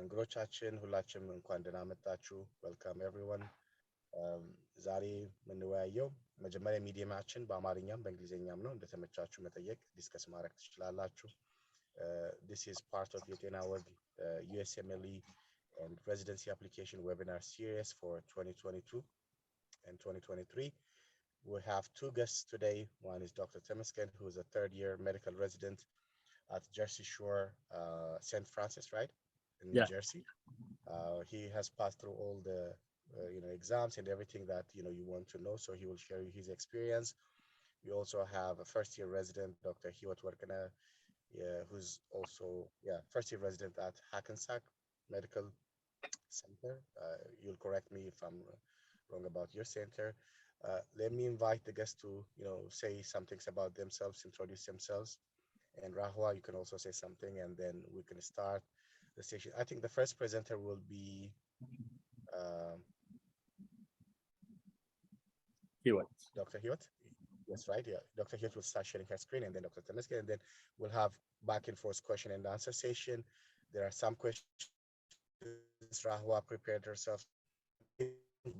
እንግዶቻችን ሁላችንም እንኳን ደህና መጣችሁ። ዌልካም ኤቭሪዋን። ዛሬ የምንወያየው መጀመሪያ ሚዲየማችን በአማርኛም በእንግሊዝኛም ነው። እንደተመቻችሁ መጠየቅ ዲስከስ ማድረግ ትችላላችሁ። This is part of YeTenaWeg USMLE and Residency Application webinar series for 2022 and 2023. We have two guests today. One is Dr. Temesgen, who is a third-year medical resident at Jersey Shore, St. Francis, right? In New Jersey. He has passed through all the exams and everything that you want to know, so he will share you his experience. We also have a first-year resident, Dr. YeTenaWeg, who's also first-year resident at Hackensack Medical Center. You'll correct me if I'm wrong about your center. Let me invite the guests to say some things about themselves, introduce themselves. And Rahwa, you can also say something, and then we can start the session. I think the first presenter will be Hewitt. Dr. Hewitt. That's right. Yeah, Dr. Hewitt will start sharing her screen, and then Dr. Temesgen, and then we'll have back and forth question and answer session. There are some questions Rahwa prepared herself,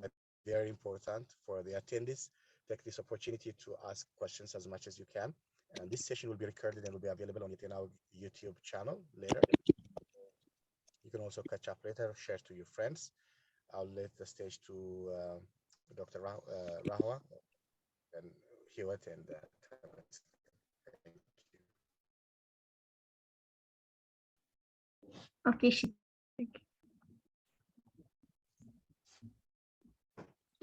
but very important for the attendees. Take this opportunity to ask questions as much as you can. And this session will be recorded and will be available on YeTenaWeg YouTube channel later. You can also catch up later, share to your friends. I'll let the stage to Dr. Rahwa and Hewitt and thank you. Okay.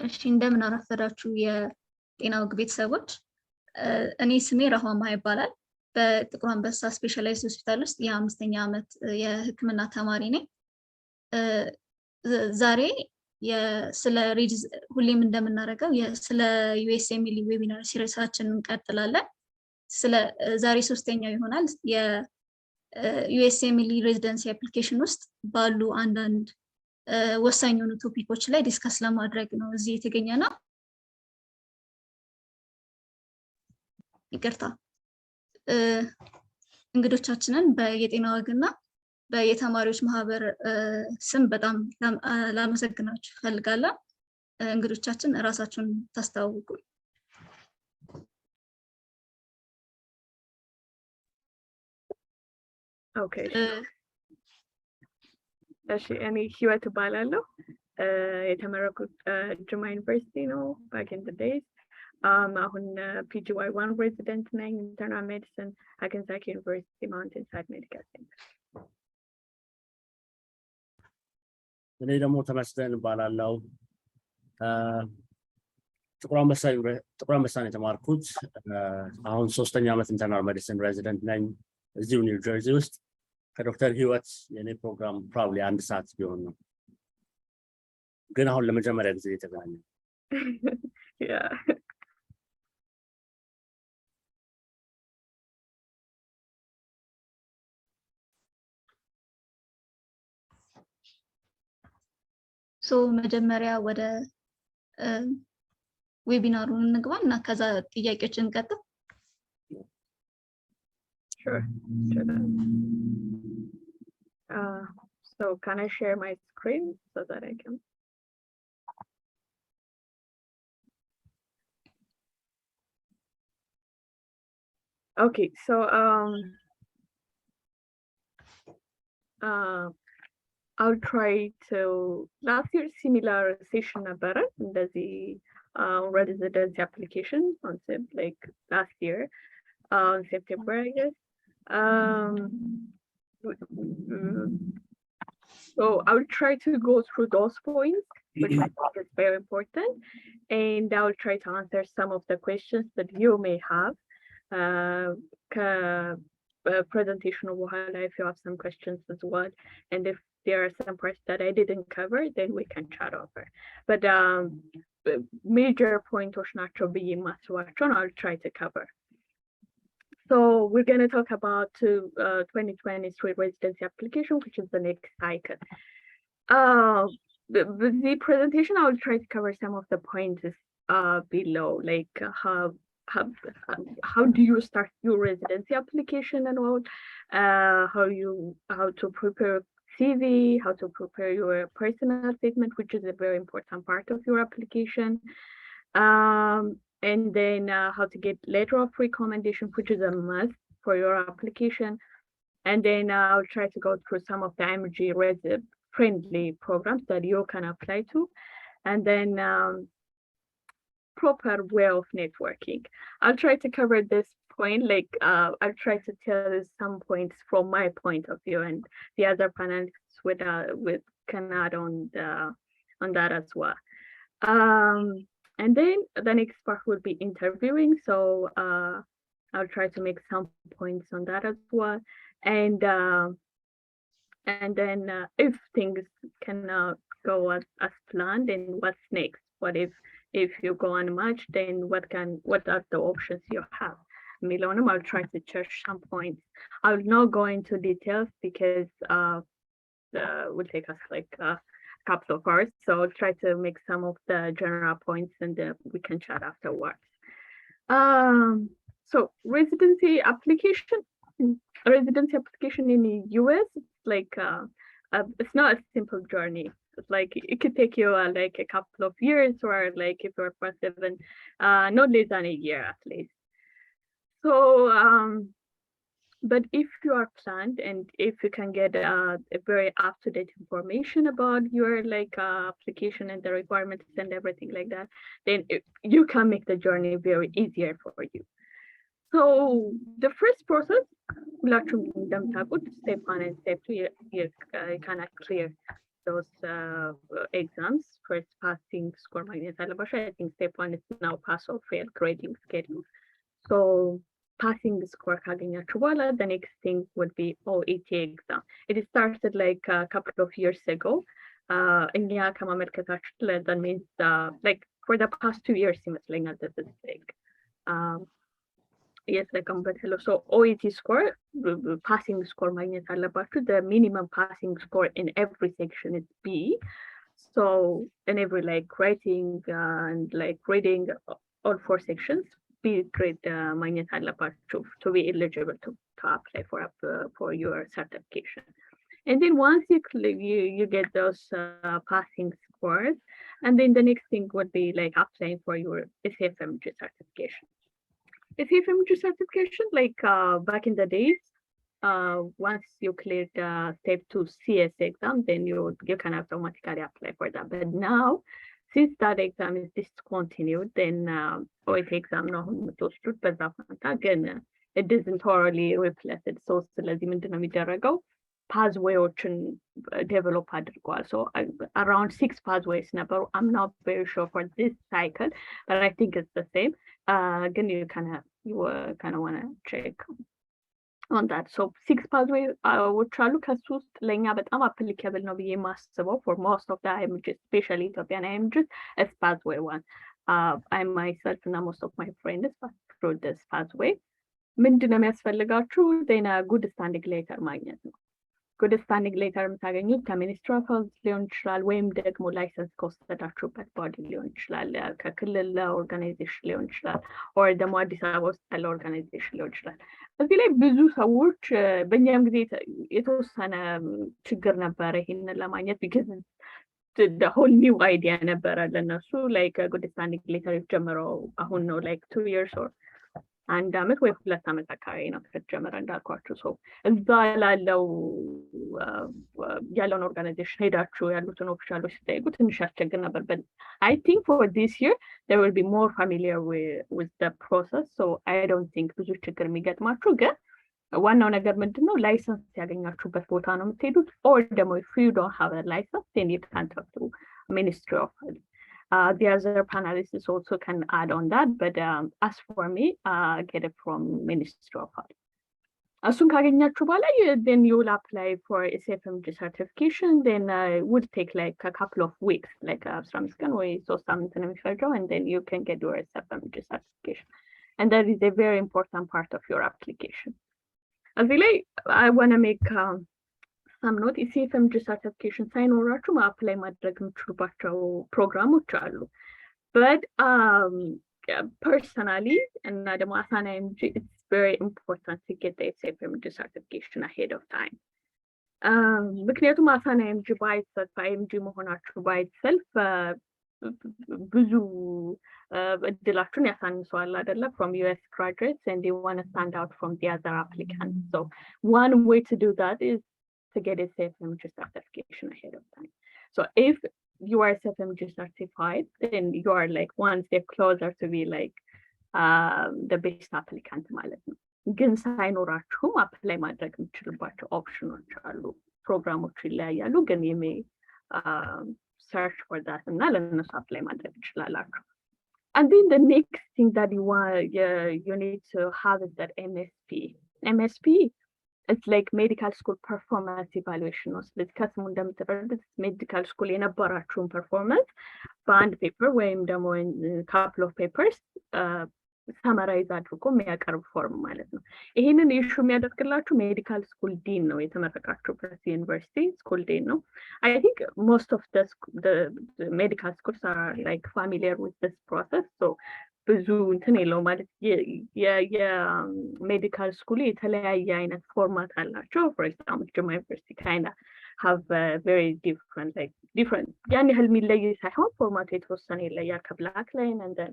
እሺ እንደምን አረፈዳችሁ የጤናወግ ቤተሰቦች። እኔ ስሜ ራህዋማ ይባላል። በጥቁር አንበሳ ስፔሻላይዝድ ሆስፒታል ውስጥ የ5ኛ ዓመት የሕክምና ተማሪ ነኝ። ዛሬ ስለ ሁሌም እንደምናደርገው ስለ USMLE ዌቢናር ሲሪሳችን እንቀጥላለን። ዛሬ ሶስተኛው ይሆናል። የUSMLE Residency Application ውስጥ ባሉ አንዳንድ ወሳኝ የሆኑ ቶፒኮች ላይ ዲስከስ ለማድረግ ነው እዚህ የተገኘ ነው። ይቅርታ እንግዶቻችንን በየጤናወግና በየተማሪዎች ማህበር ስም በጣም ላመሰግናችሁ ፈልጋለሁ። እንግዶቻችን ራሳቸውን ታስተዋውቁ። ኦኬ እሺ እኔ ህይወት እባላለሁ። የተመረኩት ጅማ ዩኒቨርሲቲ ነው ባክ ኢን ዘ ዴይዝ። አሁን PGY1 ሬዚደንት ነኝ ኢንተርናል ሜዲሲን ሃከንሳክ ዩኒቨርሲቲ ማውንቴን ሳይድ ሜዲካል ሴንተር። እኔ ደግሞ ተመስገን እባላለሁ። ጥቁር አንበሳ ነው የተማርኩት። አሁን 3ኛ ዓመት ኢንተርናል ሜዲሲን ሬዚደንት ነኝ እዚሁ ኒው ጀርዚ ውስጥ። ከዶክተር ህይወት የኔ ፕሮግራም ፕሮባብሊ 1 ሰዓት ቢሆን ነው፣ ግን አሁን ለመጀመሪያ ጊዜ የተገናኘን። መጀመሪያ ወደ ዌቢናሩ እንግባ እና ከዛ ጥያቄዎችን እንቀጥል። Sure. So can I share my screen so that I can? Okay, so I'll try to last year similar session number the residency application concept like last year September, I guess. So I will try to go through those points, which I think is very important, and I will try to answer some of the questions that you may have. Presentation of if you have some questions as well, and if there are some parts that I didn't cover, then we can chat over. But major point I'll try to cover. So we're going to talk about 2023 residency application, which is the next cycle. The presentation, I will try to cover some of the points below, like how do you start your residency application and all, how to prepare CV, how to prepare your personal statement, which is a very important part of your application. And then how to get letter of recommendation, which is a must for your application. And then I'll try to go through some of the IMG friendly programs that you can apply to. And then proper way of networking. I'll try to cover this point, like I'll try to tell some points from my point of view, and the other panelists with can add on that as well. And then the next part will be interviewing. So I'll try to make some points on that as well. And then if things cannot go as planned, then what's next? What if you go unmatched, then what are the options you have? Milonum, I'll try to touch some points. I will not go into details because will take us like a couple of hours. So I'll try to make some of the general points and we can chat afterwards. So residency application in the US, like it's not a simple journey. It's like it could take you like a couple of years, or like if you're passive, and not less than a year at least. So but if you are planned, and if you can get a very up-to-date information about your like application and the requirements and everything like that, then you can make the journey very easier for you. So the first process, step 1 and step 2, you kind of clear those exams. First, passing score minus alabasha. I think step 1 is now pass or fail grading schedule. So passing the score ካገኛችሁ በኋላ the next thing would be OET exam. It started like a couple of years ago. እኛ ከማመልከታችን that means like for the past 2 years ይመስለኛል this is like yes, like so OET score, passing score ማግኘት አለባችሁ. The minimum passing score in every section is B. So in every like writing and like reading, all 4 sections, B grade ማግኘት አለባችሁ to be eligible to apply for your certification. And then once you get those passing scores, and then the next thing would be like applying for your SFMG certification. SFMG certification, like back in the days, once you cleared step 2 CS exam, then you can automatically apply for that. But now, since that exam is discontinued, then OET exam no ምትወስዱት በዛ ፈንታ ግን it isn't totally replaced. So ስለዚህ ምንድነው የሚደረገው? pathways develop አድርጓል. So around 6 pathways ነበሩ. I'm not very sure for this cycle, but I think it's the same. Again, you kind of want to check on that. So 6 pathways which are ከሱ ውስጥ ለኛ በጣም applicable ነው ብዬ የማስበው for most of the IMGs, especially Ethiopian IMGs, is pathway 1. I myself and most of my friends passed through this pathway. ምንድነው የሚያስፈልጋችሁ? then a good standing letter ማግኘት ነው። good standing letter የምታገኙት ከሚኒስትሪ ኦፍ ሄልዝ ሊሆን ይችላል፣ ወይም ደግሞ ላይሰንስ ከወሰዳችሁበት ቦዲ ሊሆን ይችላል፣ ከክልል ኦርጋናይዜሽን ሊሆን ይችላል፣ or ደግሞ አዲስ አበባ ውስጥ ያለ ኦርጋናይዜሽን ሊሆን ይችላል። እዚህ ላይ ብዙ ሰዎች በእኛም ጊዜ የተወሰነ ችግር ነበረ ይሄንን ለማግኘት because the whole new idea ነበረ ለነሱ like good standing letter ጀምረው አሁን ነው like 2 years or 1 ዓመት ወይ 2 ዓመት አካባቢ ነው ከተጀመረ እንዳልኳችሁ። ሰው እዛ ያለውን ኦርጋናይዜሽን ሄዳችሁ ያሉትን ኦፊሻሎች ሲጠይቁ ትንሽ ያስቸግር ነበር። but I think for this year they will be more familiar with the process, so I don't think ብዙ ችግር የሚገጥማችሁ። ግን ዋናው ነገር ምንድነው? ላይሰንስ ያገኛችሁበት ቦታ ነው የምትሄዱት። or ደግሞ if you don't have a license then you can talk to Ministry of Health. The other panelists also can add on that, but as for me, get it from Ministry of Health. Assun ካገኛችሁ በኋላ then you will apply for SFMG certification. Then it would take like a couple of weeks, like 15 ቀን ወይ 3 ሳምንት ነው የሚፈጀው, and then you can get your SFMG certification. And that is a very important part of your application. እዚህ ላይ I want to make some note. SFMG certification ሳይኖራችሁ apply ማድረግ የምትችሉባቸው ፕሮግራሞች አሉ. But personally, and ደግሞ as an IMG, it's very important to get the SFMG certification ahead of time. ምክንያቱም አሳና ኤምጂ ባይ itself ኤምጂ መሆናችሁ ባይ itself ብዙ እድላችሁን ያሳንሰዋል አይደለ from US graduates and they want to stand out from the other applicants. So one way to do that is to get a CFMG certification ahead of time. So if you are CFMG certified, then you are like one step closer to be like the best applicant ማለት ነው። ግን ሳይኖራችሁም አፕላይ ማድረግ የምትችሉባቸው ኦፕሽኖች አሉ። ፕሮግራሞች ይለያያሉ፣ ግን you may search for that እና ለነሱ አፕላይ ማድረግ ትችላላችሁ። And then the next thing that you need to have is that MSP. It's like medical school performance evaluation. ስለዚህ ከስሙ እንደምትረዱት medical school የነበራችሁን performance በአንድ ፔፐር ወይም ደግሞ couple of papers ሰመራይዝ አድርጎ የሚያቀርብ ፎርም ማለት ነው። ይሄንን ኢሹ የሚያደርግላችሁ ሜዲካል ስኩል ዲን ነው፣ የተመረቃችሁበት ዩኒቨርሲቲ ስኩል ዲን ነው። I think most of the medical schools are like familiar with this process. So ብዙ እንትን የለው ማለት የሜዲካል ስኩል የተለያየ አይነት ፎርማት አላቸው። for example ጅማ ዩኒቨርሲቲ kind of have very different ያን ያህል የሚለይ ሳይሆን ፎርማቱ የተወሰነ ይለያል ከብላክ ላይን and then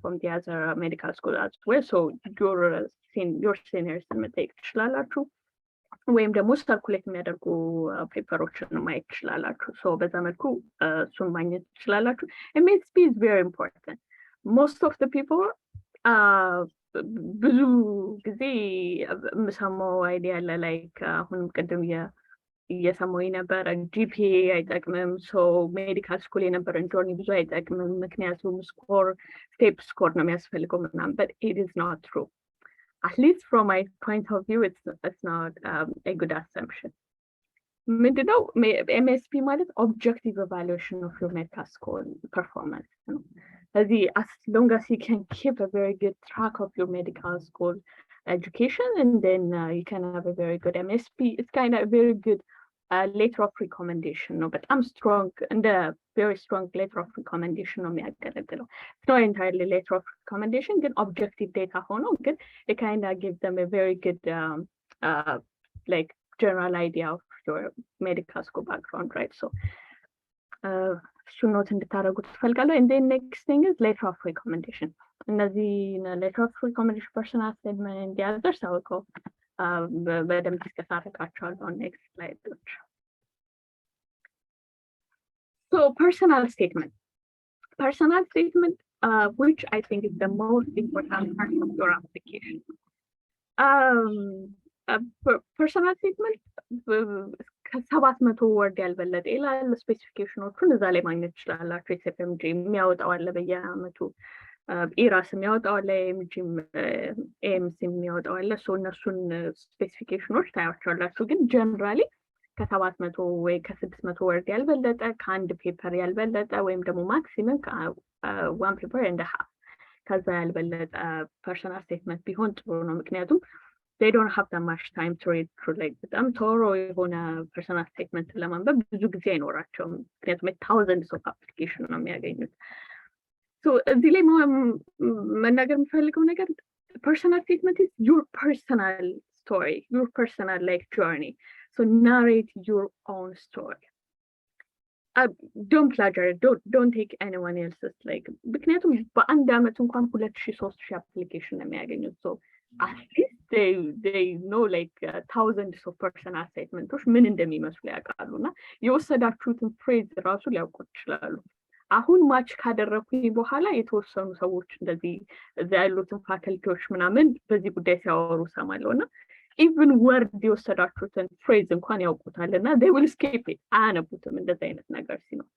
from the other medical school as well. So your seniors መጠየቅ ትችላላችሁ ወይም ደግሞ ሰርኩሌት የሚያደርጉ ፔፐሮችን ማየት ትችላላችሁ። ሶ በዛ መልኩ እሱን ማግኘት ትችላላችሁ። MSP is very important. Most of the people ብዙ ጊዜ የምሰማው አይዲያ አለ ላይክ አሁንም ቅድም እየሰማሁኝ ነበረ GPA አይጠቅምም፣ ሶ ሜዲካል ስኩል የነበረን ጆርኒ ብዙ አይጠቅምም ምክንያቱም ስቴፕ ስኮር ነው የሚያስፈልገው ምናምን። but it is not true. At least from my point of view, it's not a good assumption. ምንድነው MSP ማለት objective evaluation of your medical school performance. ስለዚህ as long as you can keep a very good track of your medical school education, and then you can have a very good MSP. It's kind of a very good letter of recommendation, no, but I'm strong and a very strong letter of recommendation on me. It's not entirely letter of recommendation, good objective data hono, good. It kind of gives them a very good like general idea of your medical school background, right? So should not እንድታደርጉት ትፈልጋለሁ። And then next thing is letter of recommendation. እነዚህ letter of recommendation personal statement and the others I will go በደንብ ዲስከስ አደርጋቸዋለሁ on next slides. So personal statement, which I think is the most important part of your application. Personal statement ከ700 ወርድ ያልበለጠ ይላል። ስፔሲፊኬሽኖቹን እዛ ላይ ማግኘት ትችላላችሁ። SFMG የሚያወጣው አለ በየአመቱ ኢራስ የሚያወጣው አለ፣ ኤምሲ የሚያወጣው አለ። ሶ እነሱን ስፔሲፊኬሽኖች ታያቸዋላችሁ። ግን ጀነራሊ ከ700 ወይ ከ600 ወርድ ያልበለጠ ከአንድ ፔፐር ያልበለጠ ወይም ደግሞ ማክሲመም ከ1 ፔፐር and a half ከዛ ያልበለጠ ፐርሰናል ስቴትመንት ቢሆን ጥሩ ነው። ምክንያቱም they don't have that much time to read through like በጣም ቶሮ የሆነ ፐርሰናል ስቴትመንት ለማንበብ ብዙ ጊዜ አይኖራቸውም። ምክንያቱም thousands of application ነው የሚያገኙት። So እዚህ ላይ መናገር የምፈልገው ነገር personal statement is your personal story, your personal like journey. So narrate your own story. Don't plagiarize, don't take anyone else's like ምክንያቱም በአንድ አመት እንኳን 2000-3000 application ነው የሚያገኙት። So at least they know like thousands of personal statements ምን እንደሚመስሉ ያውቃሉና የወሰዳችሁትን ፍሬዝ ራሱ ሊያውቁ ይችላሉ። አሁን ማች ካደረኩኝ በኋላ የተወሰኑ ሰዎች እንደዚህ እዛ ያሉትን ፋከልቲዎች ምናምን በዚህ ጉዳይ ሲያወሩ ሰማለውና even word የወሰዳችሁትን ፍሬዝ እንኳን ያውቁታልና they will skip it አያነቡትም እንደዚህ አይነት ነገር ሲኖር።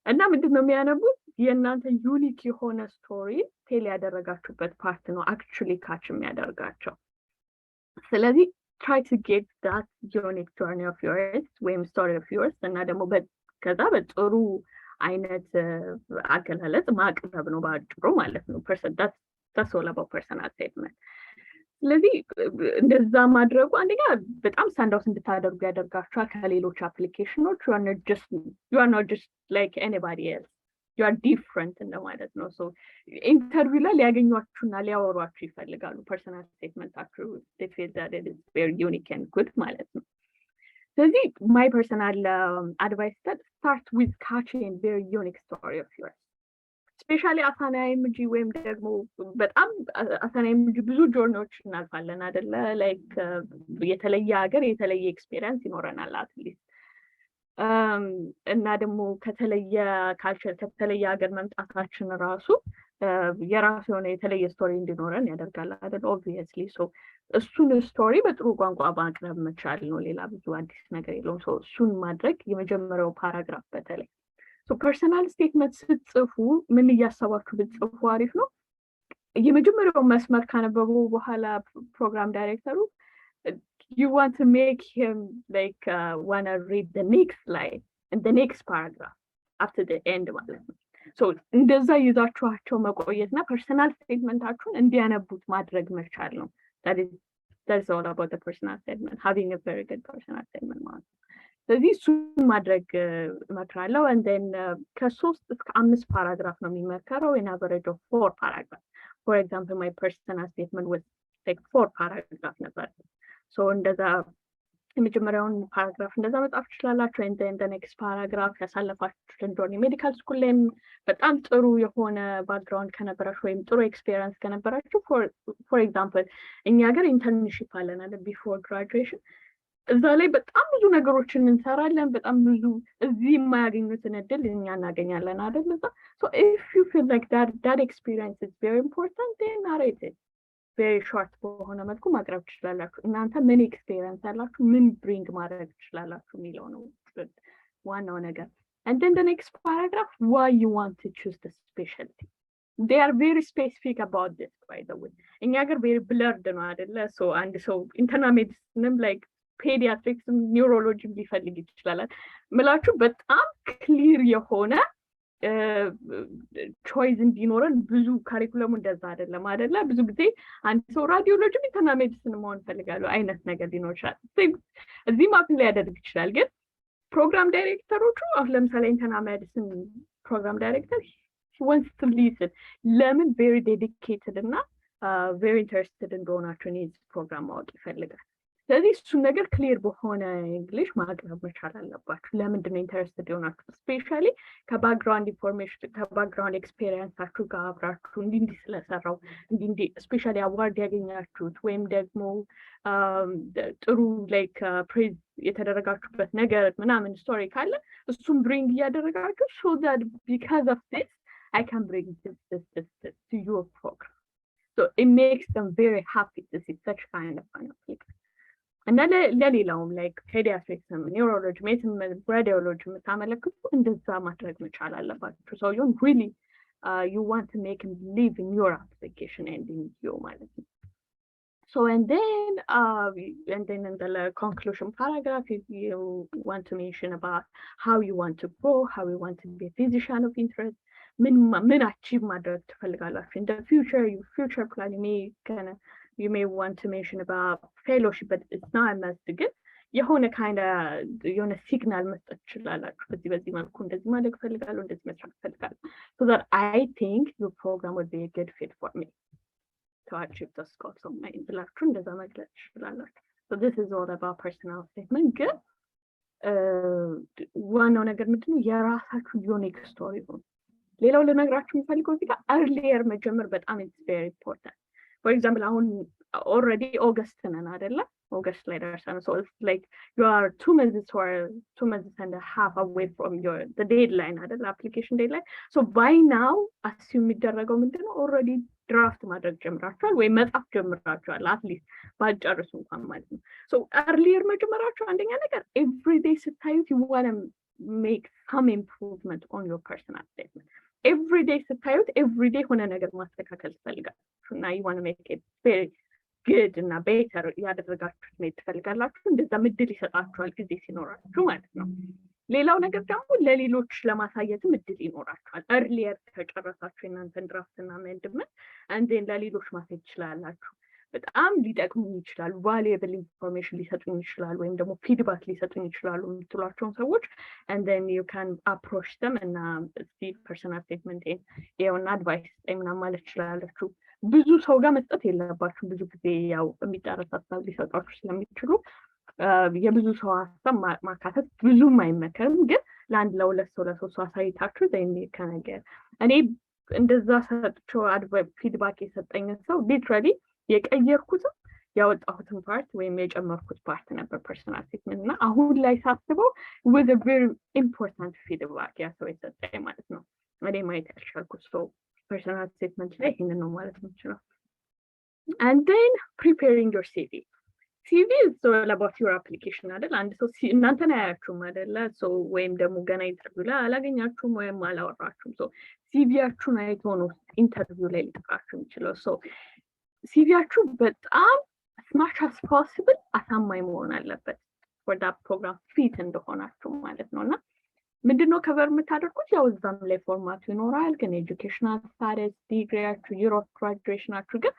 እና ምንድነው የሚያነቡት የእናንተ ዩኒክ የሆነ ስቶሪ ቴል ያደረጋችሁበት ፓርት ነው actually catch የሚያደርጋቸው። ስለዚህ try to get that unique journey of yours ወይም story of yours እና ደግሞ ከዛ በጥሩ አይነት አገላለጽ ማቅረብ ነው ባጭሩ ማለት ነው። that's all about personal statement. ስለዚህ እንደዛ ማድረጉ አንደኛ በጣም ስታንድ አውት እንድታደርጉ ያደርጋችኋል ከሌሎች አፕሊኬሽኖች። you are not just like anybody else, you are different እንደማለት ነው። so ኢንተርቪው ላይ ሊያገኟችሁና ሊያወሯችሁ ይፈልጋሉ። personal statement they feel that it is very unique and good ማለት ነው። ስለዚህ my personal advice that start with catching a very unique story of yours. Especially አሳናይምጂ ወይም ደግሞ በጣም አሳናይምጂ ብዙ ጆርኖች እናልፋለን አይደለ like የተለየ ሀገር የተለየ ኤክስፒሪየንስ ይኖረናል አትሊስት እና ደግሞ ከተለየ ካልቸር ከተለየ ሀገር መምጣታችን ራሱ የራሱ የሆነ የተለየ ስቶሪ እንዲኖረን ያደርጋል አይደል obviously so እሱን ስቶሪ በጥሩ ቋንቋ ማቅረብ መቻል ነው ሌላ ብዙ አዲስ ነገር የለውም so እሱን ማድረግ የመጀመሪያው ፓራግራፍ በተለይ so personal statement ስትጽፉ ምን እያሰባችሁ ብትጽፉ አሪፍ ነው የመጀመሪያው መስመር ካነበቡ በኋላ ፕሮግራም ዳይሬክተሩ you want to make him like wanna read the next line and the next paragraph after the end ማለት ነው so እንደዛ ይዛችኋቸው መቆየትና personal statementአችሁን እንዲያነቡት ማድረግ መቻል ነው that's all about the personal statement having a very good personal statement ማለት ነው ስለዚህ እሱን ማድረግ እመክራለሁ and then ከ3 እስከ 5 ፓራግራፍ ነው የሚመከረው in average of 4 paragraphs for example my personal statement was like 4 paragraphs ነበር so እንደዛ የመጀመሪያውን ፓራግራፍ እንደዛ መጻፍ ትችላላችሁ and then the next paragraph ያሳለፋችሁት እንደሆነ ሜዲካል ስኩል ላይም በጣም ጥሩ የሆነ ባክግራውንድ ከነበራችሁ ወይም ጥሩ ኤክስፒሪየንስ ከነበራችሁ for example እኛ ሀገር ኢንተርንሺፕ አለን አይደል before graduation እዛ ላይ በጣም ብዙ ነገሮችን እንሰራለን በጣም ብዙ እዚህ የማያገኙትን እድል እኛ እናገኛለን አይደል so if you feel like that experience is very important then narrate it very short በሆነ መልኩ ማቅረብ ትችላላችሁ እናንተ ምን ኤክስፒሪየንስ አላችሁ ምን ብሪንግ ማድረግ ትችላላችሁ የሚለው ነው ዋናው ነገር and then the next paragraph why you want to choose the specialty they are very specific about this by the way እኛ ሀገር very blurred ነው አይደለ so and so internal medicine like pediatrics neurology ሊፈልግ ይችላል ምላችሁ በጣም ክሊር የሆነ ቾይስ እንዲኖረን ብዙ ካሪኩለሙ እንደዛ አይደለም አይደለ ብዙ ጊዜ አንድ ሰው ራዲዮሎጂ ኢንተርናል ሜዲሲን መሆን ፈልጋለሁ አይነት ነገር ሊኖር ይችላል እዚህ ማፕ ላይ ያደርግ ይችላል ግን ፕሮግራም ዳይሬክተሮቹ አሁን ለምሳሌ ኢንተርናል ሜዲሲን ፕሮግራም ዳይሬክተር he wants to listen ለምን very dedicated እና very interested እንደሆናችሁ ነው ፕሮግራም ማወቅ ይፈልጋል ስለዚህ እሱ ነገር ክሊር በሆነ እንግሊሽ ማቅረብ መቻል አለባችሁ ለምንድን ነው ኢንተረስትድ የሆናችሁ ስፔሻሊ ከባክግራውንድ ኢንፎርሜሽን ከባክግራውንድ ኤክስፒሪየንሳችሁ ጋር አብራችሁ እንዲህ ስለሰራው እንዲህ ስፔሻሊ አዋርድ ያገኛችሁት ወይም ደግሞ ጥሩ ላይክ ፕሬዝ የተደረጋችሁበት ነገር ምናምን ስቶሪ ካለ እሱን ብሪንግ እያደረጋችሁ so that because of this I can bring this to your program so it makes them very happy to see such kind of an application እና ለሌላውም like pediatrics neurology medicine radiology የምታመለክቱ እንደዛ ማድረግ መቻል አለባችሁ so you really you want to make him live in your application and in you ማለት ነው so and then in the conclusion paragraph you want to mention about how you want to grow how you want to be a physician of interest ምን achieve ማድረግ ትፈልጋላችሁ in the future your future plan you may want to mention about fellowship but it's not a must ግን የሆነ kind of የሆነ ሲግናል መስጠት ትችላላችሁ በዚህ መልኩ እንደዚህ ማድረግ ፈልጋለሁ እንደዚህ መስራት ፈልጋለሁ so that I think your program would be a good fit for me to achieve the goals of my ብላችሁ እንደዛ መግለጽ ትችላላችሁ so this is all about personal statement ግን ዋናው ነገር ምንድነው የራሳችሁ ዩኒክ ስቶሪ ነው ሌላው ልነግራችሁ የምፈልገው እዚህ ጋር earlier መጀመር በጣም it's very important for example አሁን already August ነን አይደለ August ላይ ደርሰን so it's like you are 2 months and a half away from the deadline አይደለ application deadline so by now assume የሚደረገው ምንድነው already draft ማድረግ ጀምራችኋል ወይ መጻፍ ጀምራችኋል at least ባጨርሱ እንኳን ማለት ነው so earlier መጀመራችሁ አንደኛ ነገር every day ስታዩት you want to make some improvement on your personal statement every day ስታዩት every day ሆነ ነገር ማስተካከል ትፈልጋላችሁ እና you want to make it very good እና better ያደረጋችሁት ነው ትፈልጋላችሁ እንደዛ ምድል ይሰጣችኋል ጊዜ ሲኖራችሁ ማለት ነው ሌላው ነገር ደግሞ ለሌሎች ለማሳየት ምድል ይኖራችኋል earlier ከጨረሳችሁ እናንተን ድራፍት እና አሜንድመንት and then ለሌሎች ማሳየት ትችላላችሁ በጣም ሊጠቅሙ ይችላል valuable information ሊሰጡኝ ይችላል ወይም ደግሞ feedback ሊሰጡኝ ይችላሉ የምትሏቸውን ሰዎች and then you can approach them እና personal statement እና advice ምናምን ማለት ትችላላችሁ ብዙ ሰው ጋር መስጠት የለባችሁ ብዙ ጊዜ ያው የሚጣረስ ሀሳብ ሊሰጣችሁ ስለሚችሉ የብዙ ሰው ሀሳብ ማካተት ብዙም አይመከርም ግን ለአንድ ለሁለት ሰው ለሶስት ሰው አሳይታችሁ ዘይኔ ከነገር እኔ እንደዛ ሰጥቼው ፊድባክ የሰጠኝን ሰው ሊትራሊ የቀየርኩትም ያወጣሁትን ፓርት ወይም የጨመርኩት ፓርት ነበር ፐርሰናል ስቴትመንት እና አሁን ላይ ሳስበው with a very important feedback ያ ሰው የሰጠኝ ማለት ነው እኔ ማየት ያልቻልኩት ሰው ፐርሰናል ስቴትመንት ላይ ይሄንን ነው ማለት ነው and then preparing your CV is all about your application አይደል አንድ ሰው እናንተ ነው ያያችሁም አይደለ so ወይም ደግሞ ገና ኢንተርቪው ላይ አላገኛችሁም ወይም አላወራችሁም so CVያችሁን አይቶ ነው ኢንተርቪው ላይ ሊጠራችሁ የሚችለው so CVያችሁ በጣም as much as possible አሳማኝ መሆን አለበት for that program fit እንደሆናችሁ ማለት ነውና ምንድነው ከቨር የምታደርጉት ያው እዛም ላይ ፎርማቱ ይኖራል ግን ኤጁኬሽናል ስታተስ ዲግሪያችሁ year of graduationአችሁ ግን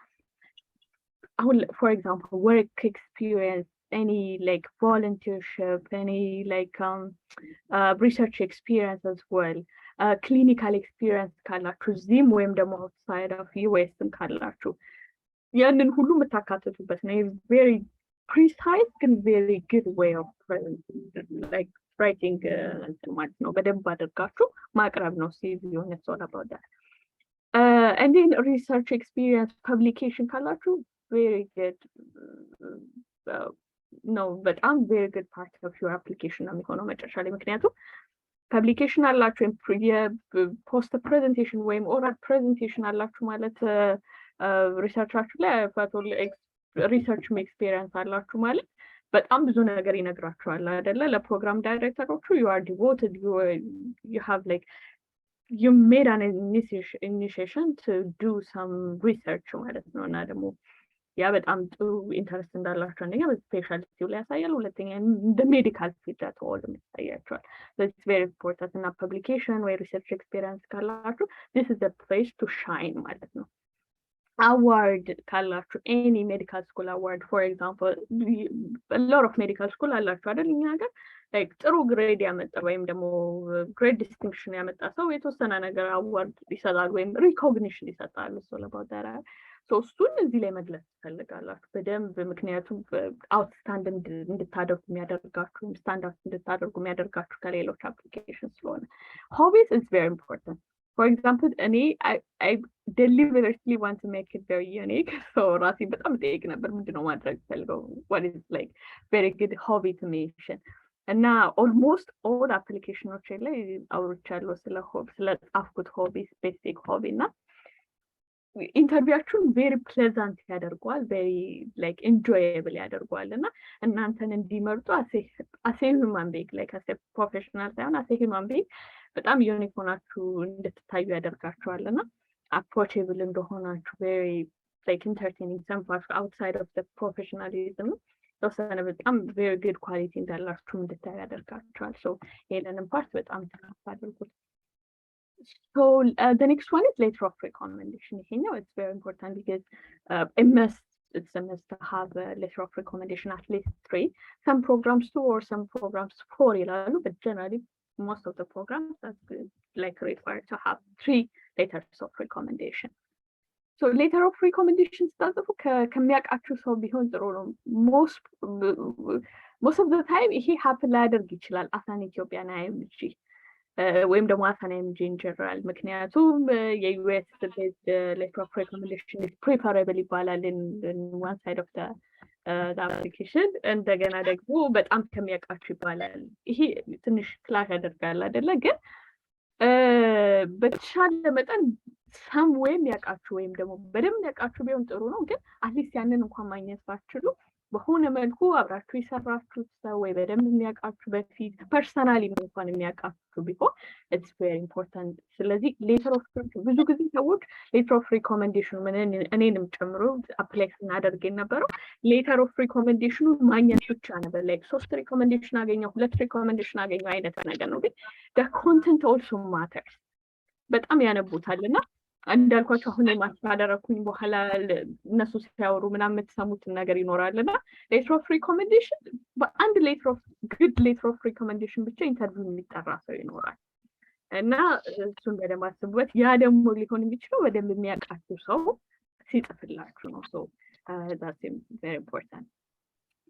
for example work experience any like volunteership any like research experience as well clinical experience ካላችሁ ዚም ወይም ደግሞ outside of USም ካላችሁ ያንን ሁሉ መታካተቱበት ነው very precise and very good way of like writing ማለት ነው በደንብ አድርጋችሁ ማቅረብ ነው CV on it's all about that and then research experience publication ካላችሁ very good no but I'm very good part of your application ነው የሚሆነው መጨረሻ ላይ ምክንያቱም publication አላችሁ post presentation ወይም oral presentation አላችሁ ማለት ሪሰርቻችሁ ላይ ፈቶል ሪሰርች ኤክስፒሪየንስ አላችሁ ማለት በጣም ብዙ ነገር ይነግራችኋል አይደለ ለፕሮግራም ዳይሬክተሮቹ you are devoted you have like you made an initiation to do some research ማለት ነው እና ደግሞ ያ በጣም ጥሩ ኢንተረስት እንዳላችሁ አንደኛ በስፔሻሊቲው ላይ ያሳያል ሁለተኛ the medical field at all ያሳያችኋል that's very important እና publication ወይ research experience ካላችሁ this is the place to shine ማለት ነው award ካላችሁ any medical school award for example a lot of medical school አላችሁ አይደል እኛ ሀገር like ጥሩ ግሬድ ያመጣ ወይም ደግሞ grade distinction ያመጣ ሰው የተወሰነ ነገር award ይሰጣል ወይም recognition ይሰጣል so about that so እሱን እዚህ ላይ መግለጽ ትፈልጋላችሁ በደንብ ምክንያቱም outstanding እንድታደርጉ የሚያደርጋችሁ ስታንዳርድ እንድታደርጉ የሚያደርጋችሁ ከሌሎች applications ስለሆነ hobbies is very important for example I deliberately want to make it very unique so ራሴ በጣም ጠይቅ ነበር ምንድነው ማድረግ ፈልገው what is like very good hobby to mention and now almost all applications ላይ አውርቻለሁ ስለ ጻፍኩት hobby specific hobby እና ኢንተርቪዋችሁን very pleasant ያደርጓል very like enjoyable ያደርጓል እና እናንተን እንዲመርጡ as a human being like as a professional ሳይሆን as a human being በጣም ዩኒክ ሆናችሁ እንድትታዩ ያደርጋችኋልና approachable እንደሆናችሁ very like entertaining some parts outside of the professionalism ተወሰነ በጣም very good quality እንዳላችሁ እንድታዩ ያደርጋችኋል so ይሄንን ፓርት በጣም ተካፋደርኩት so the next one is letter of recommendation ይሄኛው it's very important because it's a must to have a letter of recommendation at least 3 some programs 2 or some programs 4 ይላሉ but generally most of the programs that's like required to have 3 letters of recommendation so letter of recommendation ስታጽፉ ከሚያውቃችሁ ሰው ቢሆን ጥሩ ነው most of the time ይሄ happen ላያደርግ ይችላል አሳን ኢትዮጵያን አይምጂ ወይም ደግሞ አሳን አይምጂ in general ምክንያቱም የዩኤስ based letter of recommendation is preferable ይባላል in one side of the application እንደገና ደግሞ በጣም ከሚያውቃችሁ ይባላል ይሄ ትንሽ ክላሽ ያደርጋል አይደለ ግን በተሻለ መጠን somewhere ያውቃችሁ ወይም ደግሞ በደንብ ያውቃችሁ ቢሆን ጥሩ ነው ግን አትሊስት ያንን እንኳን ማግኘት ባትችሉ በሆነ መልኩ አብራችሁ ይሰራችሁት ሰው ወይ በደንብ የሚያውቃችሁ በፊት ፐርሰናሊ እንኳን የሚያውቃችሁ ቢሆን it's very important ስለዚህ letter of ብዙ ጊዜ ሰዎች letter of recommendation እኔንም ጨምሮ አፕላይ ስናደርግ የነበረው letter of recommendation ማግኘት ብቻ ነበር like 3 recommendation አገኘው 2 recommendation አገኘው አይነት ነገር ነው ግን the content also matters በጣም ያነቡታልና እንዳልኳችሁ አሁን ማስተዳደረኩኝ በኋላ እነሱ ሲያወሩ ምናምን የምትሰሙት ነገር ይኖራልና letter of recommendation በአንድ good letter of recommendation ብቻ ኢንተርቪው የሚጠራ ሰው ይኖራል እና እሱን በደንብ አስቡበት ያ ደግሞ ሊሆን የሚችለው በደንብ የሚያውቃችሁ ሰው ሲጽፍላችሁ ነው so that's very important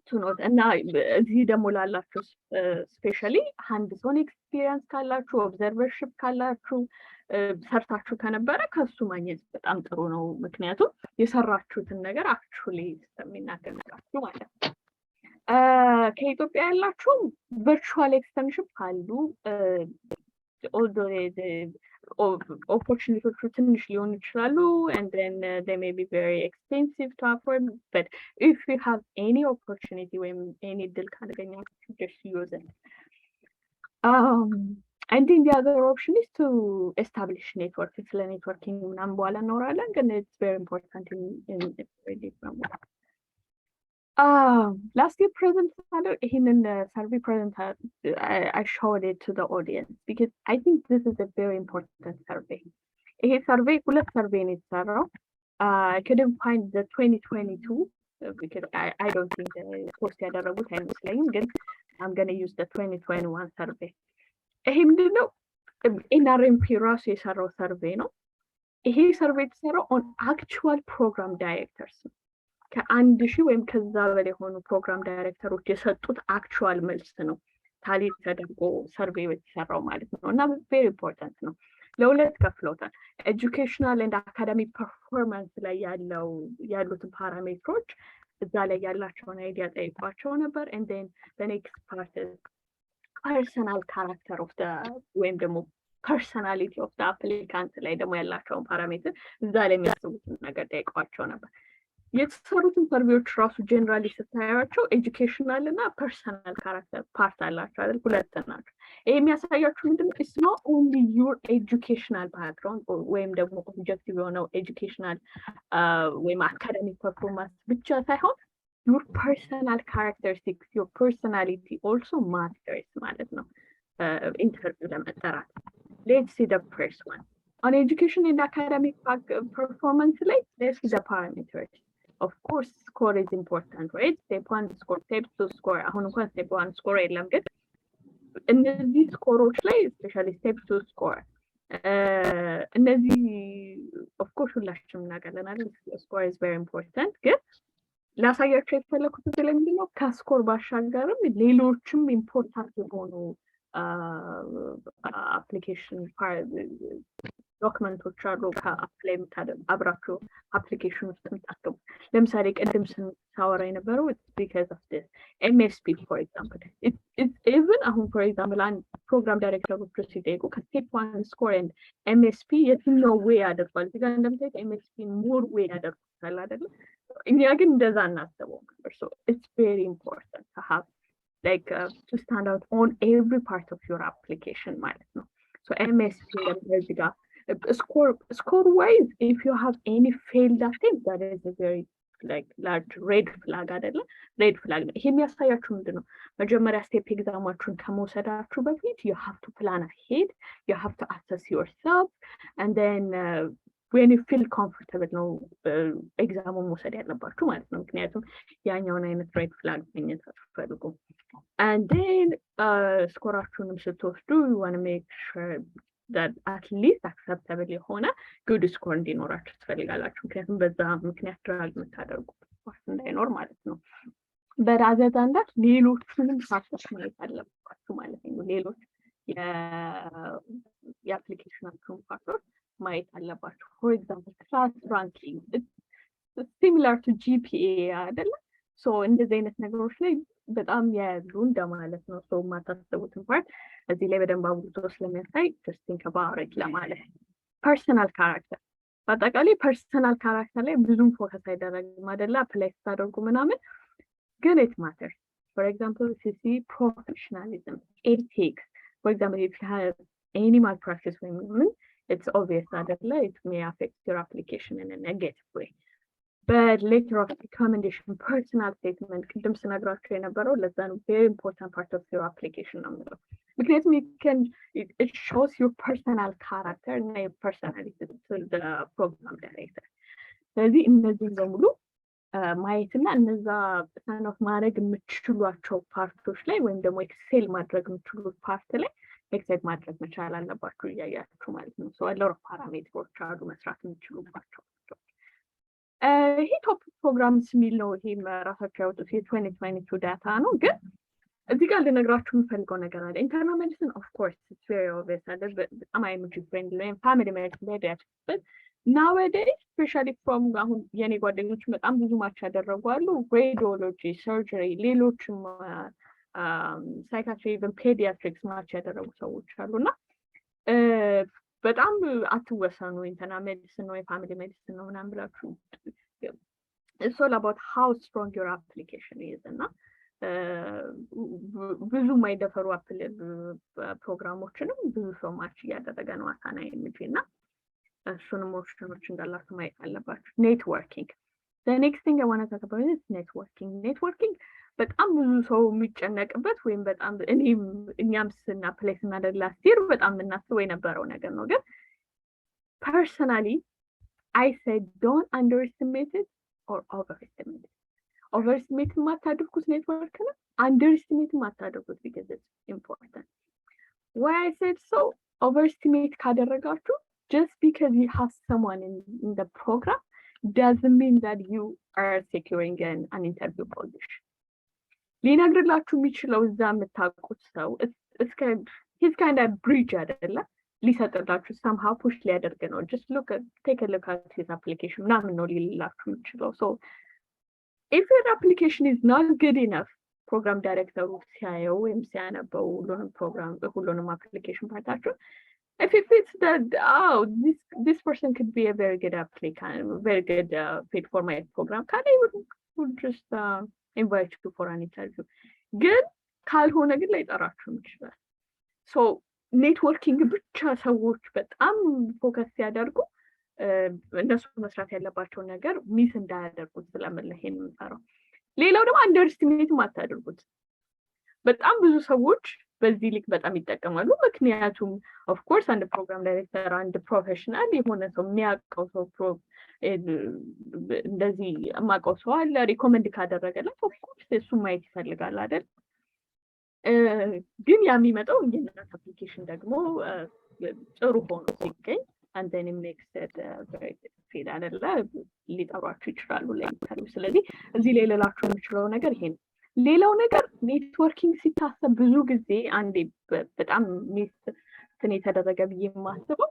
to note and now እዚህ ደግሞ ላላችሁ especially hands-on experience ካላችሁ observership ካላችሁ ሰርታችሁ ከነበረ ከሱ ማግኘት በጣም ጥሩ ነው ምክንያቱም የሰራችሁትን ነገር actually ስለሚናገራችሁ ማለት ነው ከኢትዮጵያ ያላችሁ virtual externship ካሉ although the opportunities ትንሽ ሊሆኑ ይችላሉ and then they may be very expensive to afford but if you have any opportunity when any deal ካገኛችሁ just use it and then the other option is to establish network it's networking ምናምን በኋላ እናወራለን ግን it's very important in really last year present in the survey present I showed it to the audience because I think this is a very important survey. This survey, full survey in itself. I couldn't find the 2022 because I don't think the post time was lying. I'm gonna use the 2021 survey. Him didn't know in our imperial survey, no. He surveyed on actual program directors. ከአንድ ሺህ ወይም ከዛ በላይ የሆኑ ፕሮግራም ዳይሬክተሮች የሰጡት አክቹዋል መልስ ነው ታሊ ተደርጎ ሰርቬይ የተሰራው ማለት ነው እና very important ነው ለሁለት ከፍለውታል ኤጁኬሽናል ኤንድ አካዳሚክ ፐርፎርማንስ ላይ ያሉትን ፓራሜትሮች እዛ ላይ ያላቸውን አይዲያ ጠይቋቸው ነበር and then the next part is personal character of the ወይም ደግሞ personality of the applicant ላይ ደግሞ ያላቸውን ፓራሜትር እዛ ላይ የሚያስቡትን ነገር ጠይቋቸው ነበር የተሰሩትን ሰርቬዮች ራሱ ጀነራሊ ስታያቸው ኤጁኬሽናል እና ፐርሰናል ካራክተር ፓርት አላቸው አይደል ሁለት ናቸው ይሄ የሚያሳያችሁ ምንድነው it's not only your educational background ወይም ደግሞ ኦብጀክቲቭ የሆነው ኤጁኬሽናል ወይም አካዳሚክ ፐርፎርማንስ ብቻ ሳይሆን your personal characteristics your personality also matters ማለት ነው ኢንተርቪው ለመጠራት let's see the first one on education and academic performance like let's see the parameters of course score is important right step 1 score step 2 score አሁን እንኳን step 1 score የለም ግን እነዚህ ስኮሮች ላይ especially step 2 score እነዚህ of course ሁላችንም እናውቃለን አይደል score is very important ግን ላሳያችሁ የፈለኩት ስለምንድነው ከስኮር ባሻገርም ሌሎችም ኢምፖርታንት የሆኑ application ዶክመንቶች አሉ ከአፕላይ ምታደርጉ አብራችሁ አፕሊኬሽን ውስጥ ምታደርጉ ለምሳሌ ቀደም ሳወራ የነበረው because of this MSP for example it's even አሁን for example አንድ ፕሮግራም ዳይሬክተር ብቻ ሲጠይቁ ከስቴፕ 1 ስኮር and MSP የትኛው ዌይ ያደርጋል እዚህ ጋር እንደምታዩት MSP ሞር ዌይ ያደርጋል አይደል እኛ ግን እንደዛ እናስበው so it's very important to have like to stand out on every part of your application ማለት ነው so MSP እዚህ ጋር score wise if you have any failed attempt that is a very like large red flag አይደለ red flag ይሄ የሚያሳያችሁ ምንድነው መጀመሪያ ስቴፕ ኤግዛማችሁን ከመውሰዳችሁ በፊት you have to plan ahead you have to assess yourself and then when you feel comfortable ነው ኤግዛሙን መውሰድ ያለባችሁ ማለት ነው ምክንያቱም ያኛውን አይነት red flag ማግኘት አትፈልጉ and then ስኮራችሁንም ስትወስዱ you want to make sure that at least acceptable የሆነ good score እንዲኖራችሁ ትፈልጋላችሁ ምክንያቱም በዛ ምክንያት ድራግ የምታደርጉበት ፓርት እንዳይኖር ማለት ነው በራዘር than that ሌሎቹንም ፋክተሮች ማየት አለባችሁ ማለት ነው ሌሎች የአፕሊኬሽናችሁን ፋክተሮች ማየት አለባችሁ for example class ranking it's similar to GPA አይደለ so እንደዚህ አይነት ነገሮች ላይ በጣም ያሉ እንደማለት ነው so ማታስቡትን ፓርት እዚህ ላይ በደንብ አውጥቶ ስለሚያሳይ just think about it ለማለት personal character በአጠቃላይ personal character ላይ ብዙም ፎከስ አይደረግም አይደለ አፕላይ ታደርጉ ምናምን ግን it matters for example if you professionalism ethics for example if you have any malpractice women it's obvious አይደለ it may affect your application in a negative way but letter of recommendation personal statement ቅድም ስነግራችሁ የነበረው ለዛ ነው very important part of your application ነው because it shows your personal character and your personality to the program director ስለዚህ እነዚህ በሙሉ ማየትና እነዛ kind of ማድረግ የምትችሏቸው ፓርቶች ላይ ወይም ደግሞ ኤክሴል ማድረግ የምትችሉት ፓርት ላይ ኤክሴል ማድረግ መቻል አለባችሁ እያያችሁ ማለት ነው so a lot of parameters አሉ መስራት የምትችሉባቸው ይሄ ቶፕ ፕሮግራምስ የሚል ነው። ይሄ ራሳቸው ያወጡት የ2022 ዳታ ነው። ግን እዚህ ጋር ልነግራችሁ የምፈልገው ነገር አለ። ኢንተርናል ሜዲሲን ኦፍ ኮርስ ኢትስ ቬሪ ኦብቪየስ አለ። በጣም አይምጂ ፍሬንድሊ ወይም ፋሚሊ ሜዲሲን ፔዲያትሪክስ but nowadays especially from አሁን የኔ ጓደኞች በጣም ብዙ ማች ያደረጉ አሉ። ሬዲዮሎጂ፣ ሰርጀሪ፣ ሌሎችም ሳይካትሪ ኢቨን ፔዲያትሪክስ ማች ያደረጉ ሰዎች አሉና በጣም አትወሰኑ ኢንተርናል ሜዲሲን ወይ ፋሚሊ ሜዲሲን ነው ምናምን ብላችሁ it's all about how strong your application is እና ብዙ ማይደፈሩ ፕሮግራሞችንም ብዙ ሰው ማች እያደረገ ነው አሳና የሚልና እሱንም ኦፕሽኖች እንዳላችሁ ማየት አለባችሁ። ኔትወርኪንግ the next thing I want to talk about is networking በጣም ብዙ ሰው የሚጨነቅበት ወይም በጣም እኛም ስናፕላይ ስናደርግ ላስት ይር በጣም የምናስበው የነበረው ነገር ነው። ግን personally I said don't underestimate it or overestimate it. overestimate ማታደርጉት ኔትወርክ ነው፣ underestimate ማታደርጉት because it's important. Why I said so? overestimate ካደረጋችሁ just because you have someone in the program doesn't mean that you are securing an interview position. ሊነግርላችሁ የሚችለው እዛ የምታውቁት ሰው he's kind of bridge አይደለ ሊሰጥላችሁ somehow push ሊያደርግ ነው። just take a look at his application ምናምን ነው ሊላችሁ የሚችለው። so if your application is not good enough program director ሲያየው ወይም ሲያነበው ሁሉንም application ፓርታችሁ if it fits that this person could be a very good applicant, very good fit for my program, can I would just invite you for an interview. Good ካልሆነ ግን ላይጠራችሁ ይችላል። so networking ብቻ ሰዎች በጣም ፎከስ ያደርጉ እነሱ መስራት ያለባቸው ነገር ሚስ እንዳያደርጉት ስለምልህ ይሄን የምሰራው። ሌላው ደግሞ አንደርስቲሜት ማታደርጉት በጣም ብዙ ሰዎች በዚህ ልክ በጣም ይጠቀማሉ። ምክንያቱም ኦፍ ኮርስ አንድ ፕሮግራም ዳይሬክተር አንድ ፕሮፌሽናል የሆነ ሰው የሚያውቀው ሰው እንደዚህ የማውቀው ሰው አለ ሪኮመንድ ካደረገለት ኦፍ ኮርስ እሱ ማየት ይፈልጋል አይደል? ግን ያ የሚመጣው የእናንተ አፕሊኬሽን ደግሞ ጥሩ ሆኖ ሲገኝ and then it makes it very fit አይደለ? ሊጠሯችሁ ይችላሉ ለኢንተርቪው። ስለዚህ እዚህ ላይ ልላችሁ የምችለው ነገር ይሄ ነው። ሌላው ነገር ኔትወርኪንግ ሲታሰብ ብዙ ጊዜ አንዴ በጣም ሚስትን የተደረገ ብዬ የማስበው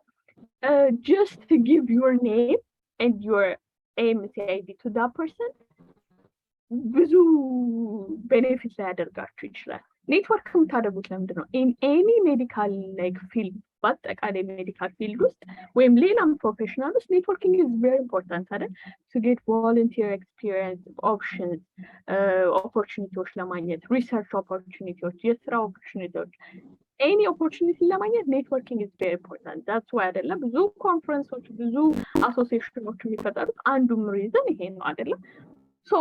just to give your name and your AMCID to that person ብዙ ቤኔፊት ሊያደርጋችሁ ይችላል። ኔትወርክ የምታደርጉት ለምንድን ነው? in any medical like field በአጠቃላይ ሜዲካል ፊልድ ውስጥ ወይም ሌላም ፕሮፌሽናል ውስጥ ኔትወርኪንግ is very important አይደል? to get volunteer experience options ኦፖርቹኒቲዎች ለማግኘት ሪሰርች ኦፖርቹኒቲዎች የስራ ኦፖርቹኒቲዎች any opportunity ለማግኘት ኔትወርኪንግ is very important. that's why አይደለም ብዙ ኮንፈረንሶች ብዙ አሶሲዬሽኖች የሚፈጠሩት አንዱም ሪዝን ይሄ ነው አይደለም? so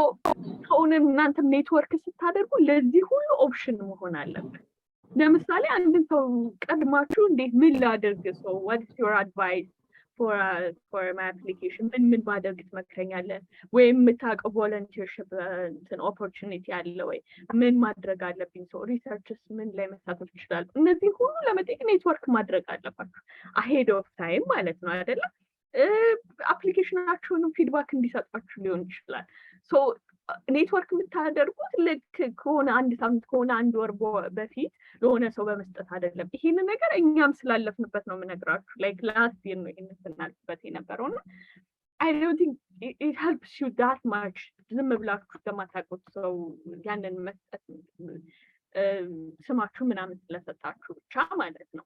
ሆነም እናንተም ኔትወርክ ስታደርጉ ለዚህ ሁሉ ኦፕሽን መሆን አለበት። ለምሳሌ አንድ ሰው ቀድማችሁ እንዴት ምን ላደርግ ሰው what is your advice for my application ምን ማድረግ ትመክረኛለህ ወይም የምታውቀው ቮለንቲርሺፕ ኦፖርቹኒቲ አለ ወይ ምን ማድረግ አለብኝ ሰው ሪሰርችስ ምን ላይ መሳተፍ ይችላል እነዚህ ሁሉ ለመጠየቅ ኔትወርክ ማድረግ አለባችሁ ahead of time ማለት ነው አይደለ አፕሊኬሽናችሁን ፊድባክ እንዲሰጣችሁ ሊሆን ይችላል so ኔትወርክ የምታደርጉት ልክ ከሆነ አንድ ሳምንት ከሆነ አንድ ወር በፊት ለሆነ ሰው በመስጠት አይደለም። ይሄን ነገር እኛም ስላለፍንበት ነው የምነግራችሁ። ላይክ ላስት ይር ነው ይሄን ስናልፍበት የነበረውና I don't think it helps you that much ዝም ብላችሁ ለማታውቁት ሰው ያንን መስጠት ስማችሁ ምናምን ስለሰጣችሁ ብቻ ማለት ነው።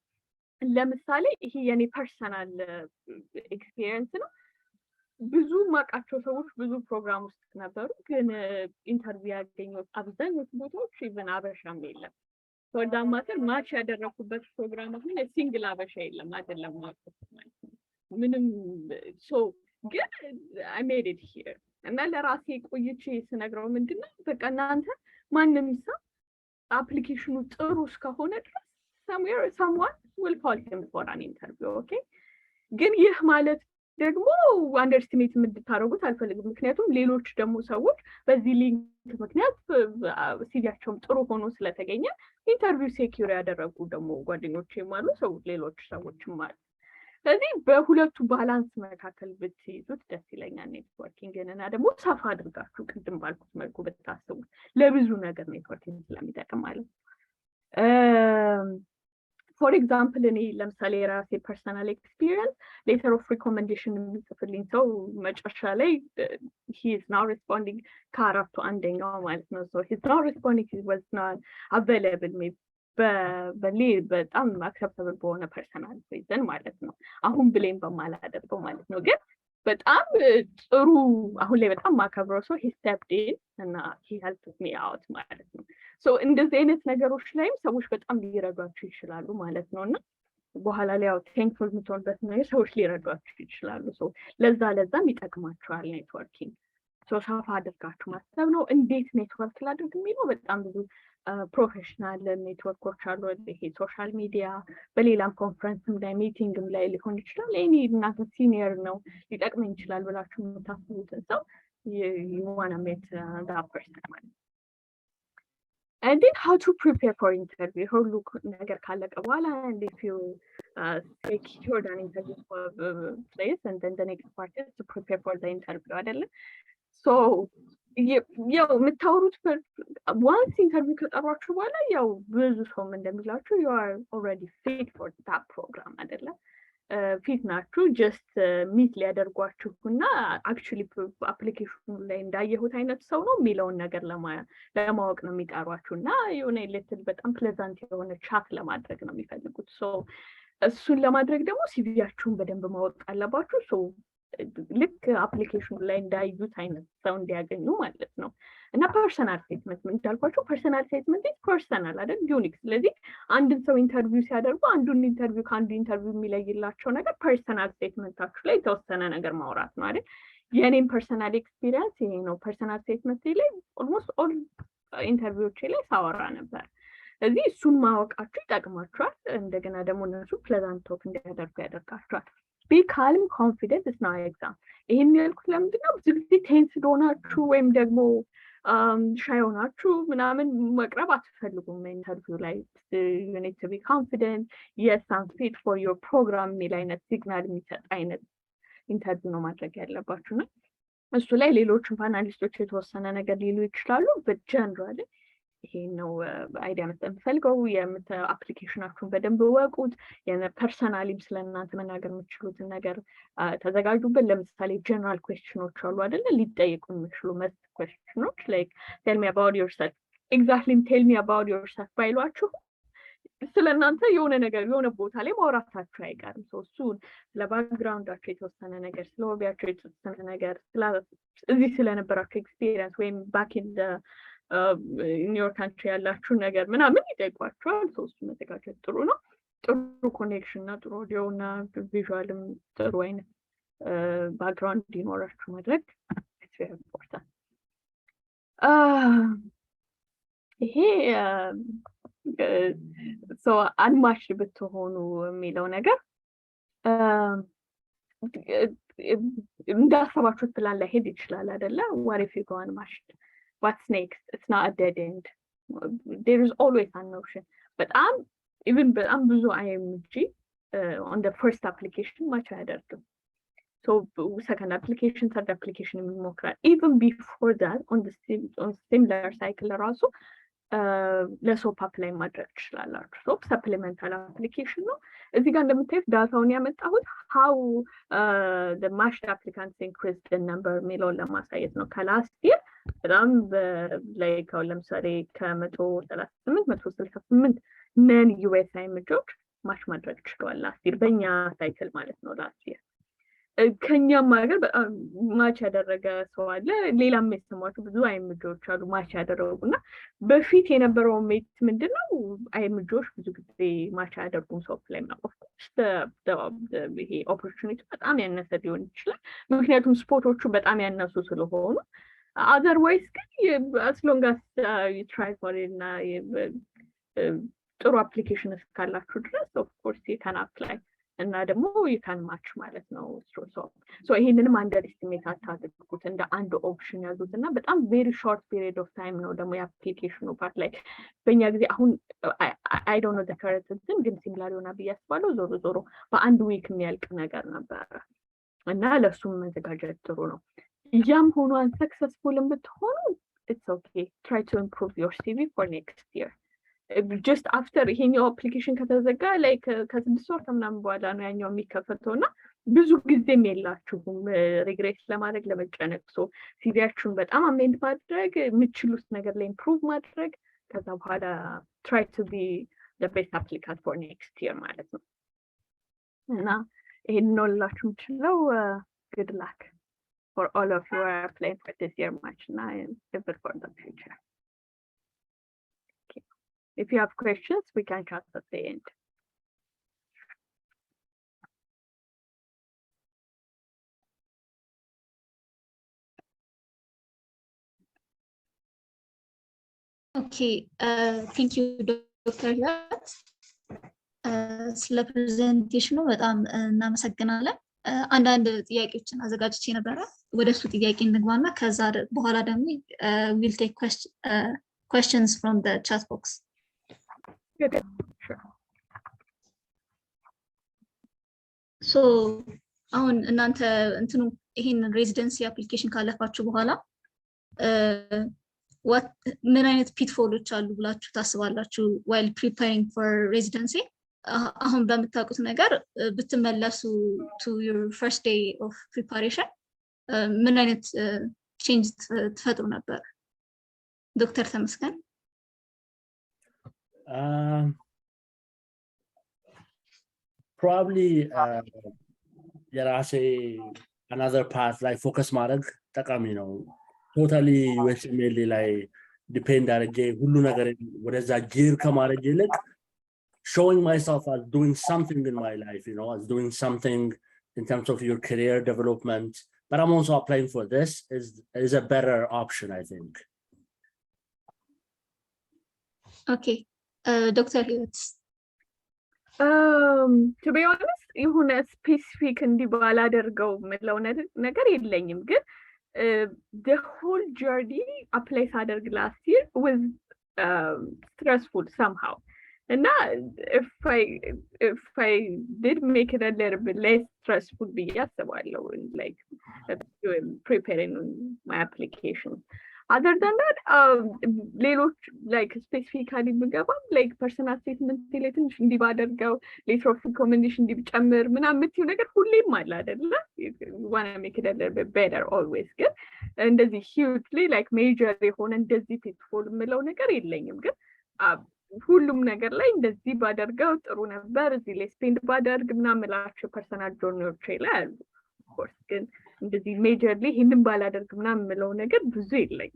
ለምሳሌ ይሄ የኔ ፐርሰናል ኤክስፒሪየንስ ነው። ብዙ ማቃቸው ሰዎች ብዙ ፕሮግራም ውስጥ ነበሩ ግን ኢንተርቪው ያገኙት አብዛኞቹ ቦታዎች ኢቨን አበሻም የለም ወዳም ማተር ማች ያደረኩበት ፕሮግራም ግን ሲንግል አበሻ የለም አይደለም ማለት ምንም ሶ ግን I made it here እና ለራሴ ቆይቼ ስነግረው ምንድነው በቃ እናንተ ማንንም ሰው አፕሊኬሽኑ ጥሩ እስከሆነ ድረስ someone will call him for an interview okay ግን ይህ ማለት ደግሞ አንደርስቲሜት እንድታደርጉት አልፈልግም ምክንያቱም ሌሎች ደግሞ ሰዎች በዚህ ሊንክ ምክንያት ሲቪያቸውም ጥሩ ሆኖ ስለተገኘ ኢንተርቪው ሴኪዩር ያደረጉ ደግሞ ጓደኞቼም አሉ ሌሎች ሰዎችም አሉ ስለዚህ በሁለቱ ባላንስ መካከል ብትይዙት ደስ ይለኛል ኔትወርኪንግን እና ደግሞ ሰፋ አድርጋችሁ ቅድም ባልኩት መልኩ ብታስቡት ለብዙ ነገር ኔትወርኪንግ ስለሚጠቅም ማለት for example እኔ ለምሳሌ የራሴ ፐርሰናል ኤክስፒሪየንስ ሌተር ኦፍ ሪኮመንዴሽን የሚጽፍልኝ ሰው መጨረሻ ላይ he is now responding ከአራቱ አንደኛው ማለት ነው so he's now responding he was not available maybe በጣም አክሰፕተብል በሆነ ፐርሰናል ሪዝን ማለት ነው አሁን ብሌም በማላደርገው ማለት ነው ግን በጣም ጥሩ አሁን ላይ በጣም ማከብረው ሰው he stepped in እና he helped me out ማለት ነው so እንደዚህ አይነት ነገሮች ላይም ሰዎች በጣም ሊረዷችሁ ይችላሉ ማለት ነውና በኋላ ላይ ያው ቴንክፉል ምትሆንበት ነገር ሰዎች ሊረዷችሁ ይችላሉ so ለዛም ይጠቅማችኋል ኔትወርኪንግ so ሰፋ አድርጋችሁ ማሰብ ነው እንዴት ኔትወርክ ላድርግ የሚለው በጣም ብዙ ፕሮፌሽናል ኔትወርኮች አሉ ይሄ ሶሻል ሚዲያ በሌላም ኮንፈረንስም ላይ ሚቲንግም ላይ ሊሆን ይችላል እኔ እናንተ ሲኒየር ነው ሊጠቅመኝ ይችላል ብላችሁ የምታስቡትን ሰው you want to meet that person ማለት and then how to prepare for interview ሁሉ ነገር ካለቀ በኋላ and if you secure an interview for place and then the next part is to prepare for the interview አይደለ so ያው የምታወሩት once interview ከጠሯችሁ በኋላ ያው ብዙ ሰው እንደሚላችሁ you are already fit for that program አይደለ ፊት ናችሁ just ሚት ሊያደርጓችሁና actually application ላይ እንዳየሁት አይነት ሰው ነው የሚለውን ነገር ለማወቅ ነው የሚጣሯችሁና የሆነ little በጣም pleasant የሆነ chat ለማድረግ ነው የሚፈልጉት so እሱን ለማድረግ ደግሞ ሲቪያችሁን በደንብ ማወቅ አለባችሁ so ልክ አፕሊኬሽኑ ላይ እንዳዩት አይነት ሰው እንዲያገኙ ማለት ነው እና ፐርሰናል ስቴትመንት እንዳልኳችሁ ፐርሰናል ስቴትመንት ፐርሰናል አይደል ዩኒክ ስለዚህ አንድን ሰው ኢንተርቪው ሲያደርጉ አንዱን ኢንተርቪው ከአንዱ ኢንተርቪው የሚለይላቸው ነገር ፐርሰናል ስቴትመንታችሁ ላይ የተወሰነ ነገር ማውራት ነው አይደል የኔም ፐርሰናል ኤክስፒሪየንስ ይሄ ነው ፐርሰናል ስቴትመንት ላይ ኦልሞስት ኦል ኢንተርቪዎች ላይ ሳወራ ነበር እዚህ እሱን ማወቃችሁ ይጠቅማችኋል እንደገና ደግሞ እነሱ ፕሌዛንት ቶክ እንዲያደርጉ ያደርጋችኋል be calm confident is not exam ይሄን ያልኩት ለምንድነው ብዙ ጊዜ ቴንስ ሆናችሁ ወይም ደግሞ ሻይ ሆናችሁ ምናምን መቅረብ አትፈልጉም ኢንተርቪው ላይ you need to be confident yes I'm fit for your program የሚል አይነት ሲግናል የሚሰጥ አይነት ኢንተርቪው ነው ማድረግ ያለባችሁ ነው እሱ ላይ ሌሎች ፓናሊስቶች የተወሰነ ነገር ሊሉ ይችላሉ but generally ይሄ ነው አይዲያ መስጠት ፈልገው የአፕሊኬሽናችሁን በደንብ ወቁት የፐርሰናሊም ስለናንተ መናገር የምትችሉትን ነገር ተዘጋጁበት ለምሳሌ ጀነራል ኩዌስችኖች አሉ አይደል ሊጠየቁ የሚችሉ መስት ኩዌስችኖች like tell me about yourself exactly tell me about yourself ባይሏችሁ ስለናንተ የሆነ ነገር የሆነ ቦታ ላይ ማውራታችሁ አይቀርም እሱን ለባክግራውንዳችሁ የተወሰነ ነገር ስለሆቢያችሁ የተወሰነ ነገር እዚህ ስለነበራችሁ ኤክስፒሪየንስ ወይም back in the in your country ያላችሁ ነገር ምናምን ይጠይቋችኋል እሱ መዘጋጀት ጥሩ ነው ጥሩ ኮኔክሽን እና ጥሩ ኦዲዮ እና ቪዥዋልም ጥሩ አይነት ባክግራውንድ እንዲኖራችሁ ማድረግ it's very important ይሄ so አንማች ብትሆኑ የሚለው ነገር እንዳሰባችሁት ፕላን ላይ ሄድ ይችላል አይደለ what if you go unmatched what's next it's not a dead end there is always an option but even ብዙ IMG on the first application much አያደርግም so second application third application የሚሞክራል even before that on similar cycle ራሱ ለሶፕ አፕላይ ማድረግ ትችላላችሁ ሶፕ ሰፕሊሜንታል አፕሊኬሽን ነው እዚህ ጋር እንደምታዩት ዳታውን ያመጣሁት how the matched applicants increased the number የሚለውን ለማሳየት ነው ከላስት ይር በጣም like ለምሳሌ ከ138 168 ነን ዩኤስ አይምጆች ማች ማድረግ ችለዋል ላስት ይር በእኛ ሳይክል ማለት ነው ላስት ይር ከኛም ሀገር በጣም ማች ያደረገ ሰው አለ ሌላም የሰማችሁ ብዙ አይምጆች አሉ ማች ያደረጉና በፊት የነበረው ሜት ምንድነው አይምጆች ብዙ ጊዜ ማች ያደርጉም ሰው ላይ ነው ኦፍ ኮርስ ይሄ ኦፖርቹኒቲ በጣም ያነሰ ሊሆን ይችላል ምክንያቱም ስፖቶቹ በጣም ያነሱ ስለሆኑ otherwise ግን as long as you try for it እና ጥሩ አፕሊኬሽን እስካላችሁ ድረስ of course you can apply እና ደግሞ you can match ማለት ነው so ይሄንንም underestimate አታድርጉት እንደ አንድ ኦፕሽን ያዙት እና በጣም very short period of time ነው ደግሞ የአፕሊኬሽኑ ፓርት ላይ በእኛ ጊዜ አሁን I don't know the correct thing ግን ሲሚላር ሆና ብያስባለው ዞሮ በአንድ ዊክ የሚያልቅ ነገር ነበር እና ለሱም መዘጋጀት ጥሩ ነው ያም ሆኖ unsuccessful ብትሆኑ it's okay try to improve your CV for next year just after ይሄኛው አፕሊኬሽን ከተዘጋ like ከ6 ወር ከምናምን በኋላ ነው ያኛው የሚከፈተውና ብዙ ጊዜም የላችሁም ሪግሬት ለማድረግ ለመጨነቅ so ሲቪያችሁን በጣም አሜንድ ማድረግ የምትችሉት ነገር ላይ ኢምፕሩቭ ማድረግ ከዛ በኋላ try to be the best applicant for next year ማለት ነው እና ይሄን ነው ላችሁ የምችለው good luck for all of you who are applying for this year match now and ever for the future. Okay. If you have questions, we can chat at the end. Okay, thank you, Dr. Yat. ስለ ፕሬዘንቴሽኑ በጣም እናመሰግናለን። አንዳንድ ጥያቄዎችን አዘጋጅቼ ነበረ ወደሱ ጥያቄ እንግባና ከዛ በኋላ ደግሞ we'll take questions from the chat box. Sure. So አሁን እናንተ እንትኑ ይሄን ሬዚደንሲ አፕሊኬሽን ካለፋችሁ በኋላ ምን አይነት ፒትፎሎች አሉ ብላችሁ ታስባላችሁ while preparing for residency? አሁን በምታውቁት ነገር ብትመለሱ to your first day of preparation ምን አይነት change ትፈጥሩ ነበር? ዶክተር ተመስገን probably የራሴ another path ላይ ፎከስ ማድረግ ጠቃሚ ነው totally USMLE ላይ ዲፔንድ አድርጌ ሁሉ ነገር ወደዛ ጊር ከማድረግ ይልቅ showing myself as doing something in my life, you know, as doing something in terms of your career development, but I'm also applying for this is a better option, I think. Okay, Dr. Hewitts. To be honest, የሆነ specific እንዲባል አደርገው ምለው ነገር የለኝም ግን the whole journey apply ሳደርግ last year was stressful somehow. And now, if I did make it a little bit less stressful, yes, like preparing my application. Other than that, little like specifically like personal statement, divided go later of recommendation, you want to make it a little bit better always good. And there's a hugely like major and there's the pitfall ሁሉም ነገር ላይ እንደዚህ ባደርገው ጥሩ ነበር እዚህ ላይ ስፔንድ ባደርግ ምናምን እላቸው ፐርሰናል ጆርኒዎች ላይ አሉ ኮርስ ግን እንደዚህ ሜጀርሊ ይሄንን ባላደርግ ምናምን ምለው ነገር ብዙ የለኝ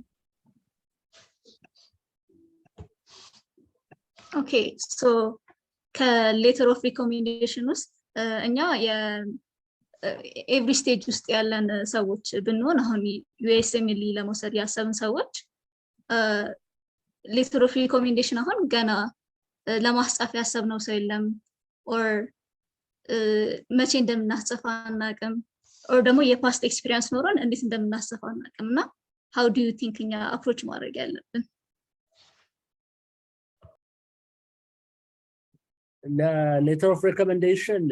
ኦኬ ሶ ከሌተር ኦፍ ሪኮሜንዴሽን ውስጥ እኛ የኤቭሪ ስቴጅ ውስጥ ያለን ሰዎች ብንሆን አሁን USMLE ለመውሰድ ያሰብን ሰዎች letter of recommendation አሁን ገና ለማስጻፍ ያሰብነው ሰው የለም or መቼ እንደምናስጻፍ አናውቅም or ደግሞ የፓስት ኤክስፒሪየንስ ኖሮን እንዴት እንደምናስጻፍ አናውቅምና how do you think እኛ approach ማድረግ ያለብን? letter of recommendation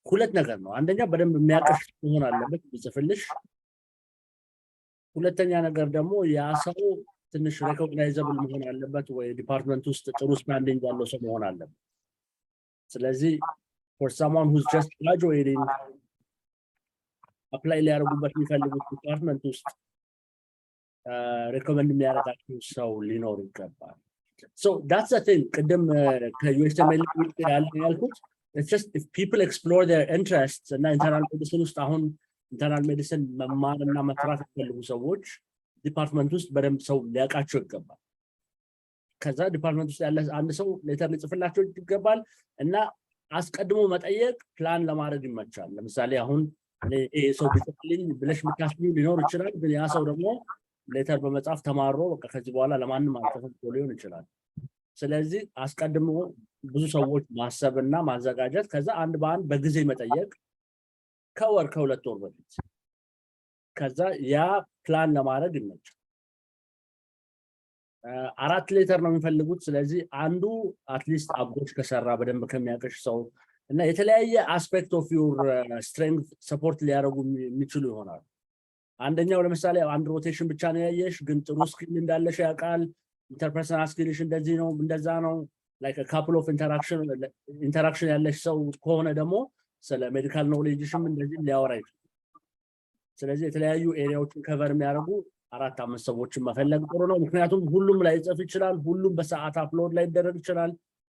ሁለት ነገር ነው አንደኛ በደንብ የሚያቀሽ መሆን አለበት ይጽፍልሽ ሁለተኛ ነገር ደግሞ ያ ሰው ትንሽ ሪኮግናይዘብል መሆን አለበት ወይ ዲፓርትመንት ውስጥ ጥሩ ስታንዲንግ ያለው ሰው መሆን አለበት ስለዚህ for someone who's just graduating apply ሊያደርጉበት የሚፈልጉት ዲፓርትመንት ውስጥ recommend የሚያደርጋቸው ሰው ሊኖር ይገባል so that's the thing ቅድም ከUSMLE ያልኩት it's just if people explore their interests እና internal medicine ውስጥ አሁን internal medicine መማርና መስራት የሚፈልጉ ሰዎች ዲፓርትመንት ውስጥ በደንብ ሰው ሊያቃቸው ይገባል ከዛ ዲፓርትመንት ውስጥ ያለ አንድ ሰው ሌተር ሊጽፍላቸው ይገባል እና አስቀድሞ መጠየቅ ፕላን ለማድረግ ይመቻል ለምሳሌ አሁን እኔ ሰው ቢጽፍልኝ ብለሽ ምታስቡ ሊኖር ይችላል ግን ያ ሰው ደግሞ ሌተር በመጻፍ ተማሮ በቃ ከዚህ በኋላ ለማንም አልተፈቀደ ሊሆን ይችላል ስለዚህ አስቀድሞ ብዙ ሰዎች ማሰብና ማዘጋጀት ከዛ አንድ በአንድ በጊዜ መጠየቅ ከወር ከሁለት ወር በፊት ከዛ ያ ፕላን ለማድረግ ይመቻል። አራት ሌተር ነው የሚፈልጉት ስለዚህ አንዱ አትሊስት አፕሮች ከሰራ በደንብ ከሚያቀሽ ሰው እና የተለያየ አስፔክት ኦፍ ዩር ስትሬንግዝ ሰፖርት ሊያደርጉ የሚችሉ ይሆናል። አንደኛው ለምሳሌ አንድ ሮቴሽን ብቻ ነው ያየሽ ግን ጥሩ ስኪል እንዳለሽ ያውቃል ኢንተርፐርሰናል ስኪልሽ እንደዚህ ነው እንደዛ ነው like a couple of interaction ያለሽ ሰው ከሆነ ደግሞ ስለ ሜዲካል ኖሌጅሽም እንደዚህ ሊያወራ ይችላል። ስለዚህ የተለያዩ ኤሪያዎችን ከቨር የሚያደርጉ አራት አምስት ሰዎችን መፈለግ ጥሩ ነው ምክንያቱም ሁሉም ላይ ጽፍ ይችላል ሁሉም በሰዓት አፕሎድ ላይ ይደረግ ይችላል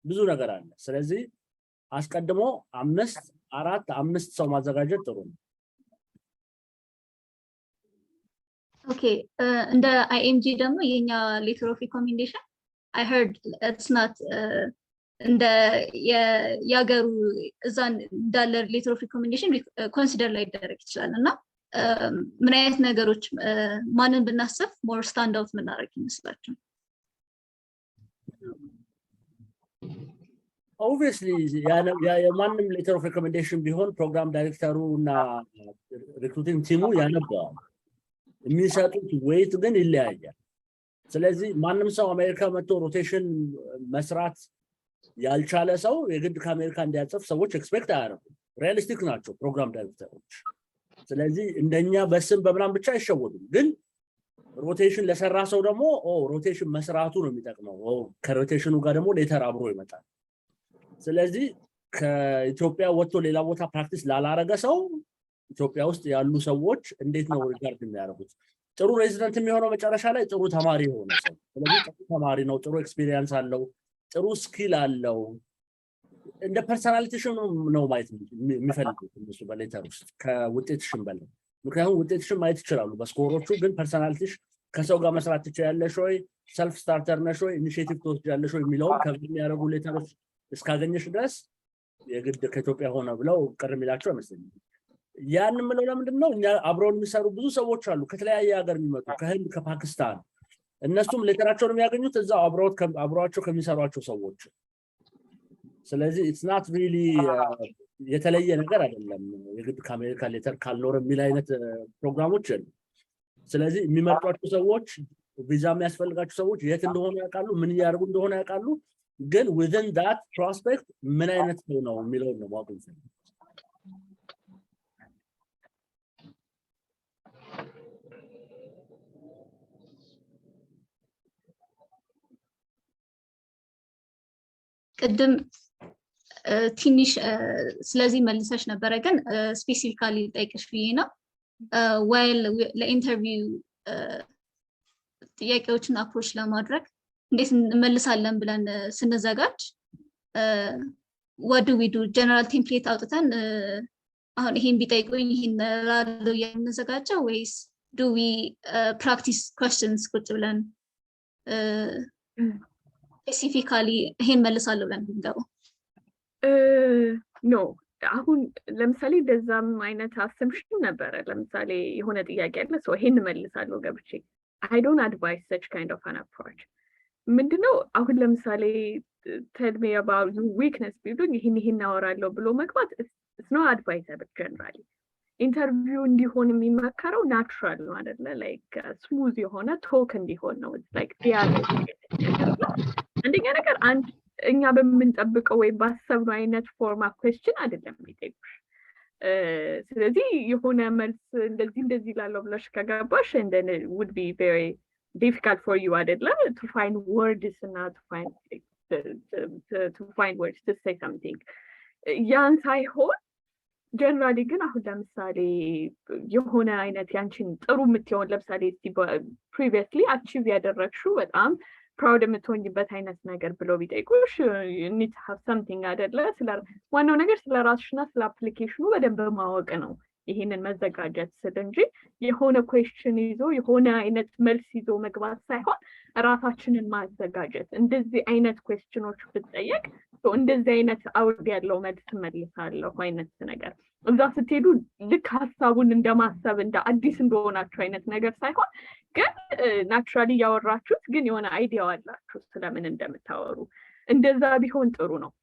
ብዙ ነገር አለ። ስለዚህ አስቀድሞ አምስት ሰው ማዘጋጀት ጥሩ ነው። ኦኬ እንደ IMG ደግሞ የኛ ሌተር ኦፍ ሪኮሜንዴሽን I heard it's not እንደ ያገሩ እዛን እንዳለ ሌተር ኦፍ ሪኮሜንዴሽን ኮንሲደር ላይ ይደረግ ይችላል እና ምን አይነት ነገሮች ማንን ብናስብ ሞር ስታንድ አውት ምናደርግ ይመስላችሁ? obviously የማንም ሌተር ኦፍ ሪኮሜንዴሽን ቢሆን ፕሮግራም ዳይሬክተሩ እና ሪክሩቲንግ ቲሙ ያነባዋል የሚሰጡት ዌይት ግን ይለያያል። ስለዚህ ማንም ሰው አሜሪካ መጥቶ ሮቴሽን መስራት ያልቻለ ሰው የግድ ከአሜሪካ እንዲያጽፍ ሰዎች ኤክስፔክት አያደርጉም። ሪያሊስቲክ ናቸው ፕሮግራም ዳይሬክተሮች። ስለዚህ እንደኛ በስም በምናም ብቻ አይሸወዱም። ግን ሮቴሽን ለሰራ ሰው ደግሞ ሮቴሽን መስራቱ ነው የሚጠቅመው ከሮቴሽኑ ጋር ደግሞ ሌተር አብሮ ይመጣል። ስለዚህ ከኢትዮጵያ ወጥቶ ሌላ ቦታ ፕራክቲስ ላላረገ ሰው ኢትዮጵያ ውስጥ ያሉ ሰዎች እንዴት ነው ሪጋርድ የሚያደርጉት? ጥሩ ሬዚደንት የሚሆነው መጨረሻ ላይ ጥሩ ተማሪ ሆነ ሰው። ስለዚህ ጥሩ ተማሪ ነው ጥሩ ኤክስፒሪየንስ አለው ጥሩ ስኪል አለው እንደ ፐርሰናሊቲሽን ነው ማየት የሚፈልጉት እነሱ በሌተር ውስጥ ከውጤትሽም በላይ ምክንያቱም ውጤትሽን ማየት ይችላሉ በስኮሮቹ ግን ፐርሰናሊቲሽ ከሰው ጋር መስራት ትችያለሽ ወይ ሰልፍ ስታርተር ነሽ ወይ ኢኒሺዬቲቭ ትወስጃለሽ ወይ የሚለውን ከሚያደርጉ ሌተሮች እስካገኘሽ ድረስ የግድ ከኢትዮጵያ ሆነ ብለው ቅር የሚላቸው አይመስለኝም። ያን ምለው ለምንድነው እኛ አብረውን የሚሰሩ ብዙ ሰዎች አሉ ከተለያየ ሀገር የሚመጡ ከህንድ ከፓኪስታን እነሱም ሌተራቸውን የሚያገኙት እዛው አብረዋቸው ከሚሰሯቸው ሰዎች። ስለዚህ it's not really የተለየ ነገር አይደለም የግድ ከአሜሪካ ሌተር ካልኖር የሚል አይነት ፕሮግራሞች አሉ። ስለዚህ የሚመርጧቸው ሰዎች ቪዛ የሚያስፈልጋቸው ሰዎች የት እንደሆነ ያውቃሉ ምን ያደርጉ እንደሆነ ያውቃሉ ግን within that prospect ምን አይነት ነው የሚለው ነው ማወቅ ይፈልጋል። ቅድም ትንሽ ስለዚህ መልሰሽ ነበረ ግን ስፔሲፊካሊ ጠይቅሽ ብዬ ነው while ለኢንተርቪው ጥያቄዎችን አፕሮች ለማድረግ እንዴት እንመልሳለን ብለን ስንዘጋጅ what do we do ጀነራል ቴምፕሌት አውጥተን አሁን ይሄን ቢጠይቁኝ ይሄን ራለው የምንዘጋጀው ወይስ do we practice questions ቁጭ ብለን ስፔሲፊካሊ ይሄን መልሳለሁ ብለን እንገባው? ኖ አሁን ለምሳሌ ደዛም አይነት አሰምሽን ነበረ ለምሳሌ የሆነ ጥያቄ አለ ሰው ይሄን መልሳለሁ ገብቼ I don't advise such kind of an approach ምንድነው አሁን ለምሳሌ tell me about your weakness ቢሉኝ ይሄን አወራለሁ ብሎ መግባት it's not advisable generally ኢንተርቪው እንዲሆን የሚመከረው ናቹራል ነው አይደለ like smooth የሆነ ቶክ እንዲሆን ነው it's like አንደኛ ነገር እኛ በምንጠብቀው ወይ ባሰብነው አይነት ፎርማት ኩዌስችን አይደለም የሚጠይቁሽ ስለዚህ የሆነ መልስ እንደዚህ ላለው ብለሽ ከገባሽ and then it would be very difficult for you አይደለ to find words and not to find words to say something ያን ሳይሆን ጀነራሊ ግን አሁን ለምሳሌ የሆነ አይነት ያንቺን ጥሩ የምትሆን ለምሳሌ previously achieve ያደረግሽው በጣም proud የምትሆኝበት አይነት ነገር ብለው ቢጠይቁሽ you need to have something አይደለ ዋናው ነገር ስለ ራስሽና ስለ አፕሊኬሽኑ በደንብ ማወቅ ነው ይሄንን መዘጋጀት እንጂ የሆነ question ይዞ የሆነ አይነት መልስ ይዞ መግባት ሳይሆን ራሳችንን ማዘጋጀት እንደዚህ አይነት questionዎች ብትጠየቅ እንደዚህ አይነት አውድ ያለው መልስ መልሳለሁ አይነት ነገር እዛ ስትሄዱ ልክ ሐሳቡን እንደማሰብ እንደ አዲስ እንደሆናችሁ አይነት ነገር ሳይሆን ግን ናቹራሊ ያወራችሁት ግን የሆነ አይዲያው አላችሁ ስለምን እንደምታወሩ እንደዛ ቢሆን ጥሩ ነው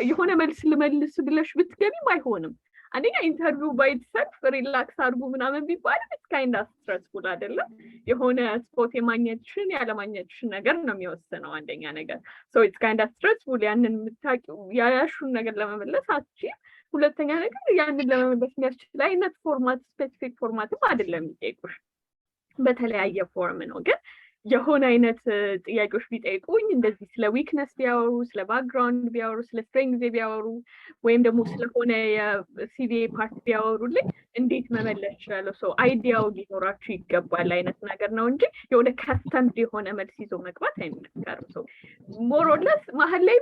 የሆነ መልስ ልመልስ ብለሽ ብትገቢም አይሆንም አንደኛ ኢንተርቪው ባይተሰልፍ ሪላክስ አድርጉ ምናምን ቢባል it's kind of stressful አይደለም የሆነ ስፖት የማግኘትሽን ያለማግኘትሽን ነገር ነው የሚወስነው አንደኛ ነገር so it's kind of stressful ያንን የምታውቂው ያያሹን ነገር ለመመለስ አትችይም ሁለተኛ ነገር ያንን ለመመለስ የሚያስችል አይነት ፎርማት ስፔሲፊክ ፎርማትም አይደለም የሚጠይቁሽ በተለያየ ፎርም ነው ግን የሆነ አይነት ጥያቄዎች ቢጠይቁኝ እንደዚህ ስለ ዊክነስ ቢያወሩ ስለ ባክግራውንድ ቢያወሩ ስለ ስትሬንግዝ ቢያወሩ ወይም ደግሞ ስለሆነ የሲቪ ፓርት ቢያወሩልኝ እንዴት መመለስ ይችላል ሶ አይዲያው ሊኖራችሁ ይገባል አይነት ነገር ነው እንጂ የሆነ ከስተምድ የሆነ መልስ ይዞ መግባት አይመከርም ሶ ሞር ኦር ለስ መሀል ላይ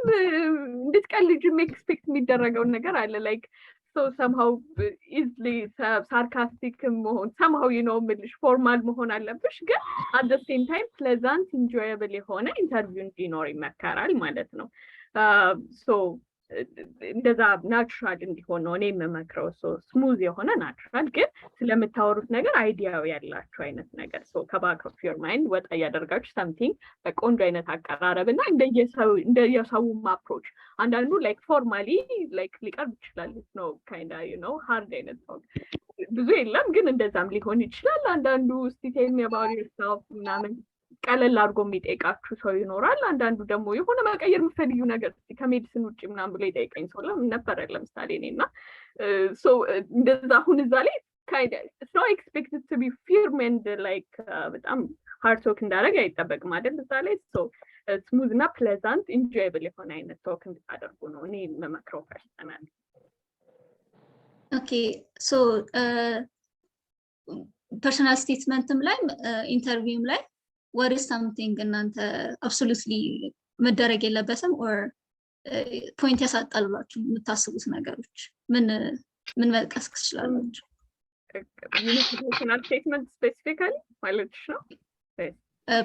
እንድትቀልጅ ኤክስፔክት የሚደረገው ነገር አለ ላይክ so somehow easily sarcastic somehow you know formal መሆን አለብሽ ግን at the same time pleasant enjoyable የሆነ ኢንተርቪው እንዲኖር ይመከራል ማለት ነው so እንደዛ ናቹራል እንዲሆን ነው እኔ የምመክረው so smooth የሆነ ናቹራል ግን ስለምታወሩት ነገር አይዲያው ያላችሁ አይነት ነገር so ከባክ ኦፍ ዮር ማይንድ ወጣ ያደርጋችሁ something በቆንጆ አይነት አቀራረብና እንደየሰው አፕሮች አንዳንዱ like formally like ሊቀርብ ይችላል ነው kind of you know hard አይነት ነው ብዙ የለም ግን እንደዛም ሊሆን ይችላል አንዳንዱ እስቲ tell me about yourself ምናምን ቀለል አድርጎ የሚጠይቃችሁ ሰው ይኖራል አንዳንዱ ደግሞ የሆነ መቀየር የምፈልጊው ነገር ከሜዲሲን ውጪ ምናምን ብሎ ይጠይቀኝ ሰው ነበር ለምሳሌ እኔና so እንደዛ አሁን እዛ ላይ kind of it's not expected to be firm and like በጣም hard talk እንዳደረግ አይጠበቅም አይደል እዛ ላይ so smooth እና pleasant enjoyable የሆነ አይነት talk እንድታደርጉ ነው እኔ የምመክረው ፐርሰናል okay so personal statementም ላይ ኢንተርቪውም ላይ what is something እናንተ absolutely መደረግ የለበትም or point ያሳጣልባችሁ የምታስቡት ነገሮች ምን መጥቀስ ትችላላችሁ personal statement specifically ማለትሽ ነው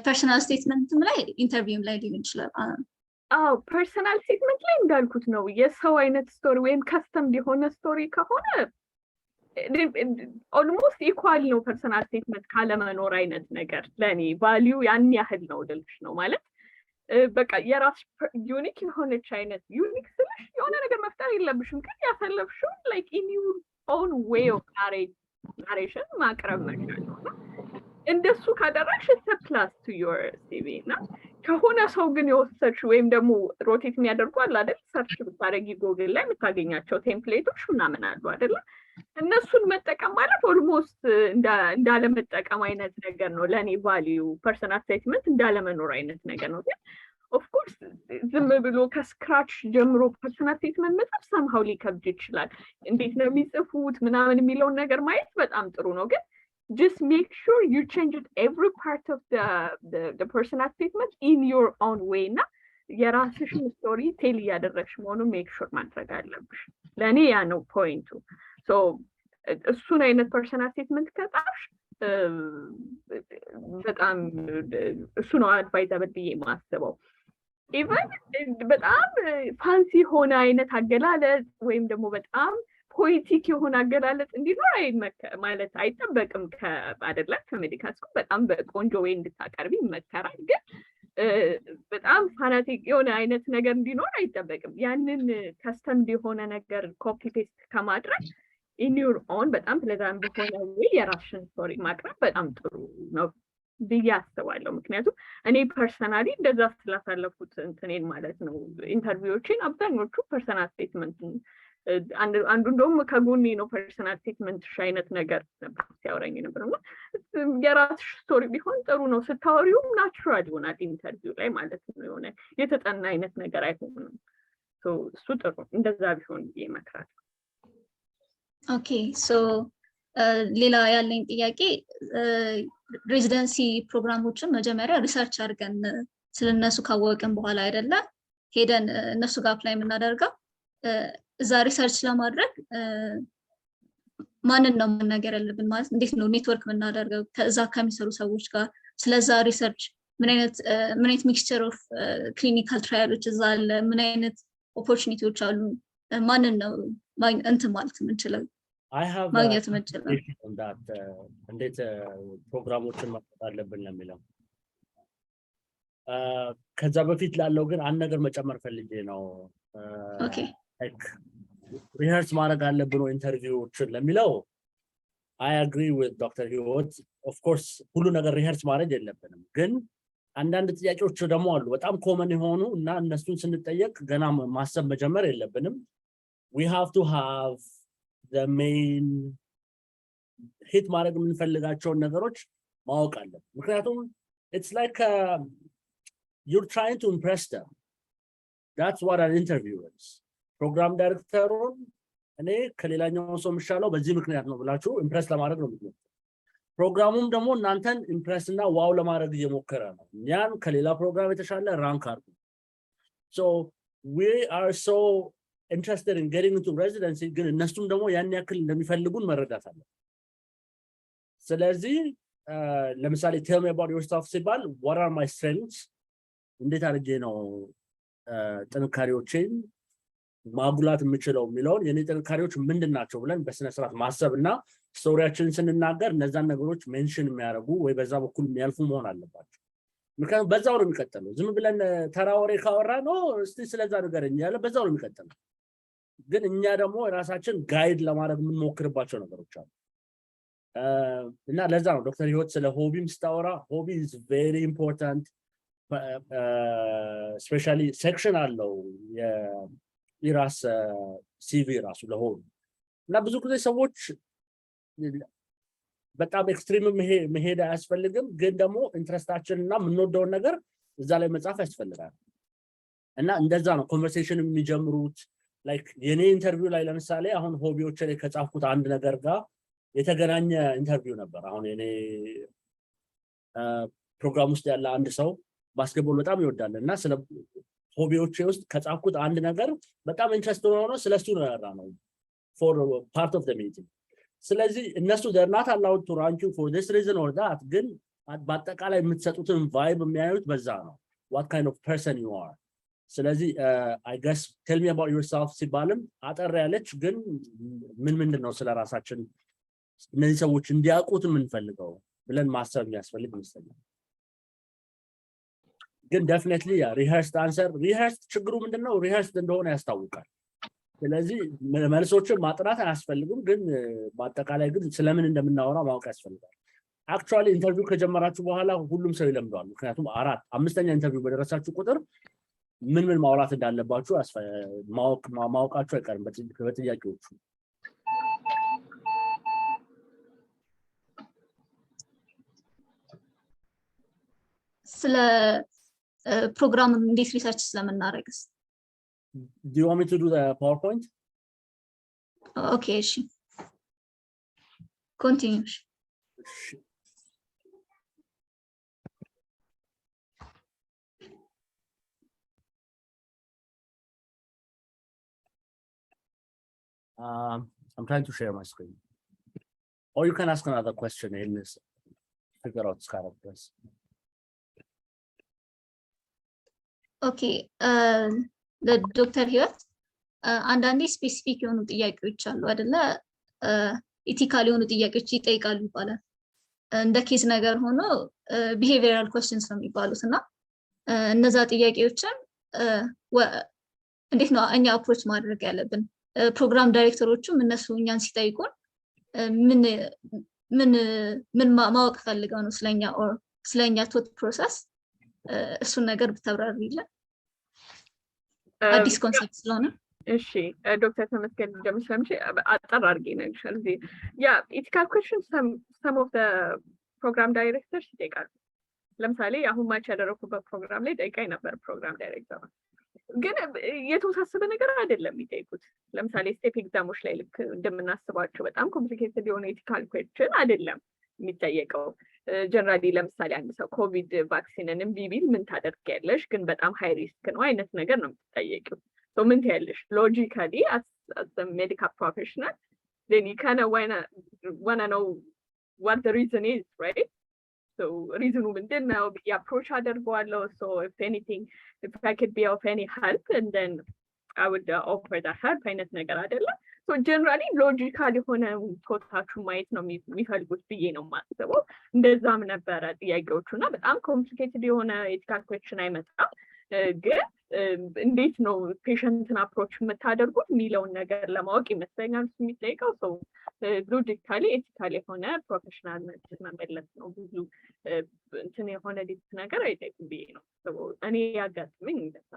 personal statementም ላይ ኢንተርቪውም ላይ ሊሆን ይችላል personal statement ላይ እንዳልኩት ነው የሰው አይነት ስቶሪ ወይም ከስተም የሆነ ስቶሪ ከሆነ almost equal ነው personal statement ካለመኖር አይነት ነገር ለኔ value ያን ያህል ነው ልልሽ ነው ማለት በቃ የራስ ዩኒክ የሆነች አይነት ዩኒክ ስለሽ የሆነ ነገር መፍጠር የለብሽም ግን ያፈለፍሽው like in your own way of narration ማቅረብ መቻል ነው እንደሱ ካደረግሽ plus to your CV እና ከሆነ ሰው ግን የወሰድሽ ወይም ደግሞ ሮቴት የሚያደርጉ አለ አይደል ሰርች ብታረጊ ጎግል ላይ የምታገኛቸው ቴምፕሌቶች ምናምን አሉ አይደል እነሱን መጠቀም ማለት ኦልሞስት እንዳለ መጠቀም አይነት ነገር ነው ለኔ ቫልዩ ፐርሰናል ስቴትመንት እንዳለ መኖር አይነት ነገር ነው ግን ኦፍ ኮርስ ዝም ብሎ ከስክራች ጀምሮ ፐርሰናል ስቴትመንት መጻፍ somehow ሊከብድ ይችላል እንዴት ነው የሚጽፉት ምናምን የሚለው ነገር ማየት በጣም ጥሩ ነው ግን just make sure you change it every part of the personal statement in your own way እና የራስሽን ስቶሪ ቴል ያደረግሽ መሆኑን make sure ማድረግ አለብሽ ለኔ ያ ነው ፖይንቱ so እሱን አይነት personal statement ከጻፍሽ በጣም እሱ ነው አድቫይዘብል ብዬ ማስበው ኢቨን በጣም ፋንሲ ሆነ አይነት አገላለጽ ወይም ደግሞ በጣም ፖኤቲክ የሆነ አገላለጽ እንዲኖር ማለት አይጠበቅም ከአደላ ከሜዲካል ስኩል በጣም በቆንጆ ወይ እንድታቀርቢ ይመከራል ግን በጣም ፋናቲክ የሆነ አይነት ነገር እንዲኖር አይጠበቅም ያንን ከስተምድ የሆነ ነገር ኮፒ ፔስት ከማድረግ in your own በጣም ፕሌዛንት በሆነ ወይ የራስሽን ስቶሪ ማቅረብ በጣም ጥሩ ነው ብዬ አስባለሁ ምክንያቱም እኔ ፐርሰናሊ እንደዛ ስላሳለፉት እንትኔን ማለት ነው ኢንተርቪዎችን አብዛኞቹ ፐርሰናል ስቴትመንት አንዱ እንደውም ከጎኔ ነው ፐርሰናል ስቴትመንት አይነት ነገር ነበር ሲያወራኝ ነበርና የራስሽ ስቶሪ ቢሆን ጥሩ ነው ስታወሪውም ናቹራል ይሆናል ኢንተርቪው ላይ ማለት ነው የሆነ የተጠና አይነት ነገር አይሆንም ሶ እሱ ጥሩ እንደዛ ቢሆን ይመክራል ኦኬ ሶ ሌላ ያለኝ ጥያቄ ሬዚደንሲ ፕሮግራሞችን መጀመሪያ ሪሰርች አድርገን ስለነሱ ካወቅን በኋላ አይደለ ሄደን እነሱ ጋር አፕላይ የምናደርገው እዛ ሪሰርች ለማድረግ ማንን ነው መናገር ያለብን ማለት እንዴት ነው ኔትወርክ የምናደርገው ከዛ ከሚሰሩ ሰዎች ጋር ስለዛ ሪሰርች ምን አይነት ሚክስቸር ኦፍ ክሊኒካል ትራያሎች እዛ አለ ምን አይነት ኦፖርቹኒቲዎች አሉ ማንን ነው እንትን ማለት የምንችለው ማግኘት የምንችለው እንዴት ፕሮግራሞችን ማድረግ አለብን ለሚለው ከዛ በፊት ላለው ግን አንድ ነገር መጨመር ፈልጌ ነው ኦኬ ሪሄርስ ማድረግ አለብን ኢንተርቪዎችን ለሚለው I agree with Dr. Hiwot. Of course ሁሉ ነገር ሪሄርስ ማድረግ የለብንም ግን አንዳንድ ጥያቄዎች ደግሞ አሉ በጣም ኮመን የሆኑ እና እነሱን ስንጠየቅ ገና ማሰብ መጀመር የለብንም we have to have the main hit ማድረግ የምንፈልጋቸውን ነገሮች ማወቅ አለብን ምክንያቱም it's like you're trying to impress them that's what an interview is program director እኔ ከሌላኛው ሰው ምሻለው በዚህ ምክንያት ነው ብላችሁ ኢምፕረስ ለማድረግ ነው የምትሞክሩት ፕሮግራሙም ደግሞ እናንተን ኢምፕረስ እና ዋው ለማድረግ እየሞከረ ነው ያን ከሌላ ፕሮግራም የተሻለ ራንክ አድርጉ so we are so interested in getting into residency ግን እነሱም ደግሞ ያን ያክል እንደሚፈልጉን መረዳት አለ ስለዚህ ለምሳሌ tell me about yourself ሲባል what are my strengths እንዴት አድርጌ ነው ጥንካሬዎችን ማጉላት የምችለው የሚለውን የኔ ጥንካሬዎች ምንድናቸው ብለን በስነ ስርዓት ማሰብና ስቶሪያችንን ስንናገር እነዛን ነገሮች ሜንሽን የሚያደርጉ ወይ በዛ በኩል የሚያልፉ መሆን አለባቸው ምክንያቱም በዛው ነው የሚቀጥለው ዝም ብለን ተራወሬ ካወራ ነው እስቲ ስለዛ ነገር እንያለ በዛው ነው የሚቀጥለው ግን እኛ ደግሞ ራሳችን ጋይድ ለማድረግ የምንሞክርባቸው ነገሮች አሉ እና ለዛ ነው ዶክተር ህይወት ስለ ሆቢም ስታወራ ሆቢ is very important especially section አለው የራስ ሲቪ ራሱ ለሆኑ እና ብዙ ጊዜ ሰዎች በጣም ኤክስትሪም መሄድ አያስፈልግም ግን ደግሞ ኢንትረስታችንና የምንወደውን ነገር እዛ ላይ መጻፍ ያስፈልጋል እና እንደዛ ነው ኮንቨርሴሽን የሚጀምሩት ላይክ የኔ ኢንተርቪው ላይ ለምሳሌ አሁን ሆቢዎች ላይ ከጻፍኩት አንድ ነገር ጋር የተገናኘ ኢንተርቪው ነበር አሁን የኔ ፕሮግራም ውስጥ ያለ አንድ ሰው ባስኬትቦል በጣም ይወዳል እና ስለ ሆቢዎች ውስጥ ከጻፍኩት አንድ ነገር በጣም ኢንትረስት ሆኖ ስለሱ ነው ያወራነው for part of the meeting ስለዚህ እነሱ they're not allowed to rank you for this reason or that ግን በአጠቃላይ የምትሰጡትን vibe የሚያዩት በዛ ነው what kind of person you are ስለዚህ I guess tell me about yourself ሲባልም አጠር ያለች ግን ምንድነው ስለራሳችን እነዚህ ሰዎች እንዲያውቁት የምንፈልገው ብለን ማሰብ የሚያስፈልግ ይመስለኛል ግን definitely rehearsed answer rehearsed ችግሩ ምንድነው rehearsed እንደሆነ ያስታውቃል ስለዚህ መልሶችን ማጥራት አያስፈልግም ግን በአጠቃላይ ግን ስለምን እንደምናወራ ማወቅ ያስፈልጋል actually ኢንተርቪው ከጀመራችሁ በኋላ ሁሉም ሰው ይለምዳል ምክንያቱም አምስተኛ ኢንተርቪው በደረሳችሁ ቁጥር ምን ማውራት እንዳለባችሁ ማወቃችሁ አይቀርም በጥያቄዎቹ ስለ ፕሮግራም እንዴት ሪሰርች ስለምናደርግስ Do you want me to do the PowerPoint? Okay, continue. I'm trying to share my screen. Or you can ask another question in this. Figure out kind of this. Okay. ዶክተር ህይወት አንዳንዴ ስፔሲፊክ የሆኑ ጥያቄዎች አሉ አይደለ ኢቲካል የሆኑ ጥያቄዎች ይጠይቃሉ ይባላል እንደ ኬዝ ነገር ሆኖ ቢሄቪየራል ኩዌስችንስ ነው የሚባሉት እና እነዛ ጥያቄዎችን እንዴት ነው እኛ አፕሮች ማድረግ ያለብን ፕሮግራም ዳይሬክተሮቹም እነሱ እኛን ሲጠይቁን ምን ማወቅ ፈልገው ነው ስለኛ ቶት ፕሮሰስ እሱን ነገር ብታብራሪልን አዲስ ኮንሰፕት ስለሆነ እሺ ዶክተር ተመስገን እንደምሰምሽ አጠር አድርጌ ነግሻል እዚህ ያ ኢቲካል ኩዌስችን some of the program directors ይጠይቃሉ ለምሳሌ አሁን ማች ያደረኩበት ፕሮግራም ላይ ጠይቃኝ ነበር ፕሮግራም ዳይሬክተር ግን የተወሳሰበ ነገር አይደለም የሚጠይቁት ለምሳሌ ስቴፕ ኤግዛሞች ላይ ልክ እንደምናስባቸው በጣም ኮምፕሊኬትድ የሆነ ኢቲካል ኩዌስችን አይደለም የሚጠየቀው ጀነራሊ ለምሳሌ አንድ ሰው ኮቪድ ቫክሲንን ቢቢል ምን ታደርጊያለሽ ግን በጣም ሃይ ሪስክ ነው አይነት ነገር ነው የምትጠየቂው ሶ ምን ትያለሽ ሎጂካሊ as a medical professional then you kind of wanna know what the reason is right So reason ምንድነው approach አደርገዋለሁ. So if anything, if I could be of any help, and then I would offer that help አይነት ነገር አይደለ? So generally logical የሆነ ቶታችሁ ማየት ነው የሚፈልጉት ብዬ ነው የማስበው። እንደዛም ነበረ ጥያቄዎቹና በጣም ኮምፕሊኬትድ የሆነ ኤቲካል ኩዌስችን አይመጣም። ግን እንዴት ነው ፔሸንትን አፕሮች የምታደርጉት የሚለውን ነገር ለማወቅ ይመስለኛል የሚጠይቀው። ሰው ሎጂካሊ ኤቲካሊ የሆነ ፕሮፌሽናል መልስ መመለስ ነው። ብዙ እንትን የሆነ ዲፕ ነገር አይጠይቅም ብዬ ነው እኔ ያጋጥመኝ እንደዛ።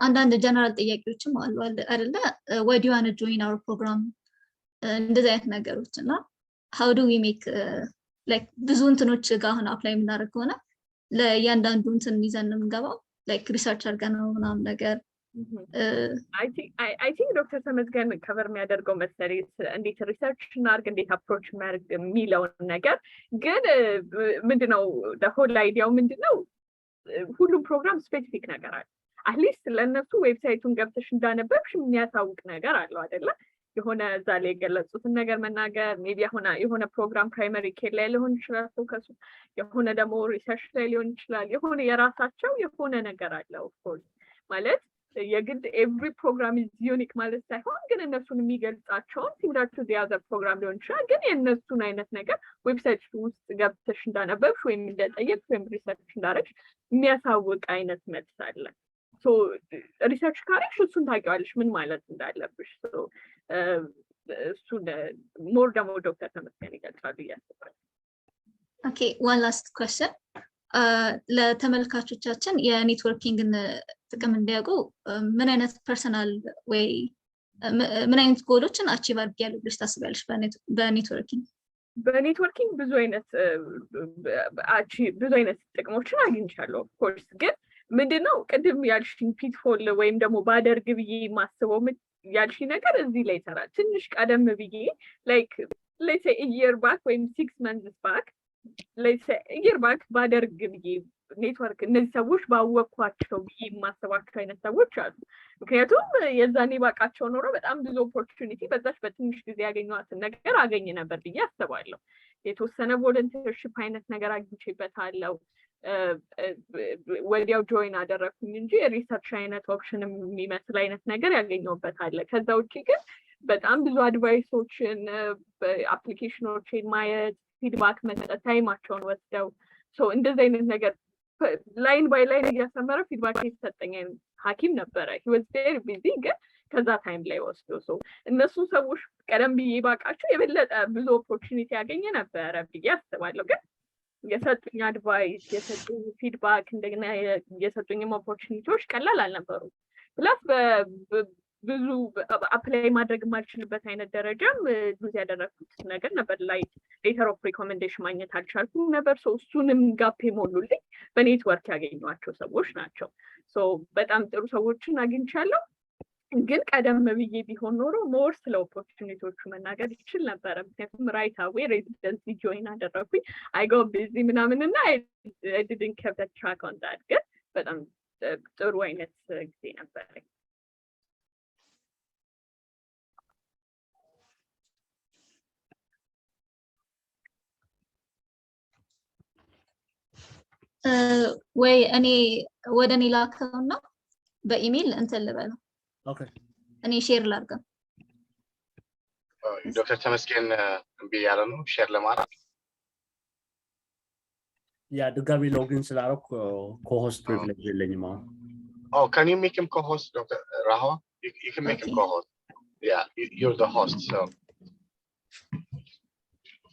አንዳንድ ጀነራል ጥያቄዎችም አሉ አይደለ? why do you want to join our program እንደዚህ አይነት ነገሮች እና how do we make like ብዙ እንትኖች ጋር አሁን አፕላይ የምናደርግ ከሆነ ለእያንዳንዱ እንትን ይዘን የምንገባው like ሪሰርች አድርገን ነው ምናምን ነገር I think ዶክተር ተመስገን ከቨር የሚያደርገው መሰለኝ እንዴት ሪሰርች እናድርግ እንዴት አፕሮች እናድርግ የሚለውን ነገር። ግን ምንድነው the whole idea ምንድነው ሁሉም ፕሮግራም ስፔሲፊክ ነገር አለ። አትሊስት ለነሱ ዌብሳይቱን ገብተሽ እንዳነበብሽ የሚያሳውቅ ነገር አለው አይደለ? የሆነ እዛ ላይ የገለጹትን ነገር መናገር ሜቢ የሆነ ፕሮግራም ፕራይመሪ ኬር ላይ ሊሆን ይችላል ፎከሱ፣ የሆነ ደግሞ ሪሰርች ላይ ሊሆን ይችላል። የሆነ የራሳቸው የሆነ ነገር አለ። ኦፍኮርስ ማለት የግድ ኤቭሪ ፕሮግራም ኢዝ ዩኒክ ማለት ሳይሆን ግን እነሱን የሚገልጻቸውን ሲሚላር ቱ ዘ አዘር ፕሮግራም ሊሆን ይችላል። ግን የእነሱን አይነት ነገር ዌብሳይት ውስጥ ገብተሽ እንዳነበብሽ ወይም እንደጠየቅሽ ወይም ሪሰርች እንዳደረግሽ የሚያሳውቅ አይነት መልስ አለ። So research ካረግሽ እሱን ታውቂዋለሽ ምን ማለት እንዳለብሽ። So እሱን ሞር ደግሞ ዶክተር ተመስገን ይገልጻሉ እያስባለሁ። Okay, one last question. ለተመልካቾቻችን የኔትወርኪንግን ጥቅም እንዲያውቁ ምን አይነት ፐርሰናል ወይ ምን አይነት ጎሎችን አቺቭ አድርጊያለሁ ብለሽ ታስቢያለሽ በኔትወርኪንግ? በኔትወርኪንግ ብዙ አይነት ጥቅሞችን አግኝቻለሁ። ኦፍ ኮርስ ግን ምንድነው ቅድም ያልሽኝ ፒትፎል ወይም ደግሞ ባደርግ ብዬ ማስበው ያልሽኝ ነገር እዚህ ላይ ይሰራል። ትንሽ ቀደም ብዬ ላይክ ሌትስ ሴይ year back ወይም 6 months back ሌትስ ሴይ year back ባደርግ ብዬ ኔትወርክ እነዚህ ሰዎች ባወቅኳቸው ብዬ የማስባቸው አይነት ሰዎች አሉ። ምክንያቱም የዛኔ ባቃቸው ኖሮ በጣም ብዙ ኦፖርቹኒቲ በዛች በትንሽ ጊዜ ያገኘኋትን ነገር አገኝ ነበር ብዬ አስባለሁ። የተወሰነ ቮለንቲርሺፕ አይነት ነገር አግኝቼበታለሁ። ወዲያው ጆይን አደረኩኝ እንጂ ሪሰርች አይነት ኦፕሽን የሚመስል አይነት ነገር ያገኘሁበት አለ። ከዛ ውጪ ግን በጣም ብዙ አድቫይሶችን አፕሊኬሽኖችን ማየት ፊድባክ መስጠት ታይማቸውን ወስደው እንደዚህ አይነት ነገር ላይን ባይ ላይን እያሰመረ ፊድባክ የተሰጠኝ ሐኪም ነበረ። he was very busy ግን ከዛ ታይም ላይ ወስዶ እነሱ ሰዎች ቀደም ብዬ ባቃቸው የበለጠ ብዙ ኦፖርቹኒቲ ያገኘ ነበረ ብዬ አስባለሁ። ግን የሰጡኝ አድቫይስ የሰጡኝ ፊድባክ እንደገና የሰጡኝ ኦፖርቹኒቲዎች ቀላል አልነበሩም። ፕላስ ብዙ አፕላይ ማድረግ የማልችልበት አይነት ደረጃም ሉዝ ያደረኩት ነገር ነበር። ላይ ሌተር ኦፍ ሪኮሜንዴሽን ማግኘት አልቻልኩም ነበር። እሱንም ጋፕ የሞሉልኝ በኔትወርክ ያገኘኋቸው ሰዎች ናቸው። በጣም ጥሩ ሰዎችን አግኝቻለሁ። ግን ቀደም ብዬ ቢሆን ኖሮ ሞር ስለ ኦፖርቹኒቲዎቹ መናገር ይችል ነበረ። ምክንያቱም ራይት አዌይ ሬዚደንሲ ጆይን አደረኩኝ። አይ ጎ ቢዚ ምናምንና አይ ዲድንት ኬፕ ዘ ትራክ ኦን ዛት። ግን በጣም ጥሩ አይነት ጊዜ ነበረኝ። ወይ እኔ ወደ እኔ ላከውና በኢሜል እንትን ልበለው። ኦኬ እኔ ሼር ላድርገው። ዶክተር ተመስገን እምቢ ያለ ነው ሼር ለማድረግ ያ ድጋሚ ሎጊን ስላደረኩ ኮሆስት ፕሪቪሌጅ የለኝም አሁን። Oh, can you make him co-host, Dr. Rahwa? You can make him co-host. Yeah, you're the host, so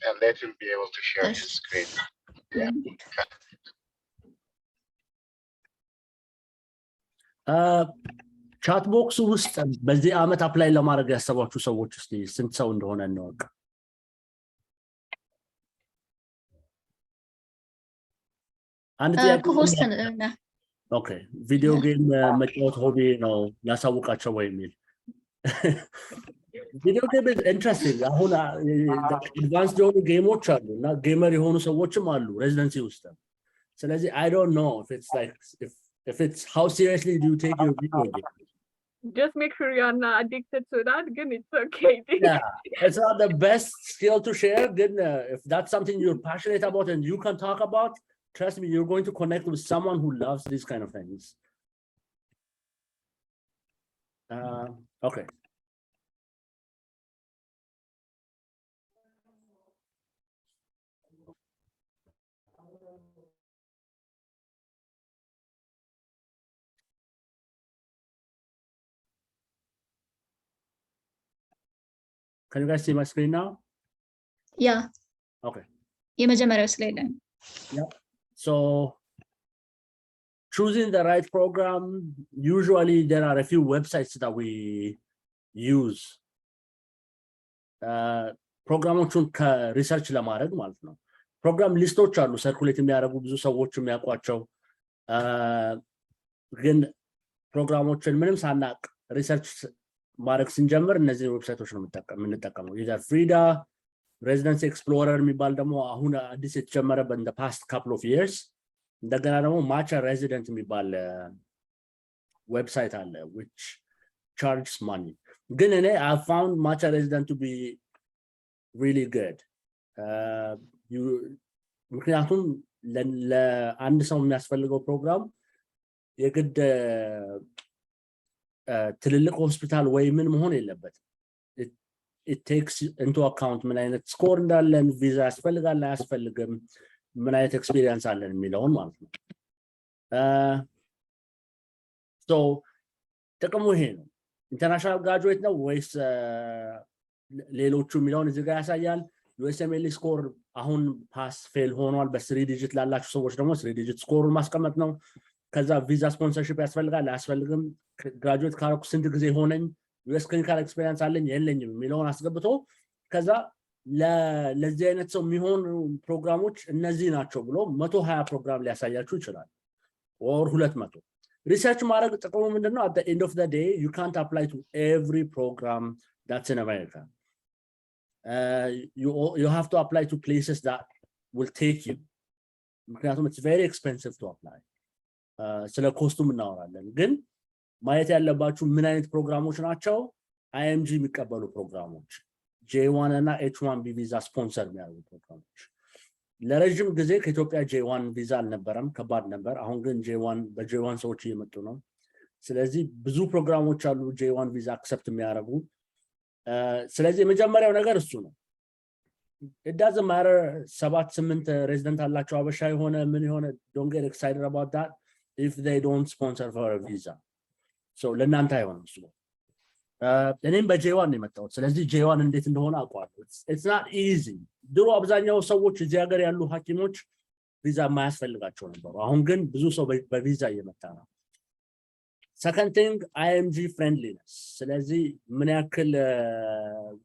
and let him be able to share his screen. Yeah. ቻት ቦክስ ውስጥ በዚህ አመት አፕላይ ለማድረግ ያሰባችሁ ሰዎች እስቲ ስንት ሰው እንደሆነ እንወቅ። አንድ ኮሆስት ነው። ኦኬ ቪዲዮ ጌም መጫወት ሆቢ ነው ያሳውቃቸው ወይ የሚል Video game is interesting. አሁን advanced የሆኑ ጌሞች አሉ እና gamer የሆኑ ሰዎችም አሉ residency ውስጥ። ስለዚህ I don't know if it's like if it's how seriously do you take your video game. Just make sure you're not addicted to that, then it's okay. Yeah, it's not the best skill to share. Then if that's something you're passionate about and you can talk about, trust me, you're going to connect with someone who loves these kind of things. Okay. Can you guys see my screen now? Yeah. Okay. የመጀመሪያው slide ላይ Yeah. So choosing the right program, usually there are a few websites that we use. ፕሮግራሞቹን ከሪሰርች ለማድረግ ማለት ነው። ፕሮግራም ሊስቶች አሉ ሰርኩሌት የሚያደርጉ ብዙ ሰዎች የሚያውቋቸው። ግን ፕሮግራሞችን ምንም ሳናቅ ሪሰርች ማድረግ ስንጀምር እነዚህ ዌብሳይቶች ነው የምንጠቀመው። either ፍሪዳ፣ Residency Explorer የሚባል ደግሞ አሁን አዲስ የተጀመረ in the past couple of years። እንደገና ደግሞ ማቻ ሬዚደንት የሚባል ዌብሳይት አለ which charges money. ግን እኔ I found Matcha Resident to be really good. ምክንያቱም ለአንድ ሰው የሚያስፈልገው ፕሮግራም የግድ ትልልቅ ሆስፒታል ወይ ምን መሆን የለበትም። it takes into account ምን አይነት ስኮር እንዳለን፣ ቪዛ ያስፈልጋል አያስፈልግም፣ ምን አይነት ኤክስፒሪየንስ አለን የሚለውን ማለት ነው። so ጥቅሙ ይሄ ነው። ኢንተርናሽናል ግራጁዌት ነው ወይስ ሌሎቹ የሚለውን እዚህ ጋር ያሳያል። USMLE ስኮር አሁን ፓስ ፌል ሆኗል። በ3 ዲጂት ላላችሁ ሰዎች ደግሞ 3 ዲጂት ስኮሩን ማስቀመጥ ነው። ከዛ ቪዛ ስፖንሰርሺፕ ያስፈልጋል አያስፈልግም፣ ግራጁዌት ካረኩ ስንት ጊዜ ሆነኝ፣ US ክሊኒካል ኤክስፒሪየንስ አለኝ የለኝም የሚለውን አስገብቶ ከዛ ለዚህ አይነት ሰው የሚሆን ፕሮግራሞች እነዚህ ናቸው ብሎ 120 ፕሮግራም ሊያሳያችሁ ይችላል or 200። ሪሰርች ማድረግ ጥቅሙ ምንድነው? at the end of the day you can't apply to every program that's in America. You have to apply to places that will take you. ምክንያቱም it's very expensive to apply. ስለ ኮስቱም እናወራለን። ግን ማየት ያለባችሁ ምን አይነት ፕሮግራሞች ናቸው IMG የሚቀበሉ ፕሮግራሞች፣ J1 እና H1B ቪዛ ስፖንሰር የሚያደርጉ ፕሮግራሞች። ለረጅም ጊዜ ከኢትዮጵያ J1 ቪዛ አልነበረም፣ ከባድ ነበር። አሁን ግን በJ1 ሰዎች እየመጡ ነው። ስለዚህ ብዙ ፕሮግራሞች አሉ J1 ቪዛ አክሰፕት የሚያደርጉ። ስለዚህ የመጀመሪያው ነገር እሱ ነው። it doesn't matter 7-8 ሬዚደንት አላቸው አበሻ የሆነ ምን የሆነ don't get excited about that if they don't sponsor for a visa. so ለእናንተ አይሆንም እሱ። እኔም በJ1 ነው የመጣሁት። ስለዚህ J1 እንዴት እንደሆነ አውቀዋለሁ። it's not easy። ድሮ አብዛኛው ሰዎች እዚህ ሀገር ያሉ ሐኪሞች ቪዛ የማያስፈልጋቸው ነበሩ። አሁን ግን ብዙ ሰው በቪዛ እየመጣ ነው። second thing IMG friendliness። ስለዚህ ምን ያክል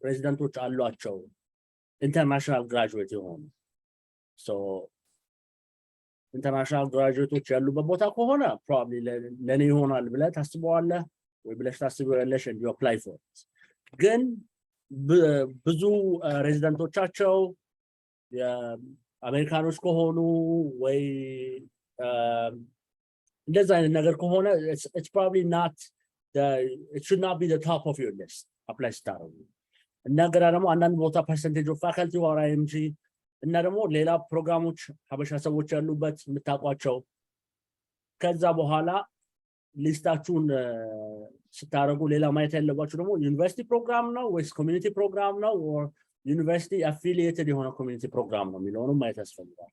ሬዚደንቶች አሏቸው ኢንተርናሽናል ግራጁዌት የሆኑ። so ኢንተርናሽናል ግራጁዌቶች ያሉበት ቦታ ከሆነ probably ለኔ ይሆናል ብለህ ታስበዋለህ ወይ ብለሽ ታስበዋለሽ and you apply for it። ግን ብዙ ሬዚደንቶቻቸው የአሜሪካኖች ከሆኑ ወይ እንደዛ አይነት ነገር ከሆነ it's probably not it should not be the top of your list apply ስታደርጉ። እንደገና ደግሞ አንዳንድ ቦታ percentage of faculty or IMG እና ደግሞ ሌላ ፕሮግራሞች ሀበሻ ሰዎች ያሉበት የምታውቋቸው። ከዛ በኋላ ሊስታችሁን ስታደርጉ ሌላ ማየት ያለባችሁ ደግሞ ዩኒቨርሲቲ ፕሮግራም ነው ወይስ ኮሚኒቲ ፕሮግራም ነው or ዩኒቨርሲቲ affiliated የሆነ ኮሚኒቲ ፕሮግራም ነው የሚለውን ማየት ያስፈልጋል።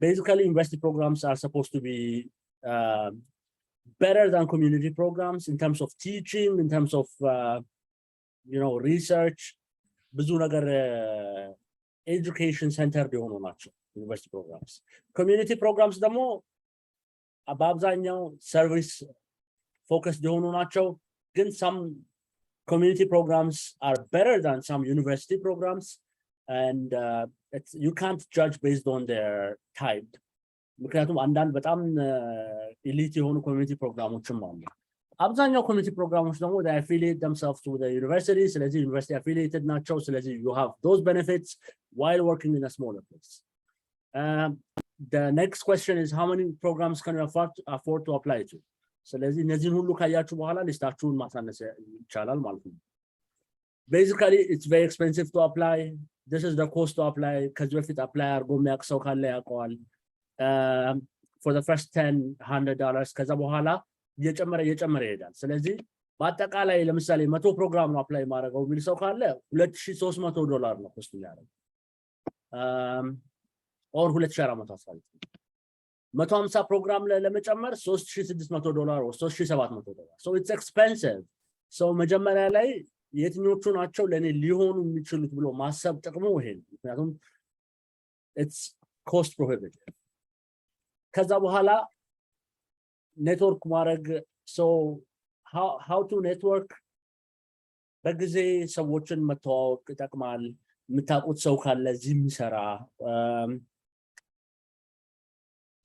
basically university programs are supposed to be better than community programs in terms of teaching, in terms of research. ብዙ ነገር education center የሆኑ ናቸው ዩኒቨርሲቲ ፕሮግራምስ። ኮሚኒቲ ፕሮግራምስ ደግሞ በአብዛኛው ሰርቪስ ፎከስድ የሆኑ ናቸው። ግን some community programs are better than some university programs and you can't judge based on their type. ምክንያቱም አንዳንድ በጣም ኤሊት የሆኑ ኮሚኒቲ ፕሮግራሞችም አሉ። አብዛኛው ኮሚኒቲ ፕሮግራሞች ደግሞ they affiliate themselves to the university ስለዚህ ዩኒቨርሲቲ affiliated ናቸው ስለዚህ you have those benefits while working in a smaller place. The next question is how many programs can you afford to apply to? ስለዚህ እነዚህን ሁሉ ካያችሁ በኋላ ሊስታችሁን ማሳነስ ይቻላል ማለት ነው። Basically it's very expensive to apply. This is the cost to apply. ከዚህ በፊት apply አድርጎ የሚያውቅ ሰው ካለ ያውቀዋል። For the first $100 ከዛ በኋላ እየጨመረ ይሄዳል። ስለዚህ በአጠቃላይ ለምሳሌ 100 ፕሮግራም ነው አፕላይ ማድረገው የሚል ሰው ካለ $2,300 ነው ኮስት የሚያደርገው። or 2,400 150 ፕሮግራም ለመጨመር $3,600 or $3,700. So it's expensive. So መጀመሪያ ላይ የትኞቹ ናቸው ለኔ ሊሆኑ የሚችሉት ብሎ ማሰብ ጥቅሙ ይሄ ነው። ምክንያቱም it's cost prohibitive. ከዛ በኋላ ኔትወርክ ማድረግ so how to network በጊዜ ሰዎችን መተዋወቅ ይጠቅማል። የምታውቁት ሰው ካለ እዚህ የሚሰራ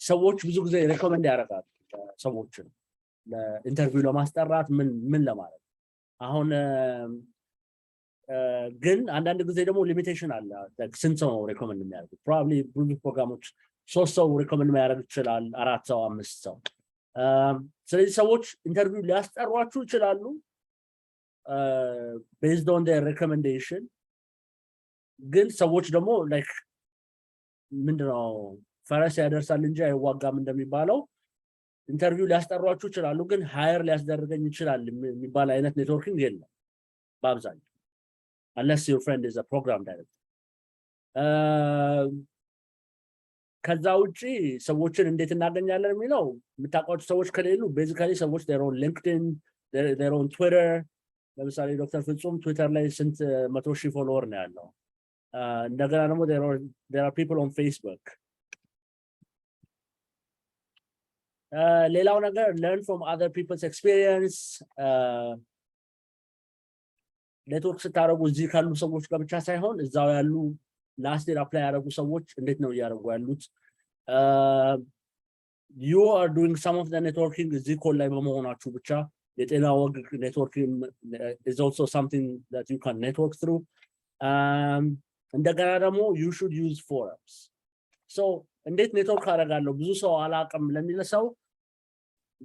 ሰዎች ብዙ ጊዜ ሪኮመንድ ያደርጋሉ ሰዎችን ለኢንተርቪው ለማስጠራት ምን ለማድረግ አሁን ግን አንዳንድ ጊዜ ደግሞ ሊሚቴሽን አለ። ስንት ሰው ነው ሪኮመንድ የሚያደርጉት? probably ብዙ ፕሮግራሞች 3 ሰው ሪኮመንድ ማድረግ ይችላል፣ 4 ሰው 5 ሰው። ስለዚህ ሰዎች ኢንተርቪው ሊያስጠሯችሁ ይችላሉ based on their recommendation። ግን ሰዎች ደግሞ like ምንድነው ፈረስ ያደርሳል እንጂ አይዋጋም እንደሚባለው ኢንተርቪው ሊያስጠሯችሁ ይችላሉ፣ ግን ሃየር ሊያስደርገኝ ይችላል የሚባል አይነት ኔትወርኪንግ የለም በአብዛኛው unless your friend is a program director. ከዛ ውጪ ሰዎችን እንዴት እናገኛለን የሚለው የምታውቋቸው ሰዎች ከሌሉ basically ሰዎች they're on LinkedIn, they're on Twitter። ለምሳሌ ዶክተር ፍጹም ትዊተር ላይ ስንት 100,000 ፎሎወር ነው ያለው። እንደገና ደግሞ there are people on Facebook. ሌላው ነገር learn from other people's experience. ኔትወርክ ስታደርጉ እዚህ ካሉ ሰዎች ጋር ብቻ ሳይሆን እዛው ያሉ ላስት ኢየር አፕላይ ያደረጉ ሰዎች እንዴት ነው እያደረጉ ያሉት? you are doing some of the networking እዚህ ኮል ላይ በመሆናችሁ ብቻ YeTenaWeg networking is also something that you can network through. እንደገና ደግሞ you should use forums. So እንዴት ኔትወርክ አደርጋለሁ ብዙ ሰው አላውቅም ለሚል ሰው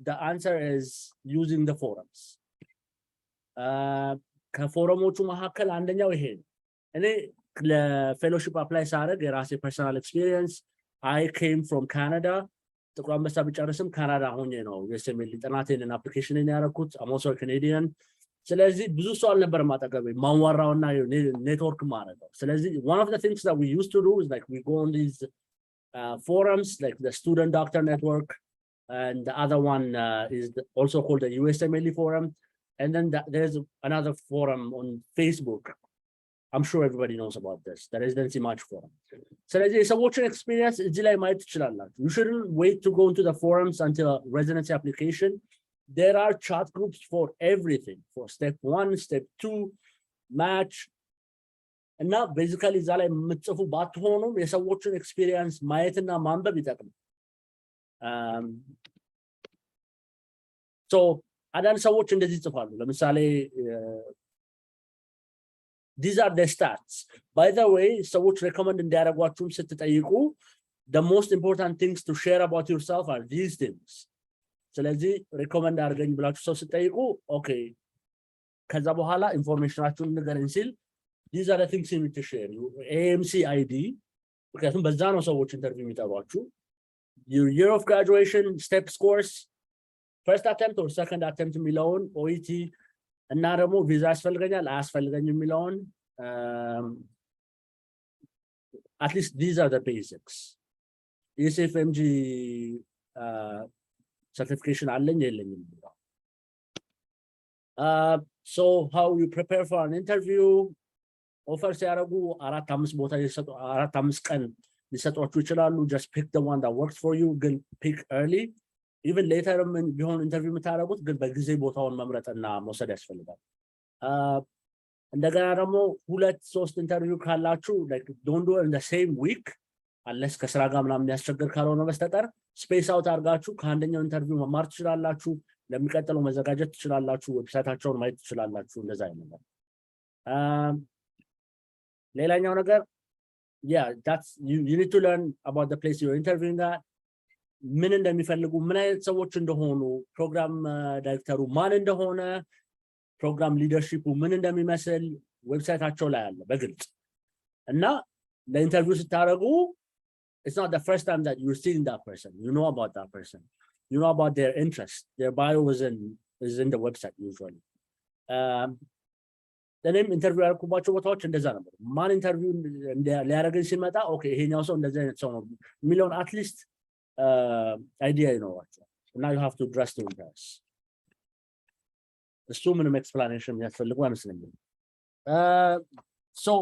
the answer is using the forums. ከፎረሞቹ መካከል አንደኛው ይሄ ነው። እኔ ለፌሎሺፕ አፕላይ ሳደርግ የራሴ ፐርሰናል ኤክስፒሪየንስ I came from Canada። ጥቁር አንበሳ ብጨርስም ካናዳ ሆኜ ነው USMLE ጥናቴን አፕሊኬሽንን ያደረኩት። I'm also Canadian። ስለዚህ ብዙ ሰው አልነበረም አጠገቤ ማዋራውና ኔትወርክ ማድረገው። ስለዚህ one of the things that we used to do is like we go on these forums like the Student Doctor Network, and the other one is also called the USMLE Forum. And then there's another forum on Facebook. I'm sure everybody knows about this, the Residency Match Forum. So there's a watching experience. You shouldn't wait to go into the forums until a residency application. There are chat groups for everything, for step 1, step 2, match. And now basically zalay mitsufu bathonu there's a watching experience mayetina manbab itakam. So አንዳንድ ሰዎች እንደዚህ ይጽፋሉ። ለምሳሌ these are the stats. By the way, ሰዎች recommend እንዲያደርጓችሁም ስትጠይቁ the most important things to share about yourself are these things. ስለዚህ recommend አድርገኝ ብላችሁ ሰው ስትጠይቁ okay ከዛ በኋላ ኢንፎርሜሽናችሁን ንገረኝ ሲል these are the things you need to share. AMC ID ምክንያቱም በዛ ነው ሰዎች ኢንተርቪው የሚጠሯችሁ። Your year of graduation, step scores, first attempt or second attempt የሚለውን OET እና ደግሞ ቪዛ ያስፈልገኛል አያስፈልገኝም የሚለውን at least these are the basics. USFMG certification አለኝ የለኝም የሚለው so how you prepare for an interview. ኦፈር ሲያደርጉ 4-5 ቦታ ይሰጡ 4-5 ቀን ሊሰጧችሁ ይችላሉ። just pick the one that works for you, ግን pick early. even later ቢሆን ኢንተርቪው የምታደርጉት ግን በጊዜ ቦታውን መምረጥና መውሰድ ያስፈልጋል። እንደገና ደግሞ 2-3 ኢንተርቪው ካላችሁ like don't do it in the same week unless ከስራ ጋር ምናምን ያስቸግር ካልሆነ በስተቀር ስፔስ አውት አድርጋችሁ ከአንደኛው ኢንተርቪው መማር ትችላላችሁ። ለሚቀጥለው መዘጋጀት ትችላላችሁ ዌብሳይታቸውን ማየት ትችላላችሁ እንደዛ አይነት ሌላኛው ነገር yeah that's you need to learn about the place you're interviewing at ምን እንደሚፈልጉ ምን አይነት ሰዎች እንደሆኑ ፕሮግራም ዳይሬክተሩ ማን እንደሆነ ፕሮግራም ሊደርሺፑ ምን እንደሚመስል ዌብሳይታቸው ላይ አለ በግልጽ እና ለኢንተርቪው ስታረጉ it's not the first time that you're seeing that person you know about that person you know about their interest their bio is in the website usually ለኔም ኢንተርቪው ያደረኩባቸው ቦታዎች እንደዛ ነበር ማን ኢንተርቪው ሊያደርገኝ ሲመጣ ኦኬ ይሄኛው ሰው እንደዛ አይነት ሰው ነው ሚሊዮን አትሊስት idea ይኖራቸዋል እና you have to dress to impress እሱ ምንም explanation የሚያስፈልገው አይመስለኝም so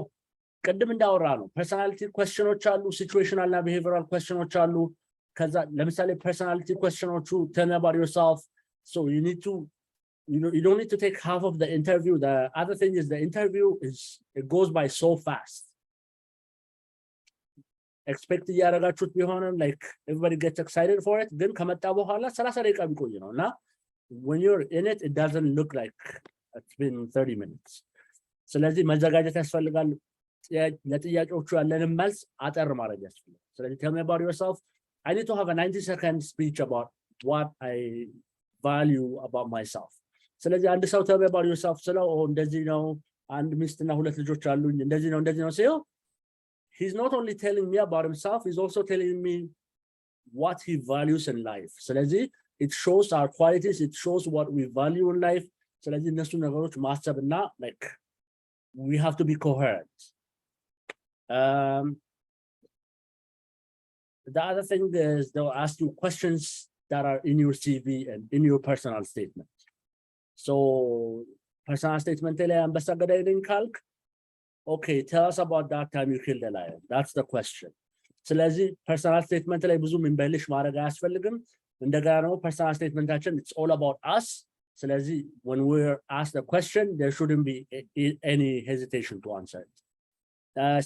ቅድም እንዳወራ ነው personality questions አሉ situational እና behavioral questions አሉ ከዛ ለምሳሌ personality questions tell me about yourself so you need to you don't need to take half of the interview the other thing is the interview it goes by so fast expect ያረጋችሁት ቢሆንም like everybody gets excited for it then ከመጣ በኋላ 30 ደቂቃ ቢቆይ ነውና when you're in it it doesn't look like it's been 30 minutes ስለዚህ መዘጋጀት ያስፈልጋል ለጥያቄዎቹ ያለንን መልስ አጠር ማድረግ ያስፈልጋል ስለዚህ tell me about yourself I need to have a 90-second speech about what I value about myself ስለዚህ አንድ ሰው tell me about yourself ስለው እንደዚህ ነው አንድ ሚስትና ሁለት ልጆች አሉኝ እንደዚህ ነው ሲለው he's not only telling me about himself he's also telling me what he values in life ስለዚህ it shows our qualities it shows what we value in life ስለዚህ እነሱ ነገሮች ማሰብና like we have to be coherent the other thing is they'll ask you questions that are in your CV and in your personal statement so personal statement ላይ አንበሳ ገዳይ ነኝ ካልክ okay tell us about that time you killed a lion that's the question ስለዚህ personal statement ላይ ብዙ ምንበልሽ ማድረግ አያስፈልግም እንደገና ነው personal statementችን it's all about us ስለዚህ when we're asked the question there shouldn't be any hesitation to answer it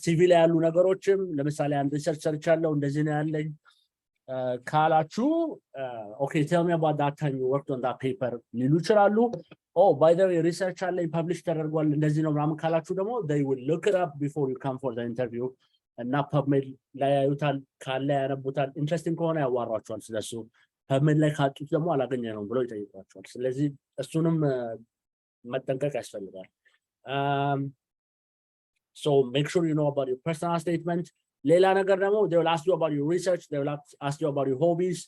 CV ላይ ያሉ ነገሮችም ለምሳሌ አንድ ሪሰርች ሰርቻለሁ እንደዚህ ነው ያለኝ ካላችሁ okay tell me about that time you worked on that paper ሊሉ ይችላሉ oh by the way research አለኝ ፐብሊሽ ተደርጓል እንደዚህ ነው ምናምን ካላችሁ ደግሞ they will look it up before you come for the interview እና PubMed ላይ ያዩታል ካለ ያነቡታል ኢንትረስቲንግ ከሆነ ያዋራቸዋል ስለሱ PubMed ላይ ካጡት ደግሞ አላገኘ ነው ብለው ይጠይቋቸዋል ስለዚህ እሱንም መጠንቀቅ ያስፈልጋል so make sure you know about your personal statement ሌላ ነገር ደግሞ they will ask you about your research they will ask you about your hobbies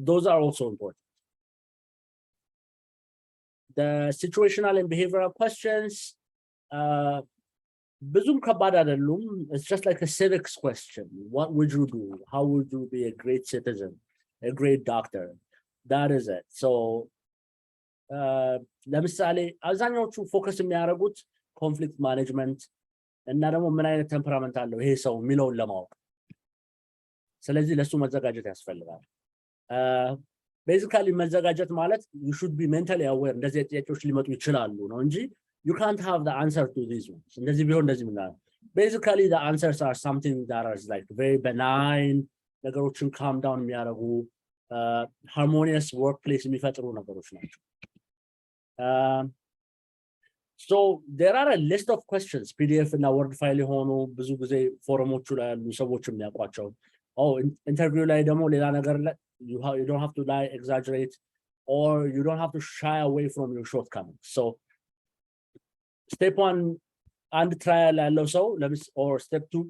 those are also important the situational and behavioral questions ብዙም ከባድ አይደሉም it's just like a civics question what would you do how would you be a great citizen a great doctor that is it so ለምሳሌ አብዛኛዎቹ ፎከስ የሚያደርጉት ኮንፍሊክት ማኔጅመንት እና ደግሞ ምን አይነት ቴምፐራመንት አለው ይሄ ሰው የሚለውን ለማወቅ ስለዚህ ለሱ መዘጋጀት ያስፈልጋል basically መዘጋጀት ማለት you should be mentally aware እንደዚህ ጥያቄዎች ሊመጡ ይችላሉ ነው እንጂ you can't have the answer to these ones እንደዚህ ቢሆን እንደዚህ ምናምን basically the answers are something that is like very benign ነገሮችን calm down የሚያደርጉ harmonious workplace የሚፈጥሩ ነገሮች ናቸው so there are a list of questions PDF እና word file የሆኑ ብዙ ጊዜ ፎረሞቹ ላይ ያሉ ሰዎች የሚያውቋቸው interview ላይ ደግሞ ሌላ ነገር you don't have to lie exaggerate or you don't have to shy away from your shortcomings so step 1 and trial ያለው ሰው or step 2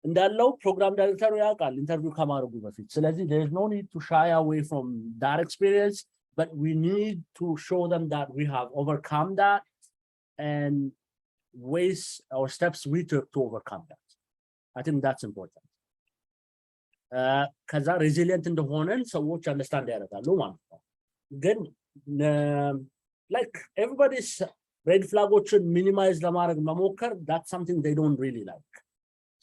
እንዳለው ፕሮግራም ዳይሬክተሩ ያውቃል ኢንተርቪው ከማድረጉ በፊት ስለዚህ there is no need to shy away from that experience but we need to show them that we have overcome that and ways or steps we took to overcome that I think that's important ከዛ resilient እንደሆነን ሰዎች understand ያደርጋሉ ማለት ነው ግን like everybody's red flagoችን minimize ለማድረግ መሞከር that's something they don't really like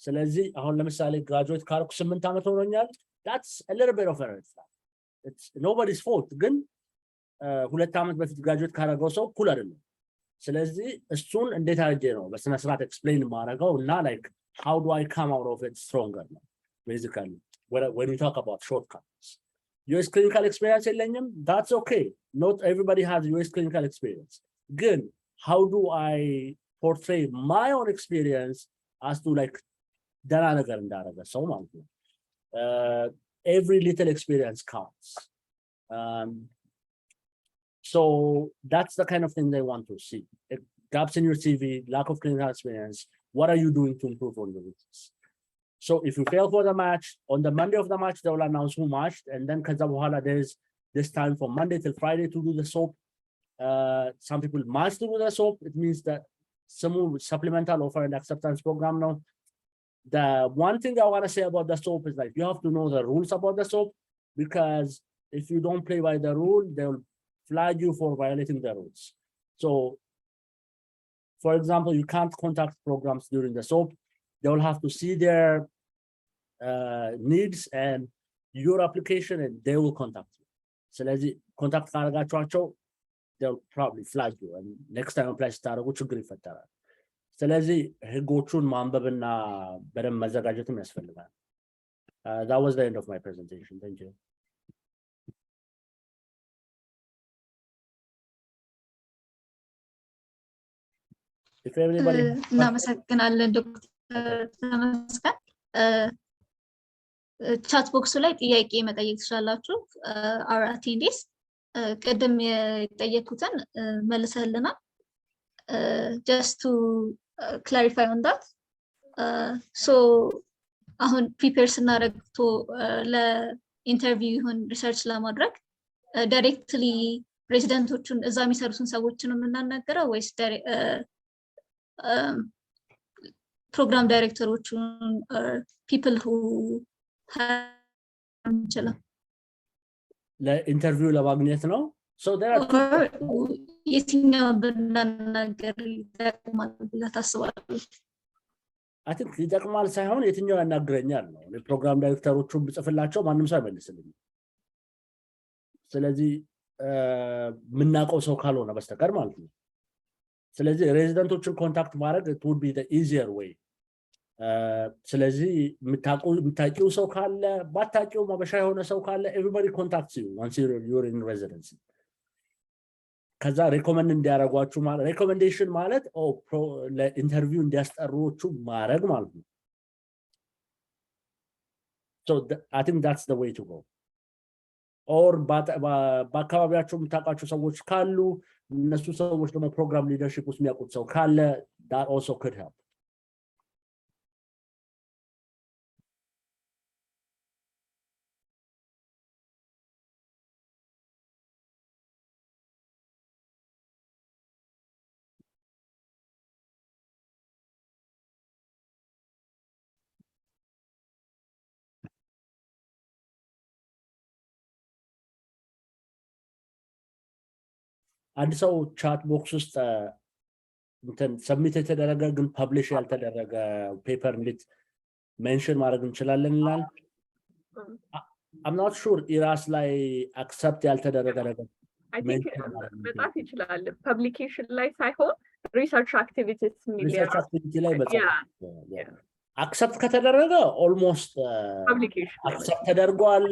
ስለዚህ አሁን ለምሳሌ graduate ካርኩ 8 አመት ሆኖኛል that's a little bit of a red flag it's nobody's fault ግን 2 አመት በፊት graduate ካረገው ሰው ኩል አይደለም ስለዚህ እሱን እንዴት አድርጌ ነው በስነ ስርዓት explain ማድረገው እና like how do I come out of it stronger basically when you talk about shortcuts. US clinical experience, that's okay. Not everybody has US clinical experience. Again, how do I portray my own experience as to like every little experience counts. So that's the kind of thing they want to see. Gaps in your CV, lack of clinical experience. What are you doing to improve on your business? So if you fail for the match, on the Monday of the match, they will announce who matched, and then there's this time from Monday till Friday to do the soap. Some people match to do the soap. It means that some supplemental offer and acceptance program now. The one thing I want to say about the soap is like you have to know the rules about the soap, because if you don't play by the rule, they'll flag you for violating the rules. So, for example, you can't contact programs during the soap. They will have to see their needs and your application, and they will contact you. So let's contact they'll probably flag you, and next time apply ስታደርጉ ችግር ይፈጠራል። ስለዚህ ህጎቹን ማንበብና በደንብ መዘጋጀትም ያስፈልጋል። That was the end of my presentation. Thank you. If anybody እናመሰግናለን ዶክተር ተመስገን። ቻት ቦክሱ ላይ ጥያቄ መጠየቅ ትችላላችሁ። our attendees ቅድም የጠየቁትን መልሰልናል። Just to clarify on that, so አሁን ፕሪፔር ስናደርግ ለኢንተርቪው ይሁን ሪሰርች ለማድረግ ዳይሬክትሊ ሬዚደንቶቹን እዛ የሚሰሩትን ሰዎችን ነው የምናናገረው ወይስ program directors or people who have ለኢንተርቪው ለማግኘት ነው? So there are የትኛው ብናናገር ይጠቅማል ብለህ ታስባለህ? I think ይጠቅማል ሳይሆን የትኛው ያናግረኛል ነው። ለፕሮግራም ዳይሬክተሮቹን ብጽፍላቸው ማንም ሰው አይመልስልኝም። ስለዚህ ምናቀው ሰው ካልሆነ በስተቀር ማለት ነው። ስለዚህ ሬዚደንቶችን ኮንታክት ማድረግ it would be the easier way. ስለዚህ የምታውቂው ሰው ካለ ባታውቂው ማበሻ የሆነ ሰው ካለ everybody contacts you once you're in residency. ከዛ ሬኮመንድ እንዲያደርጓችሁ ማለት ሬኮመንዴሽን ማለት ለኢንተርቪው እንዲያስጠሩችሁ ማድረግ ማለት ነው። So I think that's the way to go. Or በአካባቢያችሁ የምታውቃቸው ሰዎች ካሉ እነሱ ሰዎች ደግሞ ፕሮግራም ሊደርሺፕ ውስጥ የሚያውቁት ሰው ካለ that also could help. አንድ ሰው ቻት ቦክስ ውስጥ እንትን ሰብሚት የተደረገ ግን ፐብሊሽ ያልተደረገ ፔፐር እንዴት ሜንሽን ማድረግ እንችላለን ይላል። I'm not sure ኢራስ ላይ አክሰፕት ያልተደረገ ነገር I think መጣፍ ይችላል። ፐብሊኬሽን ላይ ሳይሆን ሪሰርች አክቲቪቲስ ሪሰርች አክቲቪቲ ላይ አክሰፕት ከተደረገ ኦልሞስት ፐብሊኬሽን አክሰፕት ተደርጓል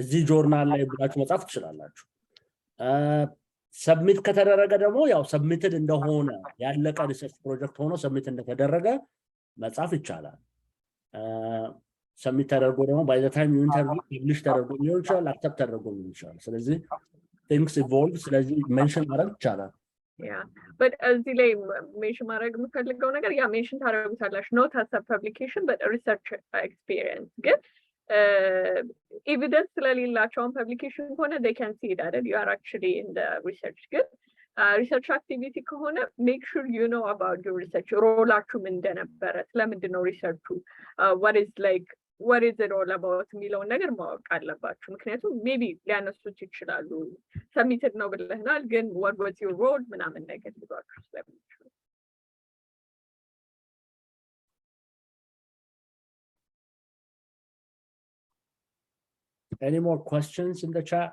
እዚህ ጆርናል ላይ ብላችሁ መጻፍ ትችላላችሁ። ሰብሚት ከተደረገ ደግሞ ያው ሰብሚትድ እንደሆነ ያለቀ ሪሰርች ፕሮጀክት ሆኖ ሰብሚት እንደተደረገ መጻፍ ይቻላል። ሰብሚት ተደርጎ ደግሞ by the time you interview ፐብሊሽ ተደርጎ ሊሆን ይችላል፣ አክሰፕት ተደርጎ ሊሆን ይችላል። ስለዚህ things evolve። ስለዚህ ሜንሽን ማድረግ ይቻላል። Yeah, but እዚህ ላይ ሜንሽን ማድረግ የምፈልገው ነገር ያ ሜንሽን ታደርጉታላችሁ not as a publication but a research experience ግን evidence ስለሌላቸው publication ከሆነ they can see that you are actually in the research good research activity ከሆነ make sure you know about your research ሮላችሁ ምን እንደነበረ ስለምንድን ነው ሪሰርቹ what is it all about የሚለውን ነገር ማወቅ አለባችሁ። ምክንያቱም maybe ሊያነሱት ይችላሉ submitted ነው ብለናል ግን what was your role ምናምን ነገር ሊሏችሁ ስለሚችሉ Any more questions in the chat?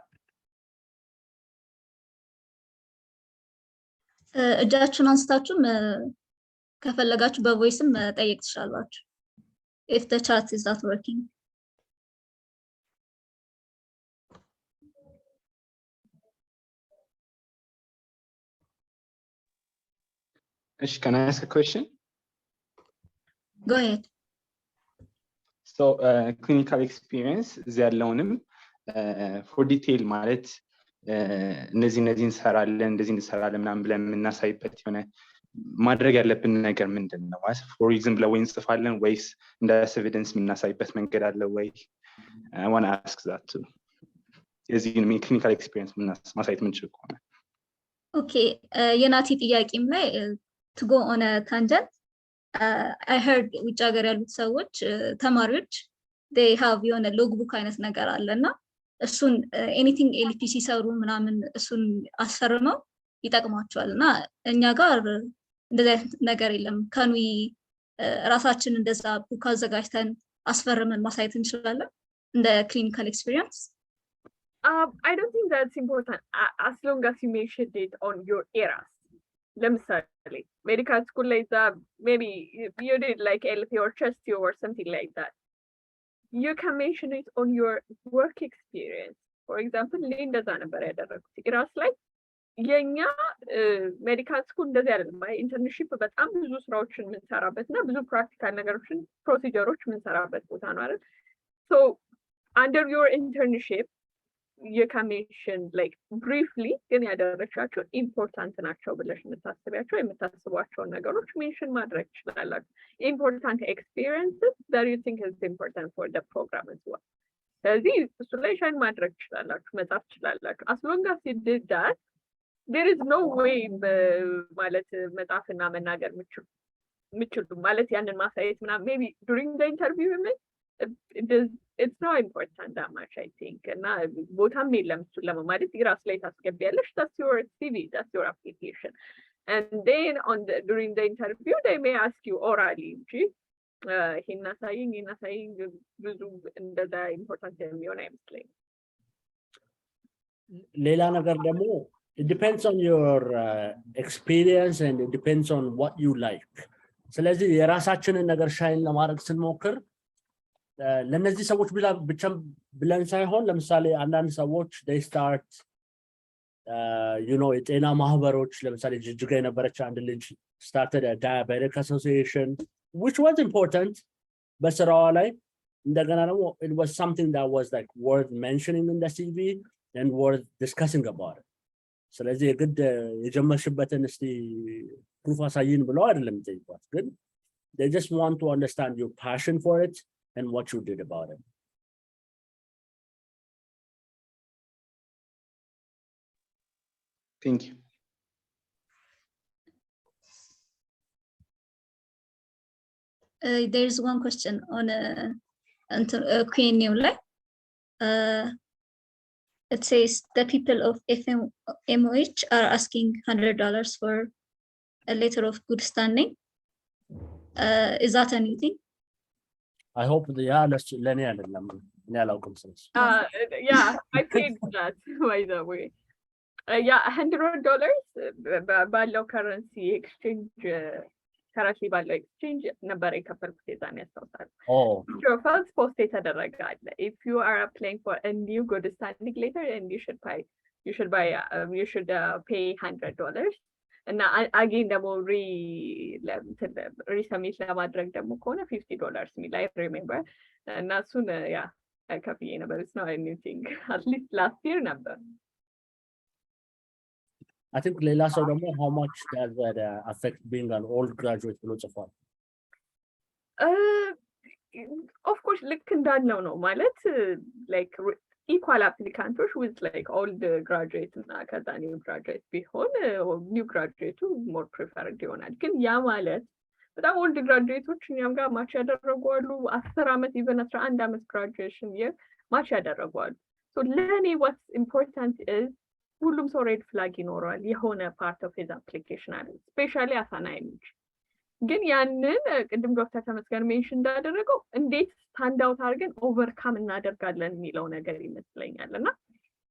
እጃችሁን አንስታችሁም ከፈለጋችሁ በቮይስም ጠይቅ ትችላላችሁ if the chat is not working. Can I ask a question? Go ahead. So clinical experience እዚህ ያለውንም for detail ማለት እነዚህ እንሰራለን እንደዚህ እንሰራለን ምናምን ብለን የምናሳይበት የሆነ ማድረግ ያለብን ነገር ምንድን ነው? for example ወይ እንጽፋለን ወይስ እንደ evidence የምናሳይበት መንገድ አለ ወይ? I want to ask that too. የዚህን clinical experience ማሳየት የምንችል ከሆነ Okay, የናቲ ጥያቄም ላይ to go on a tangent, I heard which ሀገር ያሉት ሰዎች ተማሪዎች they have የሆነ logbook አይነት ነገር አለና እሱን anything ኤልፒ ሲሰሩ ምናምን እሱን አስፈርመው ይጠቅማቸዋልና እኛ ጋር እንደዛ ነገር የለም። ከኑ ራሳችን እንደዛ ቡክ አዘጋጅተን አስፈርመን ማሳየት እንችላለን እንደ clinical experience? I don't think that's important as long as you mentioned it on your eras. Lemsali, medical school like that, maybe you did like LP or chest or something like that. You can mention it on your work experience. For example, Linda Zanabara, eras like Yenya medical school does my internship, but I'm ብዙ ስራዎችን የምንሰራበት እና ብዙ practical ነገሮችን procedures የምንሰራበት ቦታ ነው አይደል? So under your internship you can mention like briefly ግን ያደረቻቸው important ናቸው ብለሽ የምታስቧቸው ነገሮች mention ማድረግ ትችላላችሁ። important experiences that you think is important for the program as well. ስለዚህ እሱ ላይ ሻይን ማድረግ ትችላላችሁ፣ መጻፍ ትችላላችሁ። as long as you did that, there is no way ማለት መጻፍና መናገር ምችሉ ማለት ያንን ማሳየት ምናምን maybe during the interview it's not important that much, I think. And ቦታም የለም እሱን ለማለት የራስ ላይ ታስገቢያለሽ። That's your CV, that's your application. And then during the interview they may ask you orally እንጂ ይሄን አሳይኝ ብዙ እንደዛ ኢምፖርታንት የሚሆን አይመስለኝም። ሌላ ነገር ደግሞ it depends on your experience and it depends on what you like. ስለዚህ የራሳችንን ነገር ሻይን ለማድረግ ስንሞክር ለነዚህ ሰዎች ብቻ ብለን ሳይሆን ለምሳሌ አንዳንድ ሰዎች they start የጤና ማህበሮች ለምሳሌ ጅጅጋ የነበረች አንድ ልጅ started a diabetic association which was important በስራዋ ላይ እንደገና ደግሞ it was something that was like worth mentioning in the CV and worth discussing about it. ስለዚህ የግድ የጀመርሽበትን እስቲ ፕሩፍ አሳይን ብለው አይደለም የሚጠይቋት፣ ግን they just want to understand your passion for it and what you did about it. Thank you. There's one question on Q&A. It says the people of FMOH are asking $100 for a letter of good standing. Is that anything? I hope ለኔ አይደለም እኔ አላውቅም ስለሱ። Yeah, I paid that by the way. Yeah, $100 ባለው ከረንሲ ኤክስቼንጅ ከረንሲ ባለው ኤክስቼንጅ ነበር የከፈልኩት የዛኔ ያስታውሳለሁ። ፕሮፋይል ፖስት የተደረገ አለ. If you are applying for a new good standing letter and you should pay $100. እና አጌን ደግሞ ሪሰሚት ለማድረግ ደግሞ ከሆነ $50 የሚል I remember እና እሱን ያ ከፍዬ ነበር። It's not a new thing. At least last year ነበር። I think ሌላ ሰው ደግሞ how much does that affect being an old graduate ብሎ ጽፏል። Of course ልክ እንዳለው ነው ማለት like equal applicants with like old graduates እና ከዛ new graduates ቢሆን new graduate more preferred ይሆናል። ግን ያ ማለት በጣም old graduates እኛም ጋር ማች ያደረጉ አሉ። 10 ዓመት even 11 ዓመት graduation year ማች ያደረጉ አሉ። So ለኔ what's important is ሁሉም ሰው ሬድ ፍላግ ይኖረዋል የሆነ part of his application አለ especially አሳናይምች ግን ያንን ቅድም ዶክተር ተመስገን ሜንሽን እንዳደረገው እንዴት ስታንድ አውት አድርገን ኦቨርካም እናደርጋለን የሚለው ነገር ይመስለኛል። እና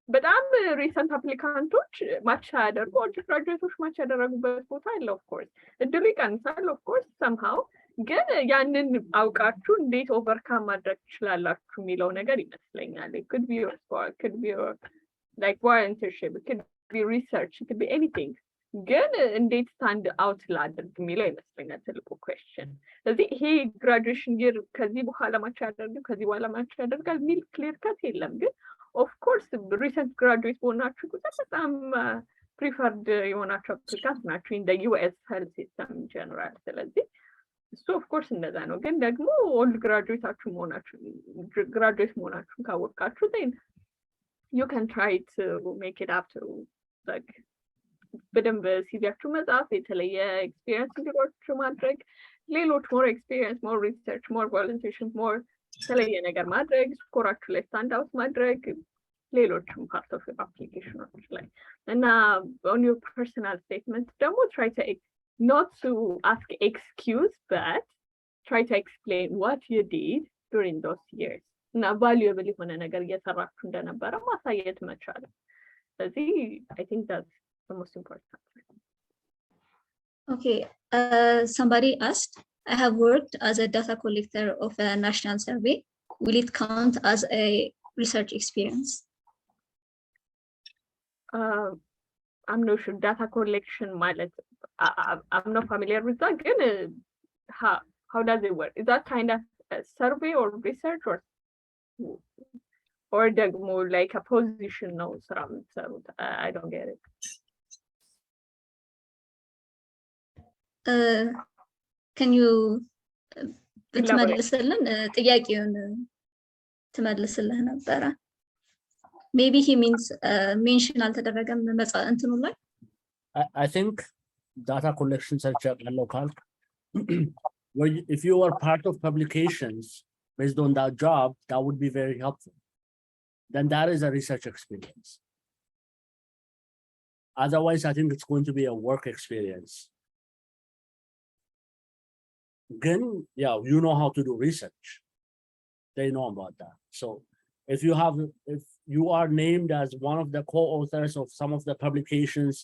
በጣም ሪሰንት አፕሊካንቶች ማች ያደርጉ ኦልድ ግራጁዌቶች ማች ያደረጉበት ቦታ አለ። ኦፍ ኮርስ እድሉ ይቀንሳል ኦፍ ኮርስ somehow ግን ያንን አውቃችሁ እንዴት ኦቨርካም ማድረግ ትችላላችሁ የሚለው ነገር ይመስለኛል። it could be your sport, could be your like volunteership, it could be research, it could be anything. ግን እንዴት ስታንድ አውት ላድርግ የሚለው ይመስለኛል ትልቁ ኩዌስችን። ስለዚህ ይሄ ግራጁዌሽን ይር ከዚህ በኋላ ማች ያደርጋል ከዚህ በኋላ ማች ያደርጋል የሚል ክሊር ከት የለም። ግን ኦፍኮርስ ሪሰንት ግራጁዌት በሆናችሁ ቁጥር በጣም ፕሪፈርድ የሆናችሁ አፕሊካንት ናችሁ ኢን ዩኤስ ሄልት ሲስተም ጀነራል። ስለዚህ እሱ ኦፍኮርስ እንደዛ ነው። ግን ደግሞ ኦልድ ግራጁዌት መሆናችሁን ካወቃችሁ then you can try to make it up to like በደንብ ሲቪያችሁ መጻፍ፣ የተለየ ኤክስፒሪየንስ እንዲኖራችሁ ማድረግ፣ ሌሎች ሞር ኤክስፒሪየንስ፣ ሞር ሪሰርች፣ ሞር ቮለንቲርሽን፣ ሞር የተለየ ነገር ማድረግ፣ ስኮራችሁ ላይ ስታንድ አውት ማድረግ፣ ሌሎችም ፓርት ኦፍ አፕሊኬሽኖች ላይ እና on your personal statement ደግሞ try to not to ask excuse but try to explain what you did during those years እና valuable የሆነ ነገር እየሰራችሁ እንደነበረ ማሳየት መቻል። ስለዚህ I think that's the most important. Okay, somebody asked, I have worked as a data collector of a national survey. Will it count as a research experience? I'm not sure. Data collection ማለት I'm not familiar with that. Again, how does it work? Is that kind of a survey or research or ደግሞ like a position ነው ስራ የምትሰሩት? I don't get it. Can you ትመልስልን? ጥያቄውን ትመልስልህ ነበረ። Maybe he means mention አልተደረገም እንትኑ ላይ። I think data collection search ያለው ካልክ if you are part of publications based on that job, that would be very helpful. Then that is a research experience. Otherwise, I think it's going to be a work experience. Again, yeah, you know how to do research. They know about that. So if you are named as one of the co-authors of some of the publications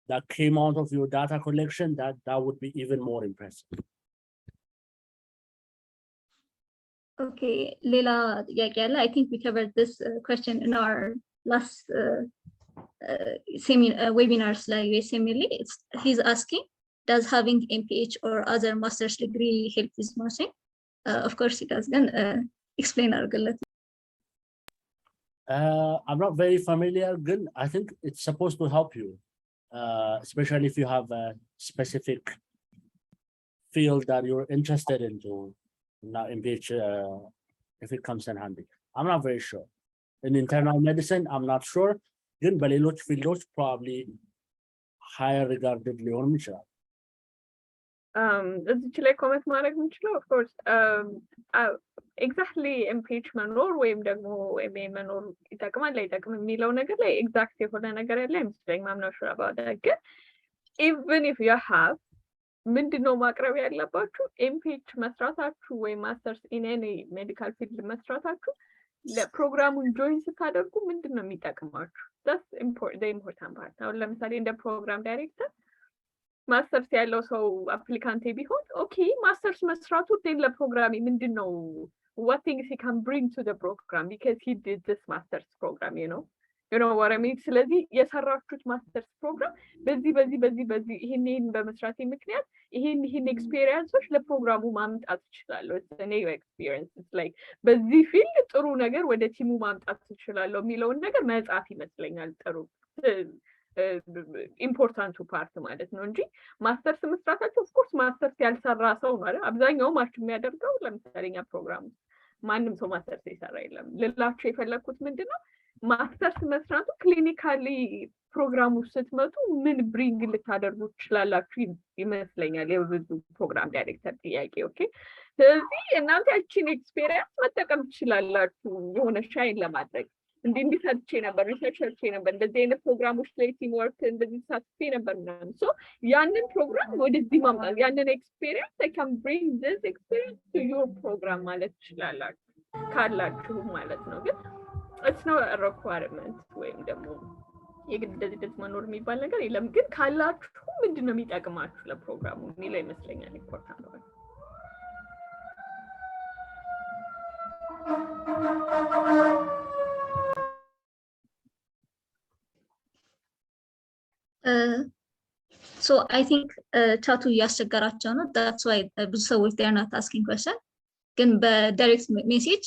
that came out of your data collection, that would be even more impressive. Okay, ሌላ ጥያቄ አለ። I think we covered this question in our last webinars ላይ USMLE. He's asking, does having MPH or other master's degree help with nursing? Of course it does. Then explain አድርግለት። I'm not very familiar. Good. I think it's supposed to help you, especially if you have a specific field that you're interested into. Now, MPH, if it comes in handy, I'm not very sure. In internal medicine, I'm not sure. Good, but ሌሎች fields probably higher regarded ሊሆን ይችላል። እዚች ላይ ኮሜንት ማድረግ የምችለው of course ኤግዛክትሊ ኤምፒኤች መኖር ወይም ደግሞ ኤምኤ መኖር ይጠቅማል አይጠቅም የሚለው ነገር ላይ ኤግዛክት የሆነ ነገር ያለ አይመስለኝም። ማምነው ሹር አባውት ዳት። ግን even if you have ምንድነው ማቅረብ ያለባችሁ? ኤምፒኤች መስራታችሁ ወይም ማስተርስ ኢን ኤኒ ሜዲካል ፊልድ መስራታችሁ ለፕሮግራሙን ጆይን ስታደርጉ ምንድነው የሚጠቅማችሁ? that's important part። አሁን ለምሳሌ እንደ ፕሮግራም ዳይሬክተር ማስተርስ ያለው ሰው አፕሊካንቴ ቢሆን ኦኬ ማስተርስ መስራቱ then ለፕሮግራም ምንድነው what things he can bring to the program because he did this master's program, you know what I mean? ስለዚህ የሰራችሁት ማስተርስ ፕሮግራም በዚህ ይሄን በመስራት ምክንያት ይሄን ኤክስፒሪየንሶች ለፕሮግራሙ ማምጣት ይችላል። it's a new experience. It's like በዚህ ፊልድ ጥሩ ነገር ወደ ቲሙ ማምጣት ይችላል የሚለውን ነገር መጻፍ ይመስለኛል ጥሩ ኢምፖርታንቱ ፓርት ማለት ነው እንጂ ማስተርስ መስራታቸው ኦፍ ኮርስ ማስተርስ ያልሰራ ሰው ማለት አብዛኛው ማች የሚያደርገው ለምሳሌኛ ፕሮግራም ማንም ሰው ማስተርስ ይሰራ የለም። ልላችሁ የፈለኩት ምንድነው ማስተርስ መስራቱ ክሊኒካሊ ፕሮግራሙ ስትመጡ ምን ብሪንግ ልታደርጉ ትችላላችሁ ይመስለኛል የብዙ ፕሮግራም ዳይሬክተር ጥያቄ። ኦኬ ስለዚህ እናንተ ያቺን ኤክስፒሪየንስ መጠቀም ትችላላችሁ የሆነ ሻይን ለማድረግ እንዲህ ሰርቼ ነበር ሪሰርች ሰርቼ ነበር እንደዚህ አይነት ፕሮግራሞች ላይ ቲም ወርክ እንደዚህ ሳትፌ ነበር ምናምን ሶ ያንን ፕሮግራም ወደዚህ ማምጣት ያንን ኤክስፒሪየንስ I can bring this experience to your program ማለት ትችላላችሁ ካላችሁ ማለት ነው። ግን it's not a requirement ወይም ደግሞ የግድ እንደዚህ መኖር የሚባል ነገር የለም። ግን ካላችሁ ምንድነው የሚጠቅማችሁ ለፕሮግራሙ የሚለው ይመስለኛል ኢምፖርታንት ነው። So I think ቻቱ እያስቸገራቸው ነው that's why ብዙ ሰዎች they are not asking question ግን በዳይሬክት ሜሴጅ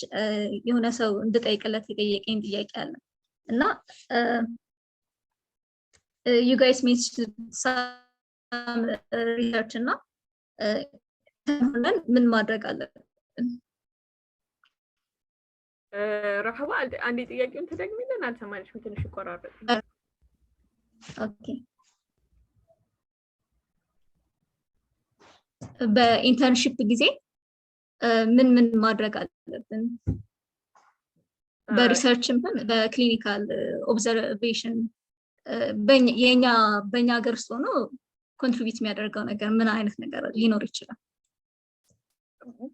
የሆነ ሰው እንድጠይቅለት የጠየቀኝ ጥያቄ አለ እና you guys mentioned some research እና ምን ማድረግ አለብን ረሃባ አንዴ ጥያቄውን ተደግሚልን አልሰማንሽም ትንሽ ይቆራረጥ ኦኬ በኢንተርንሺፕ ጊዜ ምን ማድረግ አለብን በሪሰርችም በክሊኒካል ኦብዘርቬሽን በእኛ ሀገር ውስጥ ሆኖ ኮንትሪቢዩት የሚያደርገው ነገር ምን አይነት ነገር ሊኖር ይችላል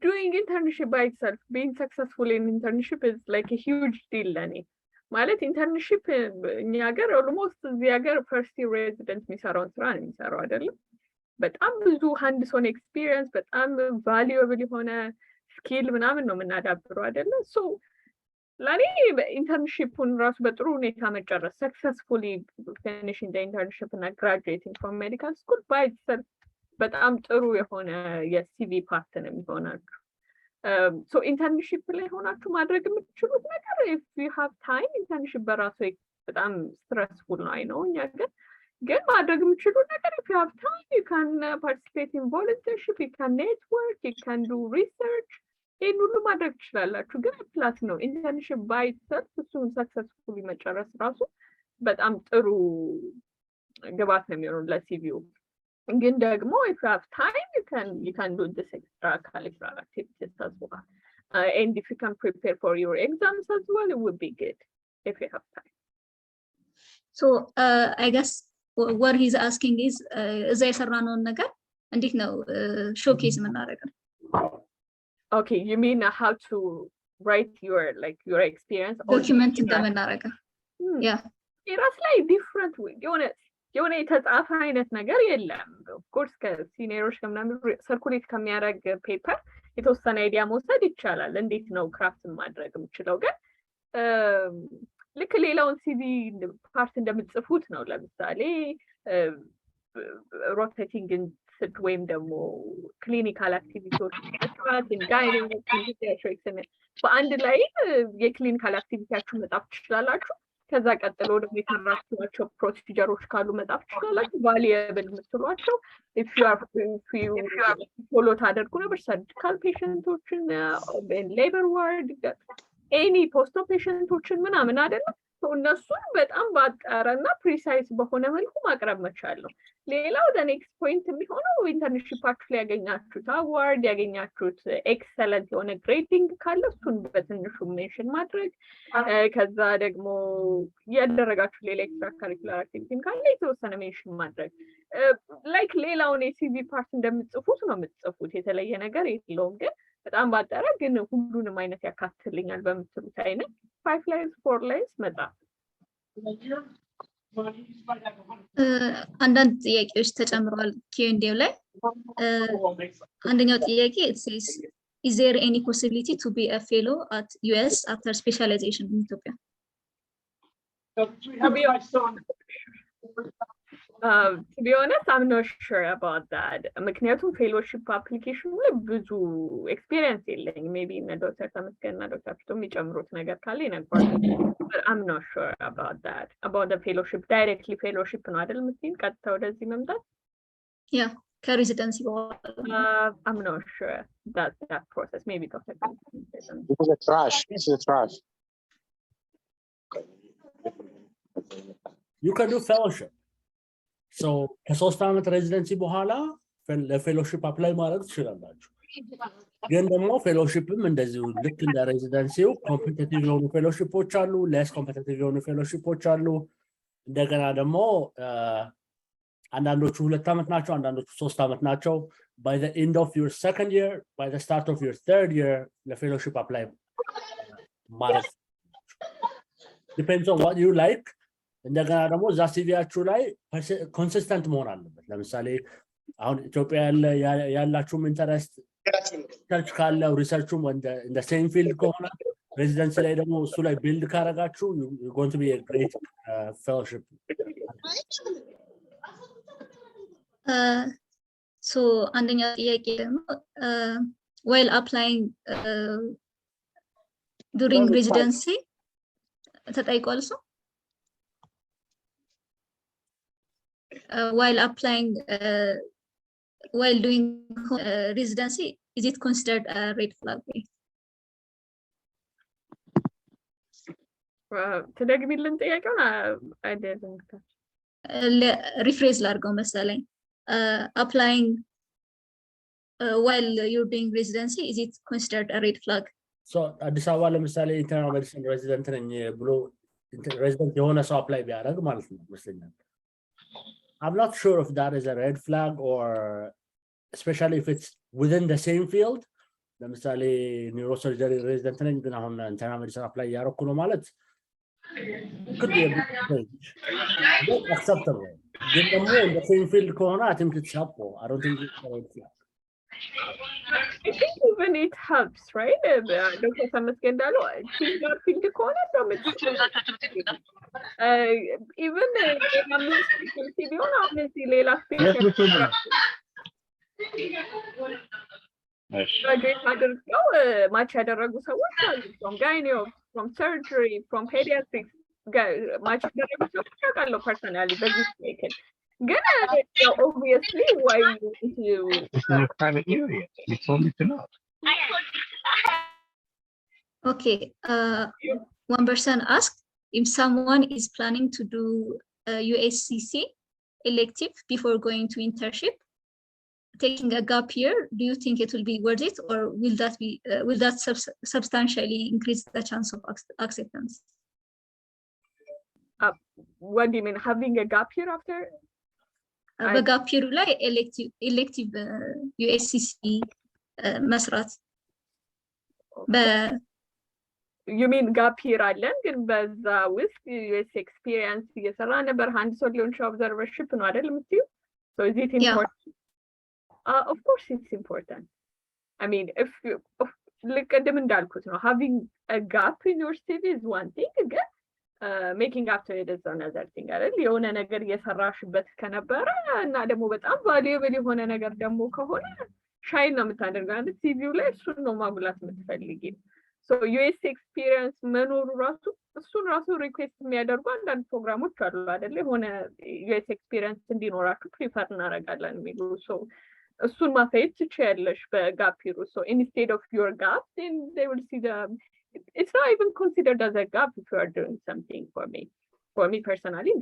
doing internship by itself being successful in internship is like a huge deal ለኔ ማለት ኢንተርንሺፕ እኛ ሀገር ኦልሞስት እዚህ ሀገር ፈርስት ይር ሬዚደንት የሚሰራውን ስራ ነው የሚሰራው አይደለም በጣም ብዙ ሃንድስ ኦን ኤክስፒሪየንስ በጣም ቫልዩብል የሆነ ስኪል ምናምን ነው የምናዳብረው አይደለ ሶ ለኔ ኢንተርንሺፑን ራሱ በጥሩ ሁኔታ መጨረስ ሰክሰስፉሊ ፊኒሽንግ ዘ ኢንተርንሺፕ እና ግራጁዌቲንግ ፍሮም ሜዲካል ስኩል ባይ ኢትሰልፍ በጣም ጥሩ የሆነ የሲቪ ፓርት ነው የሚሆናችሁ ሶ ኢንተርንሺፕ ላይ ሆናችሁ ማድረግ የምትችሉት ነገር if you have time ኢንተርንሺፕ በራሱ በጣም ስትረስፉል ነው አይ ነው እኛ ግን ማድረግ የምትችሉት ነገር if you have time you can participate in volunteership you can network you can do research ይሄን ሁሉ ማድረግ ትችላላችሁ ግን ፕላስ ነው ኢንተርንሺፕ ባይ ኢትሰልፍ እሱን ሰክሰስፉሊ መጨረስ ራሱ በጣም ጥሩ ግባት ነው የሚሆነው ለሲቪው ግን ደግሞ if you have time you can do this extra curricular activities as well and if you can prepare for your exams as well it would be good if you have time so I guess what he's asking is እዛ የሰራነውን ነገር እንዴት ነው ሾኬስ የምናደርገው okay you mean how to write your experience document እንደምናደርገው yeah it's like different way የሆነ የተጻፈ አይነት ነገር የለም ኦፍ ኮርስ ከሲኒየሮች ከምናምን ሰርኩሌት ከሚያደርግ ፔፐር የተወሰነ አይዲያ መውሰድ ይቻላል እንዴት ነው ክራፍት ማድረግ የምችለው ግን ልክ ሌላውን ሲቪ ፓርት እንደምትጽፉት ነው ለምሳሌ ሮቴቲንግ ወይም ደግሞ ክሊኒካል አክቲቪቲዎች መስራት ጋይዲንግ አክቲቪቲዎች በአንድ ላይ የክሊኒካል አክቲቪቲያችሁ መጻፍ ትችላላችሁ ከዛ ቀጥሎ ደግሞ የተራክቷቸው ፕሮሲጀሮች ካሉ መጻፍ ትችላላችሁ ቫልዩብል የምትሏቸው if you follow ታደርጉ ነበር ሰርጂካል ፔሸንቶችን ሌበር ዋርድ ኤኒ ፖስት ፔሸንቶችን ምናምን አይደለም እነሱን በጣም ባጠረና ፕሪሳይዝ በሆነ መልኩ ማቅረብ መቻል ነው ሌላው the next point የሚሆነው ኢንተርንሺፓችሁ ላይ ያገኛችሁት አዋርድ ያገኛችሁት ኤክሰለንት የሆነ ግሬዲንግ ካለ እሱን በትንሹ ሜንሽን ማድረግ ከዛ ደግሞ ያደረጋችሁ ሌላ ኤክስትራ ካሪኩላር አክቲቪቲ ካለ የተወሰነ ሜንሽን ማድረግ ላይክ ሌላውን የሲቪ ፓርት እንደምትጽፉት ነው የምትጽፉት የተለየ ነገር የለውም ግን በጣም ባጠረ ግን ሁሉንም አይነት ያካትልኛል በምትሉት አይነት 5 lines 4 lines መጣ አንዳንድ ጥያቄዎች ተጨምረዋል Q&A ላይ አንደኛው ጥያቄ it says is there any possibility to be a fellow at US after specialization in Ethiopia to be honest I'm not sure about that ምክንያቱም ፌሎሺፕ አፕሊኬሽን ላይ ብዙ ኤክስፒሪየንስ የለኝም ሜቢ እነ ዶክተር ተመስገንና ዶክተር ፍቶም የሚጨምሩት ነገር ካለ ይነግሯል but I'm not sure about that about the fellowship directly fellowship ነው አይደል ምትይን ቀጥታ ወደዚህ መምጣት yeah ከሬዚደንሲ በኋላ I'm not sure that process maybe Dr. This is a trash you can do fellowship so ከ3 ዓመት ሬዚደንሲ በኋላ ለፌሎሺፕ አፕላይ ማድረግ ትችላላችሁ ግን ደግሞ ፌሎሺፕም እንደዚሁ ልክ እንደ ሬዚደንሲው ኮምፒቲቲቭ የሆኑ ፌሎሺፖች አሉ ሌስ ኮምፒቲቲቭ የሆኑ ፌሎሺፖች አሉ እንደገና ደግሞ አንዳንዶቹ 2 ዓመት ናቸው አንዳንዶቹ 3 ዓመት ናቸው by the end of your second year by the start of your third year ለፌሎሺፕ አፕላይ ማድረግ depends on what you like እንደገና ደግሞ እዛ ሲቪያችሁ ላይ ኮንሲስተንት መሆን አለበት ለምሳሌ አሁን ኢትዮጵያ ያላችሁም ኢንተረስት ሪሰርች ካለው ሪሰርቹም እንደ ሴም ፊልድ ከሆነ ሬዚደንሲ ላይ ደግሞ እሱ ላይ ቢልድ ካረጋችሁ you're going to be a great fellowship So አንደኛ ጥያቄ ደግሞ while applying during residency ተጠይቋል እሱ while applying while doing residency, is it considered a red flag? ተደግሚልን ጥያቄውን I didn't catch. Rephrase ላድርገው መሰለኝ applying while you're doing residency, is it considered a red flag? So አዲስ አበባ ለምሳሌ ኢንተርናል ሜዲሲን ሬዚደንት ነኝ ብሎ ሬዚደንት የሆነ ሰው አፕላይ ቢያደርግ ማለት ነው መስለኛል I'm not sure if that is a red flag or especially if it's within the same field ለምሳሌ ኒውሮሰርጀሪ ሬዚደንት ነኝ ግን አሁን ኢንተርናል ሜዲሲን አፕላይ ያደረኩ ነው ማለት could be a bit strange but acceptable ግን ደግሞ in the same field ከሆነ I think it's helpful I don't think it's a red flag I think even it helps, right? Dr. Samasken Dalo, similar field corner from it. Even much from gynae, from surgery, from pediatrics, much personally, but obviously why you it's in a private area. It's only to know. Okay, one person asked if someone is planning to do a USCC elective before going to internship, taking a gap year, do you think it will be worth it, or will that substantially increase the chance of acceptance? What do you mean, having a gap year after? በጋፕ ፒሩ ላይ ኤሌክቲቭ USCC መስራት you mean gap year አለን ግን በዛ ውስጥ US experience እየሰራ ነበር አንድ ሰው ሊሆን observership ነው አይደል የምትይው so is it important? Of course it's important. I mean if ልቀደም እንዳልኩት ነው having a gap in your CV is one thing ግን making up to it is another thing አይደል የሆነ ነገር እየሰራሽበት ከነበረ እና ደግሞ በጣም valuable የሆነ ነገር ደግሞ ከሆነ ሻይን ነው የምታደርገው አይደል ሲቪው ላይ እሱን ነው ማጉላት የምትፈልጊው so US experience መኖሩ ራሱ እሱን ራሱ ሪኩዌስት የሚያደርጉ አንዳንድ ፕሮግራሞች አሉ አይደል የሆነ US experience እንዲኖራችሁ ፕሪፈር እናደርጋለን የሚሉ so እሱን ማሳየት ትችያለሽ በጋፕ ይሩ so instead of your gap then they will see the it's not even considered as a gap if you are doing something for me personally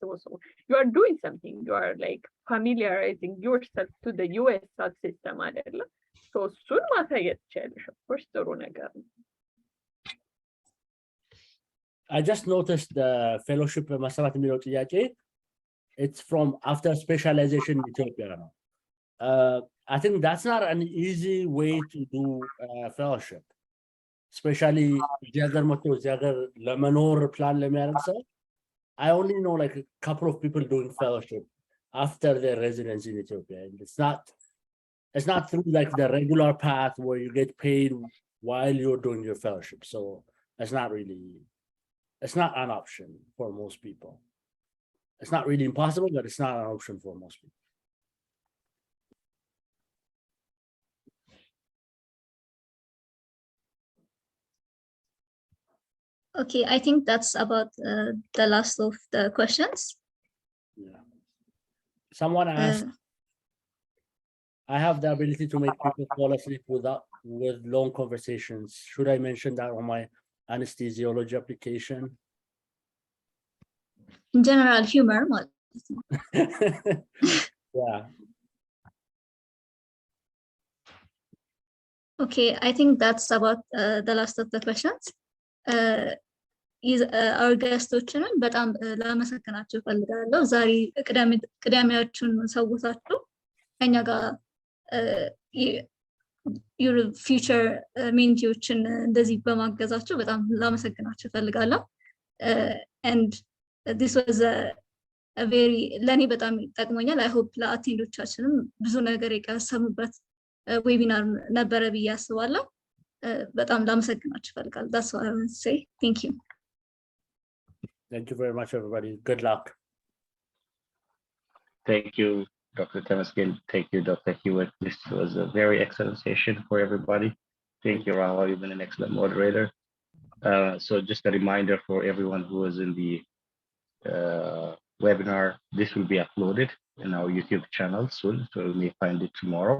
so you are doing something you are like familiarizing yourself to the US system so soon of course I just noticed the fellowship it's from after specialization in Ethiopia I think that's not an easy way to do fellowship especially Jagger Mato Jagger Lamanor plan Lemersa. I only know like a couple of people doing fellowship after their residency in Ethiopia. And it's not through like the regular path where you get paid while you're doing your fellowship. So it's not an option for most people. It's not really impossible, but it's not an option for most people. Okay, I think that's about the last of the questions. Yeah. Someone asked, I have the ability to make people fall asleep with long conversations. Should I mention that on my anesthesiology application? In general, humor. Yeah. Okay, I think that's about the last of the questions. our guestoችንን በጣም ላመሰግናችሁ ፈልጋለሁ ዛሬ ቅዳሜያችሁን ሰውታችሁ ከኛ ጋር your future ሜንቲዎችን እንደዚህ በማገዛችሁ በጣም ላመሰግናችሁ ፈልጋለሁ and this was a very ለኔ በጣም ጠቅሞኛል I hope ለአቴንዶቻችንም ብዙ ነገር የቀሰሙበት ዌቢናር ነበረ ብዬ አስባለሁ በጣም ላመሰግናችሁ ፈልጋለሁ that's what I want to say thank you Thank you very much everybody good luck Thank you Dr. Temaskin. Thank you, Dr. Hewitt. This was a very excellent session for everybody. Thank you, Rahul. You've been an excellent moderator. So just a reminder for everyone who is in the webinar, this will be uploaded in our YouTube channel soon, so you may find it tomorrow.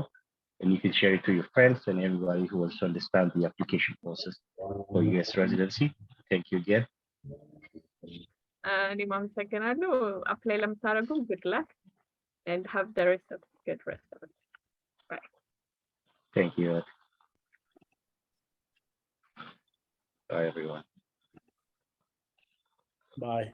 And you can share it to your friends and everybody who wants to understand the application process for US residency. Thank you again. እኔም አመሰግናለሁ። አፕላይ ለምታደርጉ good luck and have the rest of good rest of it. Bye. Thank you. Bye, everyone. Bye.